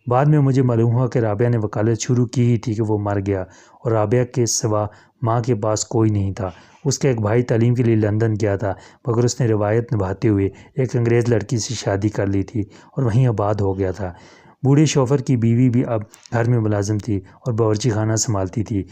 بعد میں مجھے معلوم ہوا کہ رابعہ نے وکالت شروع کی ہی تھی کہ وہ مر گیا، اور رابعہ کے سوا ماں کے پاس کوئی نہیں تھا۔ اس کا ایک بھائی تعلیم کے لیے لندن گیا تھا، مگر اس نے روایت نبھاتے ہوئے ایک انگریز لڑکی سے شادی کر لی تھی اور وہیں آباد ہو گیا تھا۔ بوڑھے شوفر کی بیوی بھی اب گھر میں ملازم تھی اور باورچی خانہ سنبھالتی تھی۔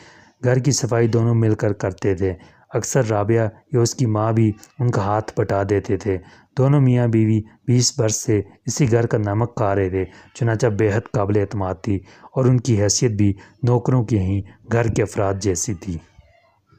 گھر کی صفائی دونوں مل کر کرتے تھے۔ اکثر رابعہ یا اس کی ماں بھی ان کا ہاتھ بٹا دیتے تھے۔ دونوں میاں بیوی 20 برس سے اسی گھر کا نمک کھا رہے تھے، چنانچہ بے حد قابل اعتماد تھی، اور ان کی حیثیت بھی نوکروں کی ہی گھر کے افراد جیسی تھی۔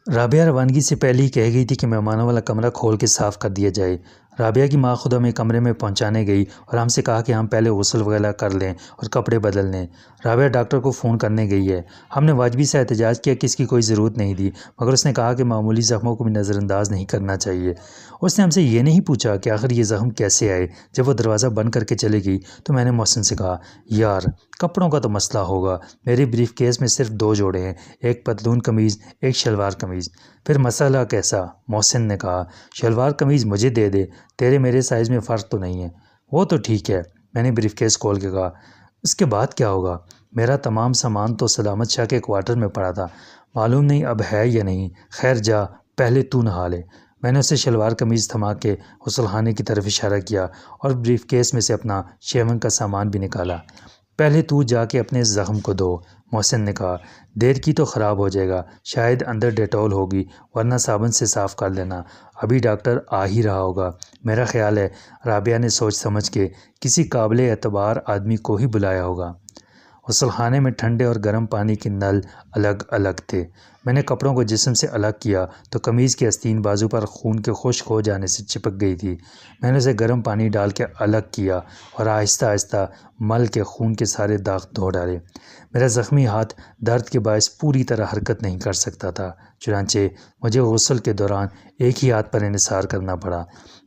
رابعہ روانگی سے پہلے ہی کہہ گئی تھی کہ مہمانوں والا کمرہ کھول کے صاف کر دیا جائے۔ رابعہ کی ماں خود ہمیں کمرے میں پہنچانے گئی اور ہم سے کہا کہ ہم پہلے غسل وغیرہ کر لیں اور کپڑے بدل لیں۔ رابعہ ڈاکٹر کو فون کرنے گئی ہے۔ ہم نے واجبی سا احتجاج کیا کہ اس کی کوئی ضرورت نہیں تھی، مگر اس نے کہا کہ معمولی زخموں کو بھی نظر انداز نہیں کرنا چاہیے۔ اس نے ہم سے یہ نہیں پوچھا کہ آخر یہ زخم کیسے آئے۔ جب وہ دروازہ بند کر کے چلے گئی تو میں نے محسن سے کہا، یار کپڑوں کا تو مسئلہ ہوگا، میرے بریف کیس میں صرف 2 جوڑے ہیں، ایک پتلون قمیض، ایک شلوار قمیض۔ پھر مسئلہ کیسا؟ محسن نے کہا، شلوار قمیض مجھے دے دے، تیرے میرے سائز میں فرق تو نہیں ہے۔ وہ تو ٹھیک ہے، میں نے بریف کیس کھول کے کہا۔ اس کے بعد کیا ہوگا؟ میرا تمام سامان تو سلامت شاہ کے کوارٹر میں پڑا تھا، معلوم نہیں اب ہے یا نہیں، خیر جا پہلے تو نہا لے۔ میں نے اسے شلوار قمیض تھما کے غسل خانے کی طرف اشارہ کیا اور بریف کیس میں سے اپنا شیون کا سامان بھی نکالا۔ پہلے تو جا کے اپنے زخم کو دھو، محسن نے کہا، دیر کی تو خراب ہو جائے گا، شاید اندر ڈیٹول ہوگی، ورنہ صابن سے صاف کر لینا، ابھی ڈاکٹر آ ہی رہا ہوگا۔ میرا خیال ہے رابعہ نے سوچ سمجھ کے کسی قابل اعتبار آدمی کو ہی بلایا ہوگا۔ غسل خانے میں ٹھنڈے اور گرم پانی کے نل الگ الگ تھے۔ میں نے کپڑوں کو جسم سے الگ کیا تو قمیض کی آستین بازو پر خون کے خشک ہو جانے سے چپک گئی تھی۔ میں نے اسے گرم پانی ڈال کے الگ کیا اور آہستہ آہستہ مل کے خون کے سارے داغ دھو ڈالے۔ میرا زخمی ہاتھ درد کے باعث پوری طرح حرکت نہیں کر سکتا تھا، چنانچہ مجھے غسل کے دوران ایک ہی ہاتھ پر انحصار کرنا پڑا۔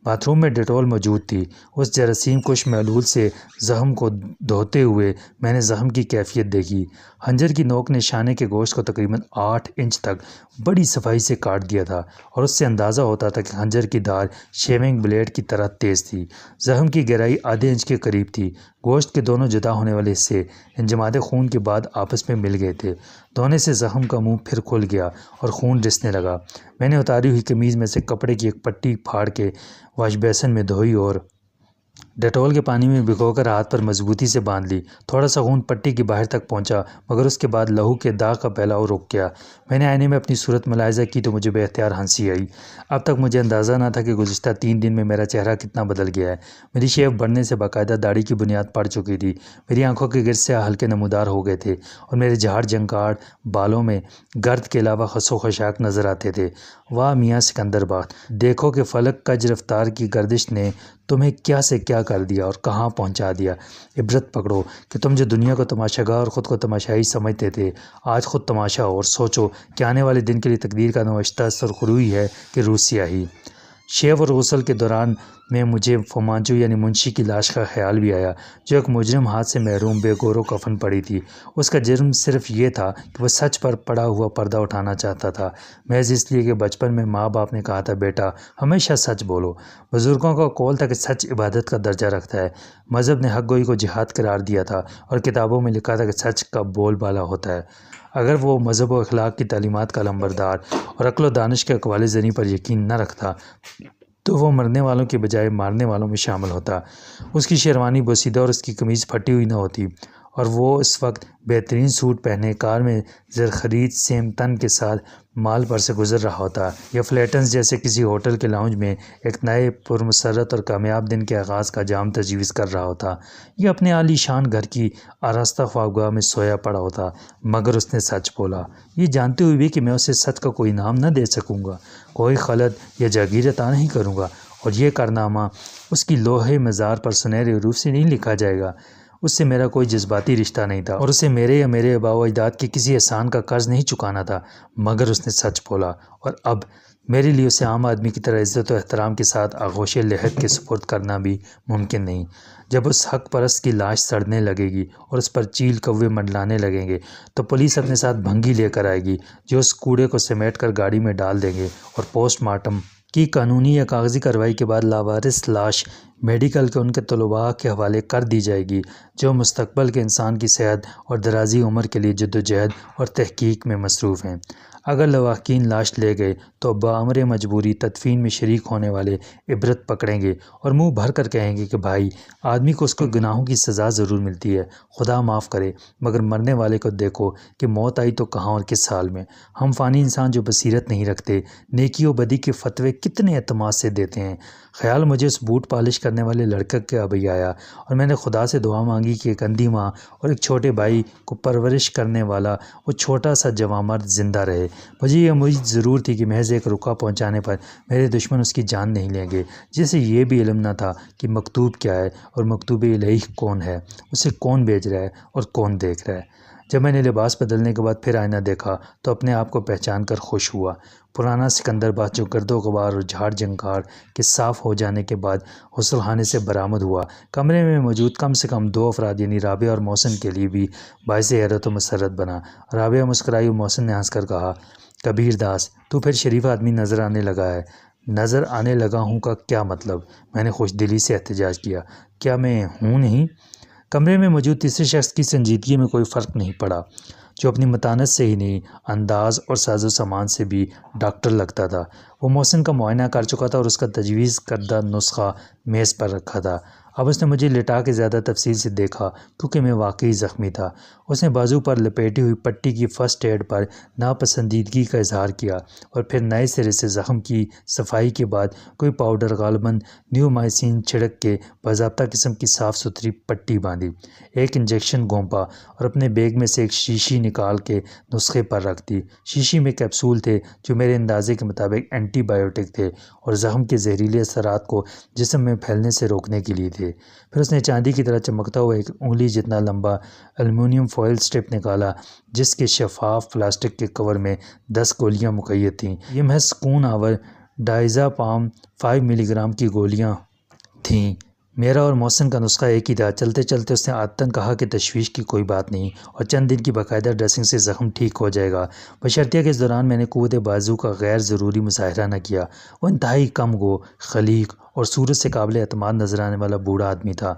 باتھ روم میں ڈیٹول موجود تھی۔ اس جراثیم کش محلول سے زخم کو دھوتے ہوئے میں نے زخم کی کیفیت دیکھی۔ خنجر کی نوک نے شانے کے گوشت کو تقریباً 8 انچ انچ تک بڑی صفائی سے کاٹ دیا تھا اور اس سے اندازہ ہوتا تھا کہ خنجر کی دھار شیونگ بلیڈ کی طرح تیز تھی۔ زخم کی گہرائی آدھے انچ کے قریب تھی۔ گوشت کے دونوں جدا ہونے والے حصے انجماد خون کے بعد آپس میں مل گئے تھے۔ دھونے سے زخم کا منہ پھر کھل گیا اور خون رسنے لگا۔ میں نے اتاری ہوئی قمیض میں سے کپڑے کی ایک پٹی پھاڑ کے واش بیسن میں دھوئی اور ڈیٹول کے پانی میں بھگو کر ہاتھ پر مضبوطی سے باندھ لی۔ تھوڑا سا خون پٹی کی باہر تک پہنچا مگر اس کے بعد لہو کے داغ کا پھیلاؤ رک گیا۔ میں نے آئینے میں اپنی صورت ملاحظہ کی تو مجھے بے اختیار ہنسی آئی۔ اب تک مجھے اندازہ نہ تھا کہ گزشتہ 3 دن میں میرا چہرہ کتنا بدل گیا ہے۔ میری شیو بڑھنے سے باقاعدہ داڑھی کی بنیاد پڑ چکی تھی۔ میری آنکھوں کے گرد سے ہلکے نمودار ہو گئے تھے اور میرے جھاڑ جھنکاڑ بالوں میں گرد کے علاوہ خس و خشاک نظر آتے تھے۔ واہ میاں سکندر بخت، دیکھو کہ فلک کج رفتار کی گردش نے تمہیں کیا سے کیا کر دیا اور کہاں پہنچا دیا۔ عبرت پکڑو کہ تم جو دنیا کو تماشا گاہ اور خود کو تماشائی سمجھتے تھے، آج خود تماشا ہو اور سوچو کہ آنے والے دن کے لیے تقدیر کا نوشتہ سرخروئی ہے کہ روح سیاہی۔ شیو اور غسل کے دوران میں مجھے فومانچو یعنی منشی کی لاش کا خیال بھی آیا، جو ایک مجرم ہاتھ سے محروم بے گور و کفن پڑی تھی۔ اس کا جرم صرف یہ تھا کہ وہ سچ پر پڑا ہوا پردہ اٹھانا چاہتا تھا، محض اس لیے کہ بچپن میں ماں باپ نے کہا تھا بیٹا ہمیشہ سچ بولو۔ بزرگوں کا قول تھا کہ سچ عبادت کا درجہ رکھتا ہے۔ مذہب نے حق گوئی کو جہاد قرار دیا تھا اور کتابوں میں لکھا تھا کہ سچ کا بول بالا ہوتا ہے۔ اگر وہ مذہب و اخلاق کی تعلیمات کا علمبردار اور عقل و دانش کے اقوال زنی پر یقین نہ رکھتا تو وہ مرنے والوں کے بجائے مارنے والوں میں شامل ہوتا۔ اس کی شیروانی بوسیدہ اور اس کی قمیض پھٹی ہوئی نہ ہوتی اور وہ اس وقت بہترین سوٹ پہنے کار میں زرخرید سیم تن کے ساتھ مال پر سے گزر رہا ہوتا، یا فلیٹنس جیسے کسی ہوٹل کے لاؤنج میں ایک نئے پرمسرت اور کامیاب دن کے آغاز کا جام تجویز کر رہا ہوتا، یا اپنے عالی شان گھر کی آراستہ خوابگاہ میں سویا پڑا ہوتا۔ مگر اس نے سچ بولا، یہ جانتے ہوئے بھی کہ میں اسے سچ کا کوئی انعام نہ دے سکوں گا، کوئی خلد یا جاگیر عطا نہیں کروں گا، اور یہ کارنامہ اس کی لوہے مزار پر سنہرے حروف سے نہیں لکھا جائے گا۔ اس سے میرا کوئی جذباتی رشتہ نہیں تھا اور اسے میرے یا میرے آباء و اجداد کے کسی احسان کا قرض نہیں چکانا تھا، مگر اس نے سچ بولا، اور اب میرے لیے اسے عام آدمی کی طرح عزت و احترام کے ساتھ آغوش لحد کے سپرد کرنا بھی ممکن نہیں۔ جب اس حق پرست کی لاش سڑنے لگے گی اور اس پر چیل کوے منڈلانے لگیں گے تو پولیس اپنے ساتھ بھنگی لے کر آئے گی جو اس کوڑے کو سمیٹ کر گاڑی میں ڈال دیں گے، اور پوسٹ مارٹم کی قانونی یا کاغذی کارروائی کے بعد لاوارث لاش میڈیکل کے ان کے طلباء کے حوالے کر دی جائے گی جو مستقبل کے انسان کی صحت اور درازی عمر کے لیے جدوجہد اور تحقیق میں مصروف ہیں۔ اگر لواحقین لاش لے گئے تو بامر مجبوری تدفین میں شریک ہونے والے عبرت پکڑیں گے اور منہ بھر کر کہیں گے کہ بھائی آدمی کو اس کے گناہوں کی سزا ضرور ملتی ہے، خدا معاف کرے، مگر مرنے والے کو دیکھو کہ موت آئی تو کہاں اور کس حال میں۔ ہم فانی انسان جو بصیرت نہیں رکھتے نیکی و بدی کے فتوے کتنے اعتماد سے دیتے ہیں۔ خیال مجھے اس بوٹ پالش کرنے والے لڑکے کا بھی آیا اور میں نے خدا سے دعا مانگی کہ ایک اندھی ماں اور ایک چھوٹے بھائی کو پرورش کرنے والا وہ چھوٹا سا جوان مرد زندہ رہے۔ مجھے یہ امید ضرور تھی کہ محض ایک رکا پہنچانے پر میرے دشمن اس کی جان نہیں لیں گے، جسے یہ بھی علم نہ تھا کہ مکتوب کیا ہے اور مکتوب الہی کون ہے، اسے کون بھیج رہا ہے اور کون دیکھ رہا ہے۔ جب میں نے لباس بدلنے کے بعد پھر آئینہ دیکھا تو اپنے آپ کو پہچان کر خوش ہوا۔ پرانا سکندر بخت جو گرد و غبار اور جھاڑ جھنکاڑ کے صاف ہو جانے کے بعد غسل خانے سے برآمد ہوا، کمرے میں موجود کم سے کم 2 افراد یعنی رابعہ اور محسن کے لیے بھی باعث حیرت و مسرت بنا۔ رابعہ مسکرائی اور محسن نے ہنس کر کہا، کبیر داس تو پھر شریف آدمی نظر آنے لگا ہے۔ نظر آنے لگا ہوں کا کیا مطلب؟ میں نے خوش دلی سے احتجاج کیا، کیا میں ہوں نہیں؟ کمرے میں موجود تیسرے شخص کی سنجیدگی میں کوئی فرق نہیں پڑا، جو اپنی متانت سے ہی نہیں انداز اور ساز و سامان سے بھی ڈاکٹر لگتا تھا۔ وہ محسن کا معائنہ کر چکا تھا اور اس کا تجویز کردہ نسخہ میز پر رکھا تھا۔ اب اس نے مجھے لٹا کے زیادہ تفصیل سے دیکھا کیونکہ میں واقعی زخمی تھا۔ اس نے بازو پر لپیٹی ہوئی پٹی کی فرسٹ ایڈ پر ناپسندیدگی کا اظہار کیا اور پھر نئے سرے سے زخم کی صفائی کے بعد کوئی پاؤڈر غالباً نیومائسین چھڑک کے باضابطہ قسم کی صاف ستھری پٹی باندھی، ایک انجیکشن گھونپا اور اپنے بیگ میں سے ایک شیشی نکال کے نسخے پر رکھ دی۔ شیشی میں کیپسول تھے جو میرے اندازے کے مطابق اینٹی بائیوٹک تھے اور زخم کے زہریلے اثرات کو جسم میں پھیلنے سے روکنے کے لیے تھے۔ پھر اس نے چاندی کی طرح چمکتا ہوا ایک انگلی جتنا لمبا ایلومینیم فوائل سٹرپ نکالا جس کے شفاف پلاسٹک کے کور میں 10 گولیاں مقید تھیں۔ یہ محض سکون آور ڈائزاپام 5 ملی گرام کی گولیاں تھیں۔ میرا اور محسن کا نسخہ ایک ہی تھا۔ چلتے چلتے اس نے عادتاً کہا کہ تشویش کی کوئی بات نہیں اور چند دن کی باقاعدہ ڈریسنگ سے زخم ٹھیک ہو جائے گا، بشرطیہ کہ اس دوران میں نے قوت بازو کا غیر ضروری مظاہرہ نہ کیا۔ وہ انتہائی کم گو، خلیق اور صورت سے قابل اعتماد نظر آنے والا بوڑھا آدمی تھا۔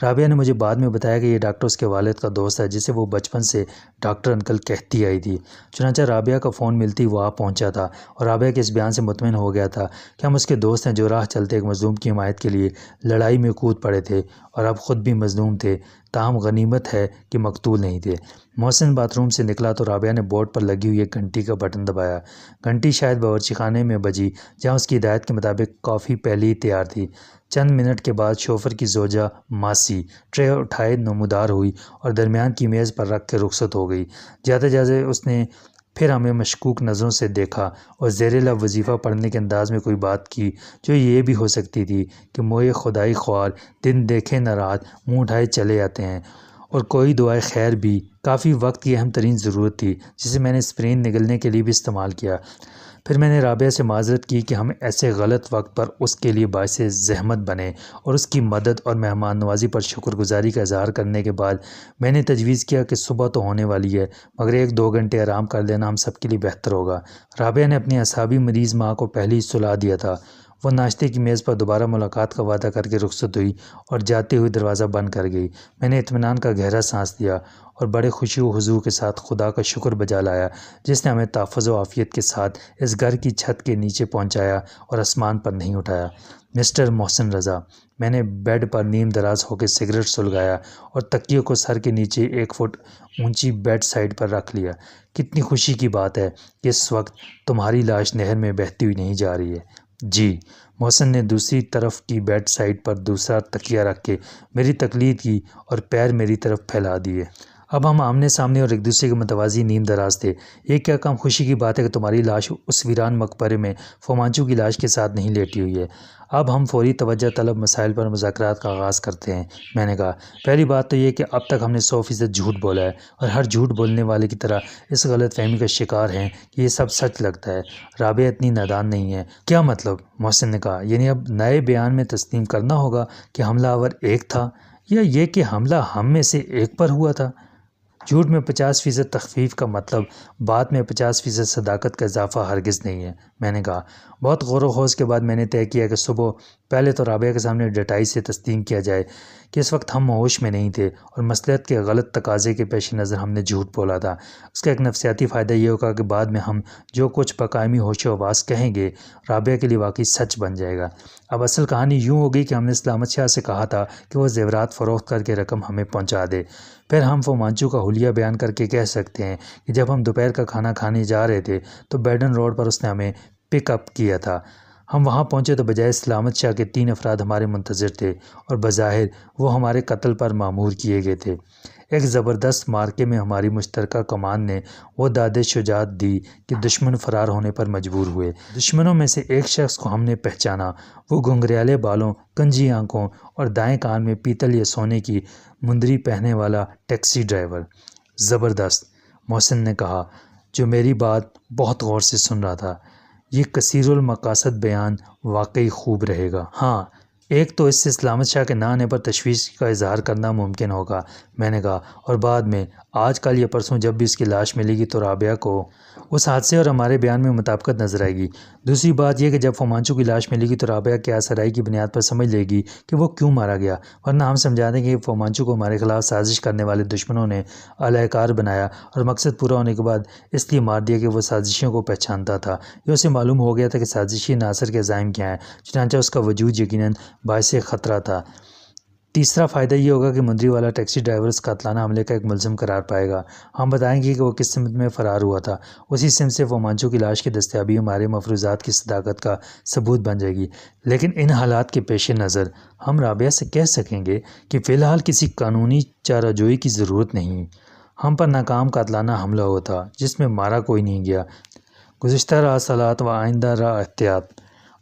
رابعہ نے مجھے بعد میں بتایا کہ یہ ڈاکٹر اس کے والد کا دوست ہے، جسے وہ بچپن سے ڈاکٹر انکل کہتی آئی تھی۔ چنانچہ رابعہ کا فون ملتی وہ آ پہنچا تھا اور رابعہ کے اس بیان سے مطمئن ہو گیا تھا کہ ہم اس کے دوست ہیں جو راہ چلتے ایک مظلوم کی حمایت کے لیے لڑائی میں کود پڑے تھے اور اب خود بھی مظلوم تھے، تاہم غنیمت ہے کہ مقتول نہیں تھے۔ محسن باتھ روم سے نکلا تو رابعہ نے بورڈ پر لگی ہوئی ایک گھنٹی کا بٹن دبایا۔ گھنٹی شاید باورچی خانے میں بجی، جہاں اس کی ہدایت کے مطابق کافی پہلے ہی تیار تھی۔ چند منٹ کے بعد شوفر کی زوجہ ماسی ٹرے اٹھائے نمودار ہوئی اور درمیان کی میز پر رکھ کے رخصت ہو گئی۔ جاتے جاتے اس نے پھر ہمیں مشکوک نظروں سے دیکھا اور زیر لب وظیفہ پڑھنے کے انداز میں کوئی بات کی جو یہ بھی ہو سکتی تھی کہ موئے خدائی خوار دن دیکھے نہ رات منہ اٹھائے چلے آتے ہیں، اور کوئی دعائے خیر بھی۔ کافی وقت کی اہم ترین ضرورت تھی جسے میں نے اسپرین نگلنے کے لیے بھی استعمال کیا۔ پھر میں نے رابعہ سے معذرت کی کہ ہم ایسے غلط وقت پر اس کے لیے باعث زحمت بنے، اور اس کی مدد اور مہمان نوازی پر شکر گزاری کا اظہار کرنے کے بعد میں نے تجویز کیا کہ صبح تو ہونے والی ہے، مگر 1-2 گھنٹے آرام کر لینا ہم سب کے لیے بہتر ہوگا۔ رابعہ نے اپنی اعصابی مریض ماں کو پہلے ہی سلا دیا تھا۔ وہ ناشتے کی میز پر دوبارہ ملاقات کا وعدہ کر کے رخصت ہوئی اور جاتے ہوئے دروازہ بند کر گئی۔ میں نے اطمینان کا گہرا سانس لیا اور بڑے خوشی و خضوع کے ساتھ خدا کا شکر بجا لایا جس نے ہمیں تحفظ و عافیت کے ساتھ اس گھر کی چھت کے نیچے پہنچایا اور آسمان پر نہیں اٹھایا۔ مسٹر محسن رضا۔ میں نے بیڈ پر نیم دراز ہو کے سگریٹ سلگایا اور تکیے کو سر کے نیچے 1 فٹ اونچی بیڈ سائڈ پر رکھ لیا۔ کتنی خوشی کی بات ہے کہ اس وقت تمہاری لاش نہر میں بہتی ہوئی نہیں جا رہی ہے۔ جی۔ محسن نے دوسری طرف کی بیڈ سائڈ پر دوسرا تکیہ رکھ کے میری تقلید کی اور پیر میری طرف پھیلا دیے۔ اب ہم آمنے سامنے اور ایک دوسرے کے متوازی نیم دراز تھے۔ یہ کیا کم خوشی کی بات ہے کہ تمہاری لاش اس ویران مقبرے میں فو منچو کی لاش کے ساتھ نہیں لیٹی ہوئی ہے۔ اب ہم فوری توجہ طلب مسائل پر مذاکرات کا آغاز کرتے ہیں، میں نے کہا۔ پہلی بات تو یہ کہ اب تک ہم نے 100% جھوٹ بولا ہے اور ہر جھوٹ بولنے والے کی طرح اس غلط فہمی کا شکار ہیں کہ یہ سب سچ لگتا ہے۔ رابعہ اتنی نادان نہیں ہے۔ کیا مطلب؟ محسن نے کہا۔ یعنی اب نئے بیان میں تسلیم کرنا ہوگا کہ حملہ آور ایک تھا، یا یہ کہ حملہ ہم میں سے ایک پر ہوا تھا؟ جھوٹ میں 50% تخفیف کا مطلب بات میں 50% صداقت کا اضافہ ہرگز نہیں ہے، میں نے کہا۔ بہت غور و خوض کے بعد میں نے طے کیا کہ صبح پہلے تو رابعہ کے سامنے ڈٹائی سے تسلیم کیا جائے کہ اس وقت ہم ہوش میں نہیں تھے اور مصلحت کے غلط تقاضے کے پیش نظر ہم نے جھوٹ بولا تھا۔ اس کا ایک نفسیاتی فائدہ یہ ہوگا کہ بعد میں ہم جو کچھ بقائمی ہوش و حواس کہیں گے رابعہ کے لیے واقعی سچ بن جائے گا۔ اب اصل کہانی یوں ہوگی کہ ہم نے سلامت شاہ سے کہا تھا کہ وہ زیورات فروخت کر کے رقم ہمیں پہنچا دے۔ پھر ہم فو منچو کا حلیہ بیان کر کے کہہ سکتے ہیں کہ جب ہم دوپہر کا کھانا کھانے جا رہے تھے تو بیڈن روڈ پر اس نے ہمیں پک اپ کیا تھا۔ ہم وہاں پہنچے تو بجائے سلامت شاہ کے 3 افراد ہمارے منتظر تھے اور بظاہر وہ ہمارے قتل پر مامور کیے گئے تھے۔ ایک زبردست مارکے میں ہماری مشترکہ کمان نے وہ داد شجاعت دی کہ دشمن فرار ہونے پر مجبور ہوئے۔ دشمنوں میں سے ایک شخص کو ہم نے پہچانا، وہ گھنگریالے بالوں، کنجی آنکھوں اور دائیں کان میں پیتل یا سونے کی مندری پہننے والا ٹیکسی ڈرائیور۔ زبردست، محسن نے کہا، جو میری بات بہت غور سے سن رہا تھا۔ یہ کثیر المقاصد بیان واقعی خوب رہے گا۔ ہاں، ایک تو اس سے سلامت شاہ کے نہ آنے پر تشویش کا اظہار کرنا ممکن ہوگا، میں نے کہا، اور بعد میں آج کل یا پرسوں جب بھی اس کی لاش ملے گی تو رابعہ کو اس حادثے اور ہمارے بیان میں مطابقت نظر آئے گی۔ دوسری بات یہ کہ جب فو منچو کی لاش ملے گی تو رابعہ کے آسرائی کی بنیاد پر سمجھ لے گی کہ وہ کیوں مارا گیا، ورنہ ہم سمجھا دیں گے کہ فو منچو کو ہمارے خلاف سازش کرنے والے دشمنوں نے اعلی کار بنایا اور مقصد پورا ہونے کے بعد اس لیے مار دیا کہ وہ سازشیوں کو پہچانتا تھا یا اسے معلوم ہو گیا تھا کہ سازشی عناصر کے عزائم کیا ہیں، چنانچہ اس کا وجود یقیناً باعث خطرہ تھا۔ تیسرا فائدہ یہ ہوگا کہ مندری والا ٹیکسی ڈرائیور اس قاتلانہ حملے کا ایک ملزم قرار پائے گا۔ ہم بتائیں گے کہ وہ کس سمت میں فرار ہوا تھا، اسی سمت سے فو منچو کی لاش کی دستیابی ہمارے مفروضات کی صداقت کا ثبوت بن جائے گی۔ لیکن ان حالات کے پیش نظر ہم رابعہ سے کہہ سکیں گے کہ فی الحال کسی قانونی چارہ جوئی کی ضرورت نہیں۔ ہم پر ناکام قاتلانہ حملہ ہوا تھا جس میں مارا کوئی نہیں گیا۔ گزشتہ راہ صلات و آئندہ راہ احتیاط۔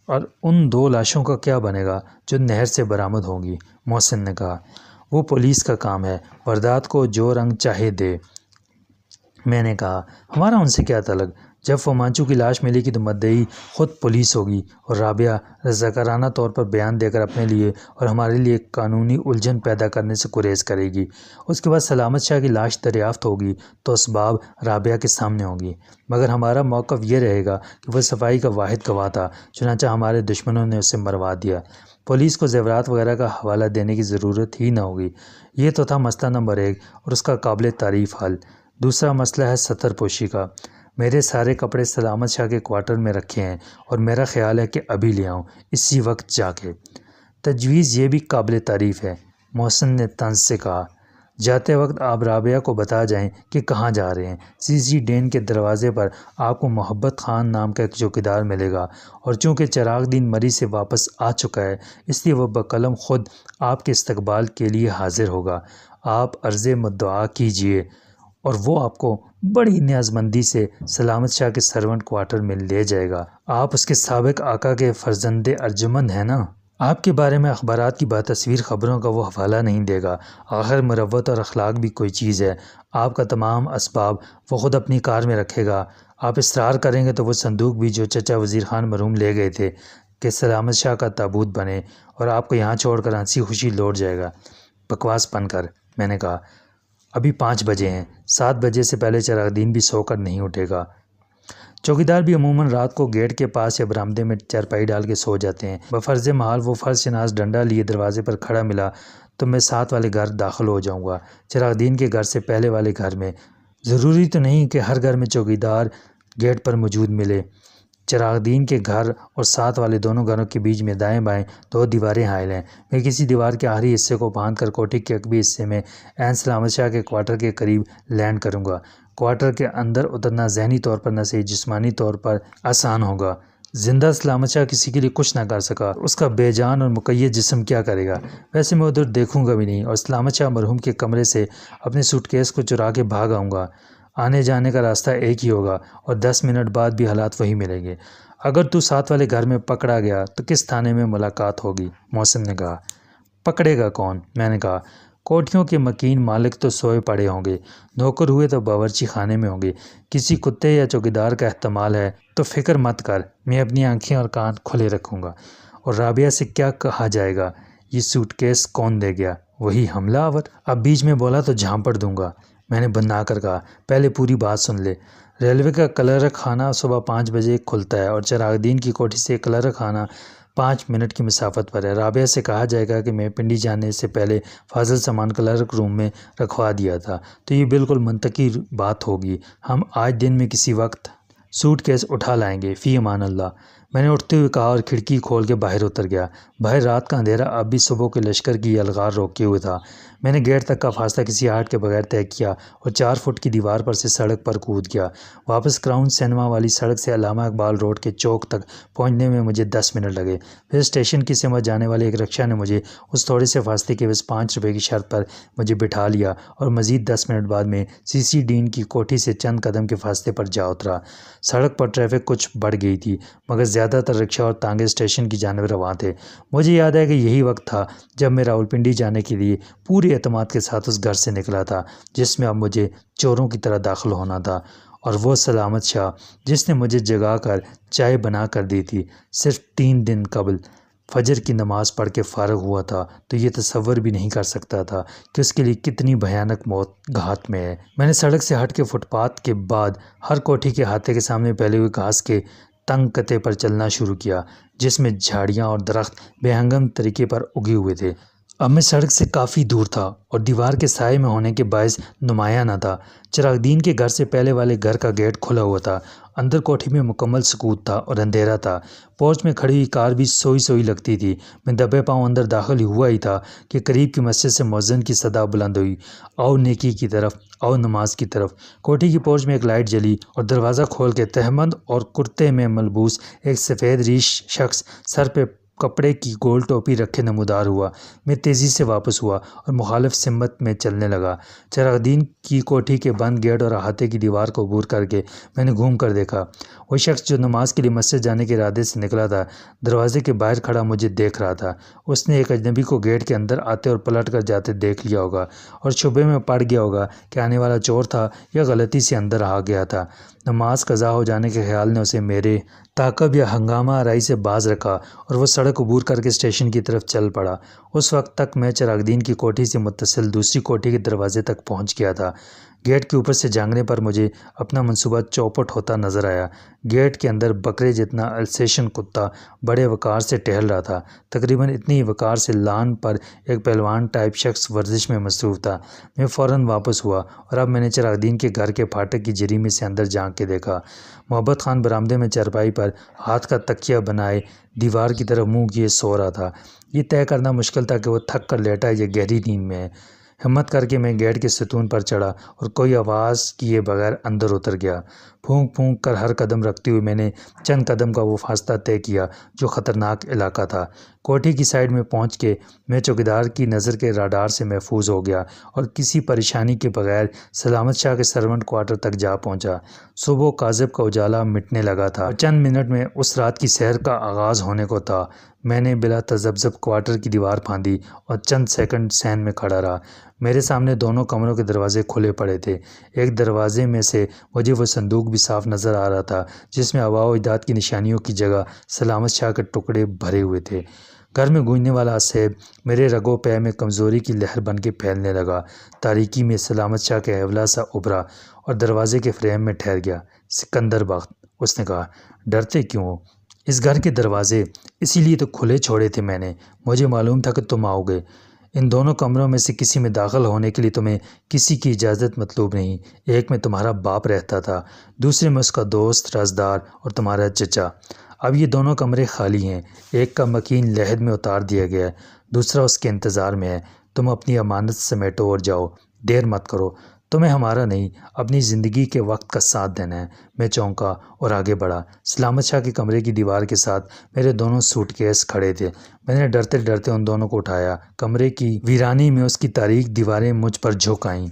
اور ان 2 لاشوں کا کیا بنے گا جو نہر سے برآمد ہوں گی؟ محسن نے کہا۔ وہ پولیس کا کام ہے، واردات کو جو رنگ چاہے دے، میں نے کہا۔ ہمارا ان سے کیا تعلق؟ جب فمانچو کی لاش ملی کی تو مدعی خود پولیس ہوگی اور رابعہ رضاکارانہ طور پر بیان دے کر اپنے لیے اور ہمارے لیے قانونی الجھن پیدا کرنے سے گریز کرے گی۔ اس کے بعد سلامت شاہ کی لاش دریافت ہوگی تو اسباب رابعہ کے سامنے ہوں گی، مگر ہمارا موقف یہ رہے گا کہ وہ صفائی کا واحد گواہ تھا، چنانچہ ہمارے دشمنوں نے اسے مروا دیا۔ پولیس کو زیورات وغیرہ کا حوالہ دینے کی ضرورت ہی نہ ہوگی۔ یہ تو تھا مسئلہ نمبر 1 اور اس کا قابل تعریف حل۔ دوسرا مسئلہ ہے ستر پوشی کا۔ میرے سارے کپڑے سلامت شاہ کے کوارٹر میں رکھے ہیں اور میرا خیال ہے کہ ابھی لے آؤں، اسی وقت جا کے۔ تجویز یہ بھی قابل تعریف ہے، محسن نے طنز سے کہا۔ جاتے وقت آپ رابعہ کو بتا جائیں کہ کہاں جا رہے ہیں۔ CC ڈین کے دروازے پر آپ کو محبت خان نام کا ایک چوکیدار ملے گا، اور چونکہ چراغ دین مری سے واپس آ چکا ہے اس لیے وہ بقلم خود آپ کے استقبال کے لیے حاضر ہوگا۔ آپ عرض مدعا کیجئے اور وہ آپ کو بڑی نیازمندی سے سلامت شاہ کے سرونٹ کوارٹر میں لے جائے گا۔ آپ اس کے سابق آقا کے فرزند ارجمند ہیں نا؟ آپ کے بارے میں اخبارات کی باتصویر خبروں کا وہ حوالہ نہیں دے گا۔ آخر مروت اور اخلاق بھی کوئی چیز ہے۔ آپ کا تمام اسباب وہ خود اپنی کار میں رکھے گا۔ آپ اصرار کریں گے تو وہ صندوق بھی جو چچا وزیر خان مرحوم لے گئے تھے کہ سلامت شاہ کا تابوت بنے، اور آپ کو یہاں چھوڑ کر ہنسی خوشی لوٹ جائے گا۔ بکواس بند کر، میں نے کہا۔ ابھی 5 بجے ہیں، 7 بجے سے پہلے چراغ دین بھی سو کر نہیں اٹھے گا۔ چوکیدار بھی عموماً رات کو گیٹ کے پاس یا برآمدے میں چارپائی ڈال کے سو جاتے ہیں۔ بفرض محال وہ فرض شناس ڈنڈا لیے دروازے پر کھڑا ملا تو میں ساتھ والے گھر داخل ہو جاؤں گا، چراغ دین کے گھر سے پہلے والے گھر میں۔ ضروری تو نہیں کہ ہر گھر میں چوکیدار گیٹ پر موجود ملے۔ چراغ دین کے گھر اور ساتھ والے دونوں گھروں کے بیچ میں دائیں بائیں 2 دیواریں حائل ہیں۔ میں کسی دیوار کے آخری حصے کو باندھ کر کوٹھی کے عقبی حصے میں عین سلامت شاہ کے کوارٹر کے قریب لینڈ کروں گا۔ کوارٹر کے اندر اترنا ذہنی طور پر نہ صحیح جسمانی طور پر آسان ہوگا۔ زندہ سلامت شاہ کسی کے لیے کچھ نہ کر سکا، اس کا بے جان اور مقید جسم کیا کرے گا؟ ویسے میں ادھر دیکھوں گا بھی نہیں، اور سلامت شاہ مرحوم کے کمرے سے اپنے سوٹ کیس کو چرا کے بھاگ آؤں گا۔ آنے جانے کا راستہ ایک ہی ہوگا اور 10 منٹ بعد بھی حالات وہی ملیں گے۔ اگر تو ساتھ والے گھر میں پکڑا گیا تو کس تھانے میں ملاقات ہوگی؟ محسن نے کہا۔ پکڑے گا کون؟ میں نے کہا۔ کوٹھیوں کے مکین مالک تو سوئے پڑے ہوں گے، نوکر ہوئے تو باورچی خانے میں ہوں گے۔ کسی کتے یا چوکیدار کا احتمال ہے تو فکر مت کر، میں اپنی آنکھیں اور کان کھلے رکھوں گا۔ اور رابعہ سے کیا کہا جائے گا؟ یہ سوٹ کیس کون دے گیا؟ وہی حملہ آور۔ اب بیچ میں بولا تو جھانپڑ دوں گا، میں نے بنا کر کہا۔ پہلے پوری بات سن لے۔ ریلوے کا کلرک خانہ صبح 5 بجے کھلتا ہے اور چراغ دین کی کوٹھی سے کلرک خانہ 5 منٹ کی مسافت پر ہے۔ رابعہ سے کہا جائے گا کہ میں پنڈی جانے سے پہلے فاضل سامان کلرک روم میں رکھوا دیا تھا، تو یہ بالکل منطقی بات ہوگی۔ ہم آج دن میں کسی وقت سوٹ کیس اٹھا لائیں گے۔ فی امان اللہ، میں نے اٹھتے ہوئے کہا اور کھڑکی کھول کے باہر اتر گیا۔ باہر رات کا اندھیرا اب بھی صبح کے لشکر کی یلغار روکے ہوئے تھا۔ میں نے گیٹ تک کا فاصلہ کسی آہٹ کے بغیر طے کیا اور 4 فٹ کی دیوار پر سے سڑک پر کود گیا۔ واپس کراؤن سینما والی سڑک سے علامہ اقبال روڈ کے چوک تک پہنچنے میں مجھے 10 منٹ لگے۔ پھر اسٹیشن کی سمت جانے والے ایک رکشہ نے مجھے اس تھوڑے سے فاصلے کے عوض 5 روپے کی شرط پر مجھے بٹھا لیا اور مزید 10 منٹ بعد میں CC ڈین کی کوٹھی سے چند قدم کے فاصلے پر جا اترا۔ سڑک پر ٹریفک کچھ بڑھ گئی تھی، مگر زیادہ تر رکشہ اور تانگے اسٹیشن کی جانب رواں تھے۔ مجھے یاد ہے کہ یہی وقت تھا جب میں راولپنڈی جانے کے لیے پورے اعتماد کے ساتھ اس گھر سے نکلا تھا جس میں اب مجھے چوروں کی طرح داخل ہونا تھا، اور وہ سلامت شاہ جس نے مجھے جگا کر چائے بنا کر دی تھی صرف 3 دن قبل فجر کی نماز پڑھ کے فارغ ہوا تھا، تو یہ تصور بھی نہیں کر سکتا تھا کہ اس کے لیے کتنی بھیانک موت گھات میں ہے۔ میں نے سڑک سے ہٹ کے فٹ پاتھ کے بعد ہر کوٹھی کے احاطے کے سامنے پھیلے ہوئے گھاس کے تنگ قطعے پر چلنا شروع کیا جس میں جھاڑیاں اور درخت بے ہنگم طریقے پر اگے ہوئے تھے۔ اب میں سڑک سے کافی دور تھا اور دیوار کے سائے میں ہونے کے باعث نمایاں نہ تھا۔ چراغ دین کے گھر سے پہلے والے گھر کا گیٹ کھلا ہوا تھا۔ اندر کوٹھی میں مکمل سکوت تھا اور اندھیرا تھا۔ پورچ میں کھڑی ہوئی کار بھی سوئی سوئی لگتی تھی۔ میں دبے پاؤں اندر داخل ہوا ہی تھا کہ قریب کی مسجد سے مؤذن کی صدا بلند ہوئی، آؤ نیکی کی طرف، آؤ نماز کی طرف۔ کوٹھی کی پورچ میں ایک لائٹ جلی اور دروازہ کھول کے تہمند اور کرتے میں ملبوس ایک سفید ریش شخص سر پہ کپڑے کی گول ٹوپی رکھے نمودار ہوا۔ میں تیزی سے واپس ہوا اور مخالف سمت میں چلنے لگا۔ چراغ دین کی کوٹھی کے بند گیٹ اور احاطے کی دیوار کو عبور کر کے میں نے گھوم کر دیکھا۔ وہ شخص جو نماز کے لیے مسجد جانے کے ارادے سے نکلا تھا، دروازے کے باہر کھڑا مجھے دیکھ رہا تھا۔ اس نے ایک اجنبی کو گیٹ کے اندر آتے اور پلٹ کر جاتے دیکھ لیا ہوگا اور شبے میں پڑ گیا ہوگا کہ آنے والا چور تھا یا غلطی سے اندر آ گیا تھا۔ نماز قضا ہو جانے کے خیال نے اسے میرے تعاقب یا ہنگامہ آرائی سے باز رکھا اور وہ سڑک عبور کر کے اسٹیشن کی طرف چل پڑا۔ اس وقت تک میں چراغ دین کی کوٹھی سے متصل دوسری کوٹھی کے دروازے تک پہنچ گیا تھا۔ گیٹ کے اوپر سے جھانکنے پر مجھے اپنا منصوبہ چوپٹ ہوتا نظر آیا۔ گیٹ کے اندر بکرے جتنا السیشن کتا بڑے وقار سے ٹہل رہا تھا، تقریباً اتنی ہی وقار سے لان پر ایک پہلوان ٹائپ شخص ورزش میں مصروف تھا۔ میں فوراً واپس ہوا اور اب میں نے چراغ دین کے گھر کے پھاٹک کی جری میں سے اندر جھانک کے دیکھا۔ محبت خان برآمدے میں چارپائی پر ہاتھ کا تکیہ بنائے دیوار کی طرف منہ کیے سو رہا تھا۔ یہ طے کرنا مشکل تھا کہ وہ تھک کر لیٹا ہے یا گہری نیند میں ہے۔ ہمت کر کے میں گیٹ کے ستون پر چڑھا اور کوئی آواز کیے بغیر اندر اتر گیا۔ پھونک پھونک کر ہر قدم رکھتے ہوئے میں نے چند قدم کا وہ فاصلہ طے کیا جو خطرناک علاقہ تھا۔ کوٹھی کی سائڈ میں پہنچ کے میں چوکیدار کی نظر کے راڈار سے محفوظ ہو گیا اور کسی پریشانی کے بغیر سلامت شاہ کے سرونٹ کوارٹر تک جا پہنچا۔ صبح کاذب کا اجالا مٹنے لگا تھا اور چند منٹ میں اس رات کی سحر کا آغاز ہونے کو تھا۔ میں نے بلا تذبذب کوارٹر کی دیوار پھاندی اور چند سیکنڈ سین میں کھڑا رہا۔ میرے سامنے دونوں کمروں کے دروازے کھلے پڑے تھے۔ ایک دروازے میں سے مجھے وہ صندوق بھی صاف نظر آ رہا تھا جس میں آباء و اجداد کی نشانیوں کی جگہ سلامت شاہ کے ٹکڑے بھرے ہوئے تھے۔ گھر میں گونجنے والا اسیب میرے رگو پے میں کمزوری کی لہر بن کے پھیلنے لگا۔ تاریکی میں سلامت شاہ کا حوالہ سا ابھرا اور دروازے کے فریم میں ٹھہر گیا۔ سکندر بخت، اس نے کہا، ڈرتے کیوں ہو؟ اس گھر کے دروازے اسی لیے تو کھلے چھوڑے تھے میں نے، مجھے معلوم تھا کہ تم آؤ گے۔ ان دونوں کمروں میں سے کسی میں داخل ہونے کے لیے تمہیں کسی کی اجازت مطلوب نہیں۔ ایک میں تمہارا باپ رہتا تھا، دوسرے میں اس کا دوست، رازدار اور تمہارا چچا۔ اب یہ دونوں کمرے خالی ہیں، ایک کا مکین لحد میں اتار دیا گیا ہے، دوسرا اس کے انتظار میں ہے۔ تم اپنی امانت سمیٹو اور جاؤ، دیر مت کرو، تمہیں ہمارا نہیں اپنی زندگی کے وقت کا ساتھ دینا ہے۔ میں چونکا اور آگے بڑھا۔ سلامت شاہ کے کمرے کی دیوار کے ساتھ میرے دونوں سوٹ کیس کھڑے تھے۔ میں نے ڈرتے ڈرتے ان دونوں کو اٹھایا۔ کمرے کی ویرانی میں اس کی تاریک دیواریں مجھ پر جھک آئیں۔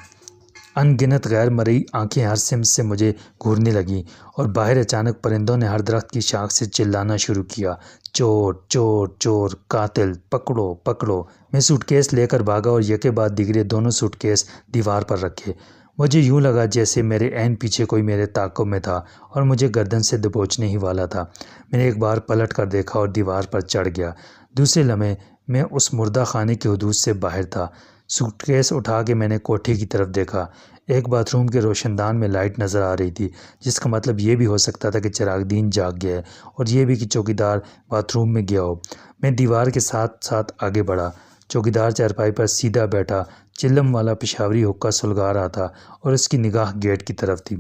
ان گنت غیر مرئی آنکھیں ہر سمت سے مجھے گھورنے لگیں اور باہر اچانک پرندوں نے ہر درخت کی شاخ سے چلانا شروع کیا، چور چور چور، قاتل، پکڑو پکڑو۔ میں سوٹ کیس لے کر بھاگا اور یکے بعد دیگرے دونوں سوٹ کیس دیوار پر رکھے۔ مجھے یوں لگا جیسے میرے عین پیچھے کوئی میرے تعاقب میں تھا اور مجھے گردن سے دبوچنے ہی والا تھا۔ میں نے ایک بار پلٹ کر دیکھا اور دیوار پر چڑھ گیا۔ دوسرے لمحے میں اس مردہ خانے کی حدود سے باہر تھا۔ سوٹ کیس اٹھا کے میں نے کوٹھی کی طرف دیکھا۔ ایک باتھ روم کے روشن دان میں لائٹ نظر آ رہی تھی، جس کا مطلب یہ بھی ہو سکتا تھا کہ چراغ دین جاگ گیا ہے اور یہ بھی کہ چوکیدار باتھ روم میں گیا ہو۔ میں دیوار کے ساتھ ساتھ آگے بڑھا۔ چوکیدار چارپائی پر سیدھا بیٹھا چلم والا پشاوری حقہ سلگا رہا تھا اور اس کی نگاہ گیٹ کی طرف تھی۔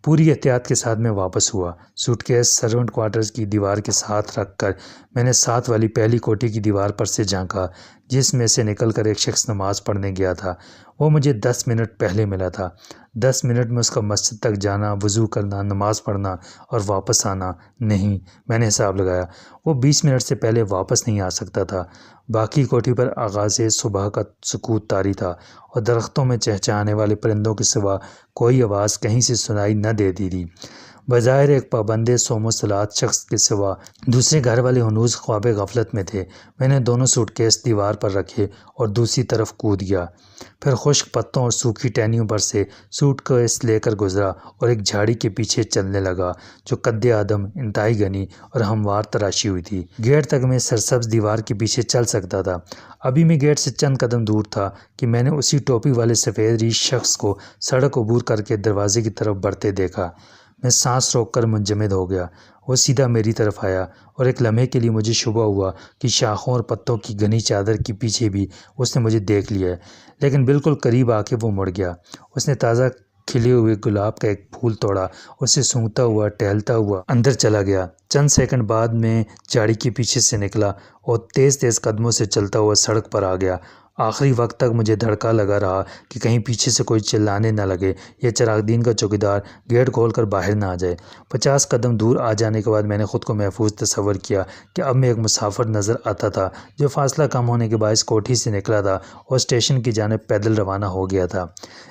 پوری احتیاط کے ساتھ میں واپس ہوا۔ سوٹ کیس سرونٹ کوارٹرز کی دیوار کے ساتھ رکھ کر میں نے ساتھ والی پہلی کوٹھی کی دیوار پر سے جھانکا جس میں سے نکل کر ایک شخص نماز پڑھنے گیا تھا۔ وہ مجھے 10 منٹ پہلے ملا تھا۔ 10 منٹ میں اس کا مسجد تک جانا، وضو کرنا، نماز پڑھنا اور واپس آنا نہیں، میں نے حساب لگایا۔ وہ 20 منٹ سے پہلے واپس نہیں آ سکتا تھا۔ باقی کوٹھی پر آغاز صبح کا سکوت طاری تھا اور درختوں میں چہچہانے والے پرندوں کے سوا کوئی آواز کہیں سے سنائی نہ دیتی تھی۔ بظاہر ایک پابند صوم و صلات شخص کے سوا دوسرے گھر والے ہنوز خواب غفلت میں تھے۔ میں نے دونوں سوٹ کیس دیوار پر رکھے اور دوسری طرف کود گیا۔ پھر خشک پتوں اور سوکھی ٹہنیوں پر سے سوٹ کیس لے کر گزرا اور ایک جھاڑی کے پیچھے چلنے لگا جو قد آدم، انتہائی گھنی اور ہموار تراشی ہوئی تھی۔ گیٹ تک میں سرسبز دیوار کے پیچھے چل سکتا تھا۔ ابھی میں گیٹ سے چند قدم دور تھا کہ میں نے اسی ٹوپی والے سفید ریش شخص کو سڑک عبور کر کے دروازے کی طرف بڑھتے دیکھا۔ میں سانس روک کر منجمد ہو گیا۔ وہ سیدھا میری طرف آیا اور ایک لمحے کے لیے مجھے شبہ ہوا کہ شاخوں اور پتوں کی گھنی چادر کے پیچھے بھی اس نے مجھے دیکھ لیا ہے، لیکن بالکل قریب آ کے وہ مڑ گیا۔ اس نے تازہ کھلے ہوئے گلاب کا ایک پھول توڑا، اسے سونگھتا ہوا ٹہلتا ہوا اندر چلا گیا۔ چند سیکنڈ بعد میں جھاڑی کے پیچھے سے نکلا اور تیز تیز قدموں سے چلتا ہوا سڑک پر آ گیا۔ آخری وقت تک مجھے دھڑکا لگا رہا کہ کہیں پیچھے سے کوئی چلانے نہ لگے یا چراغ دین کا چوکیدار گیٹ کھول کر باہر نہ آ جائے۔ 50 قدم دور آ جانے کے بعد میں نے خود کو محفوظ تصور کیا کہ اب میں ایک مسافر نظر آتا تھا جو فاصلہ کم ہونے کے باعث کوٹھی سے نکلا تھا اور اسٹیشن کی جانب پیدل روانہ ہو گیا تھا۔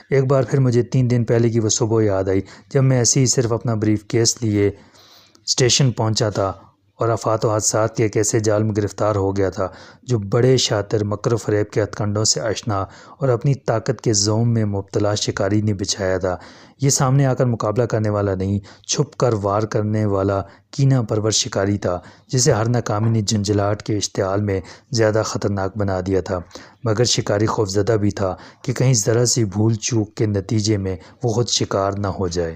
ایک بار پھر مجھے 3 دن پہلے کی وہ صبح یاد آئی جب میں ایسے ہی صرف اپنا بریف کیس لیے اسٹیشن پہنچا تھا اور آفات و حادثات کے ایک ایسے جال میں گرفتار ہو گیا تھا جو بڑے شاطر مکر و فریب کے ہتھ کنڈوں سے آشنا اور اپنی طاقت کے زوم میں مبتلا شکاری نے بچھایا تھا۔ یہ سامنے آ کر مقابلہ کرنے والا نہیں، چھپ کر وار کرنے والا کینہ پرور شکاری تھا جسے ہر ناکامی نے جھنجھلاہٹ کے اشتعال میں زیادہ خطرناک بنا دیا تھا، مگر شکاری خوفزدہ بھی تھا کہ کہیں ذرا سی بھول چوک کے نتیجے میں وہ خود شکار نہ ہو جائے۔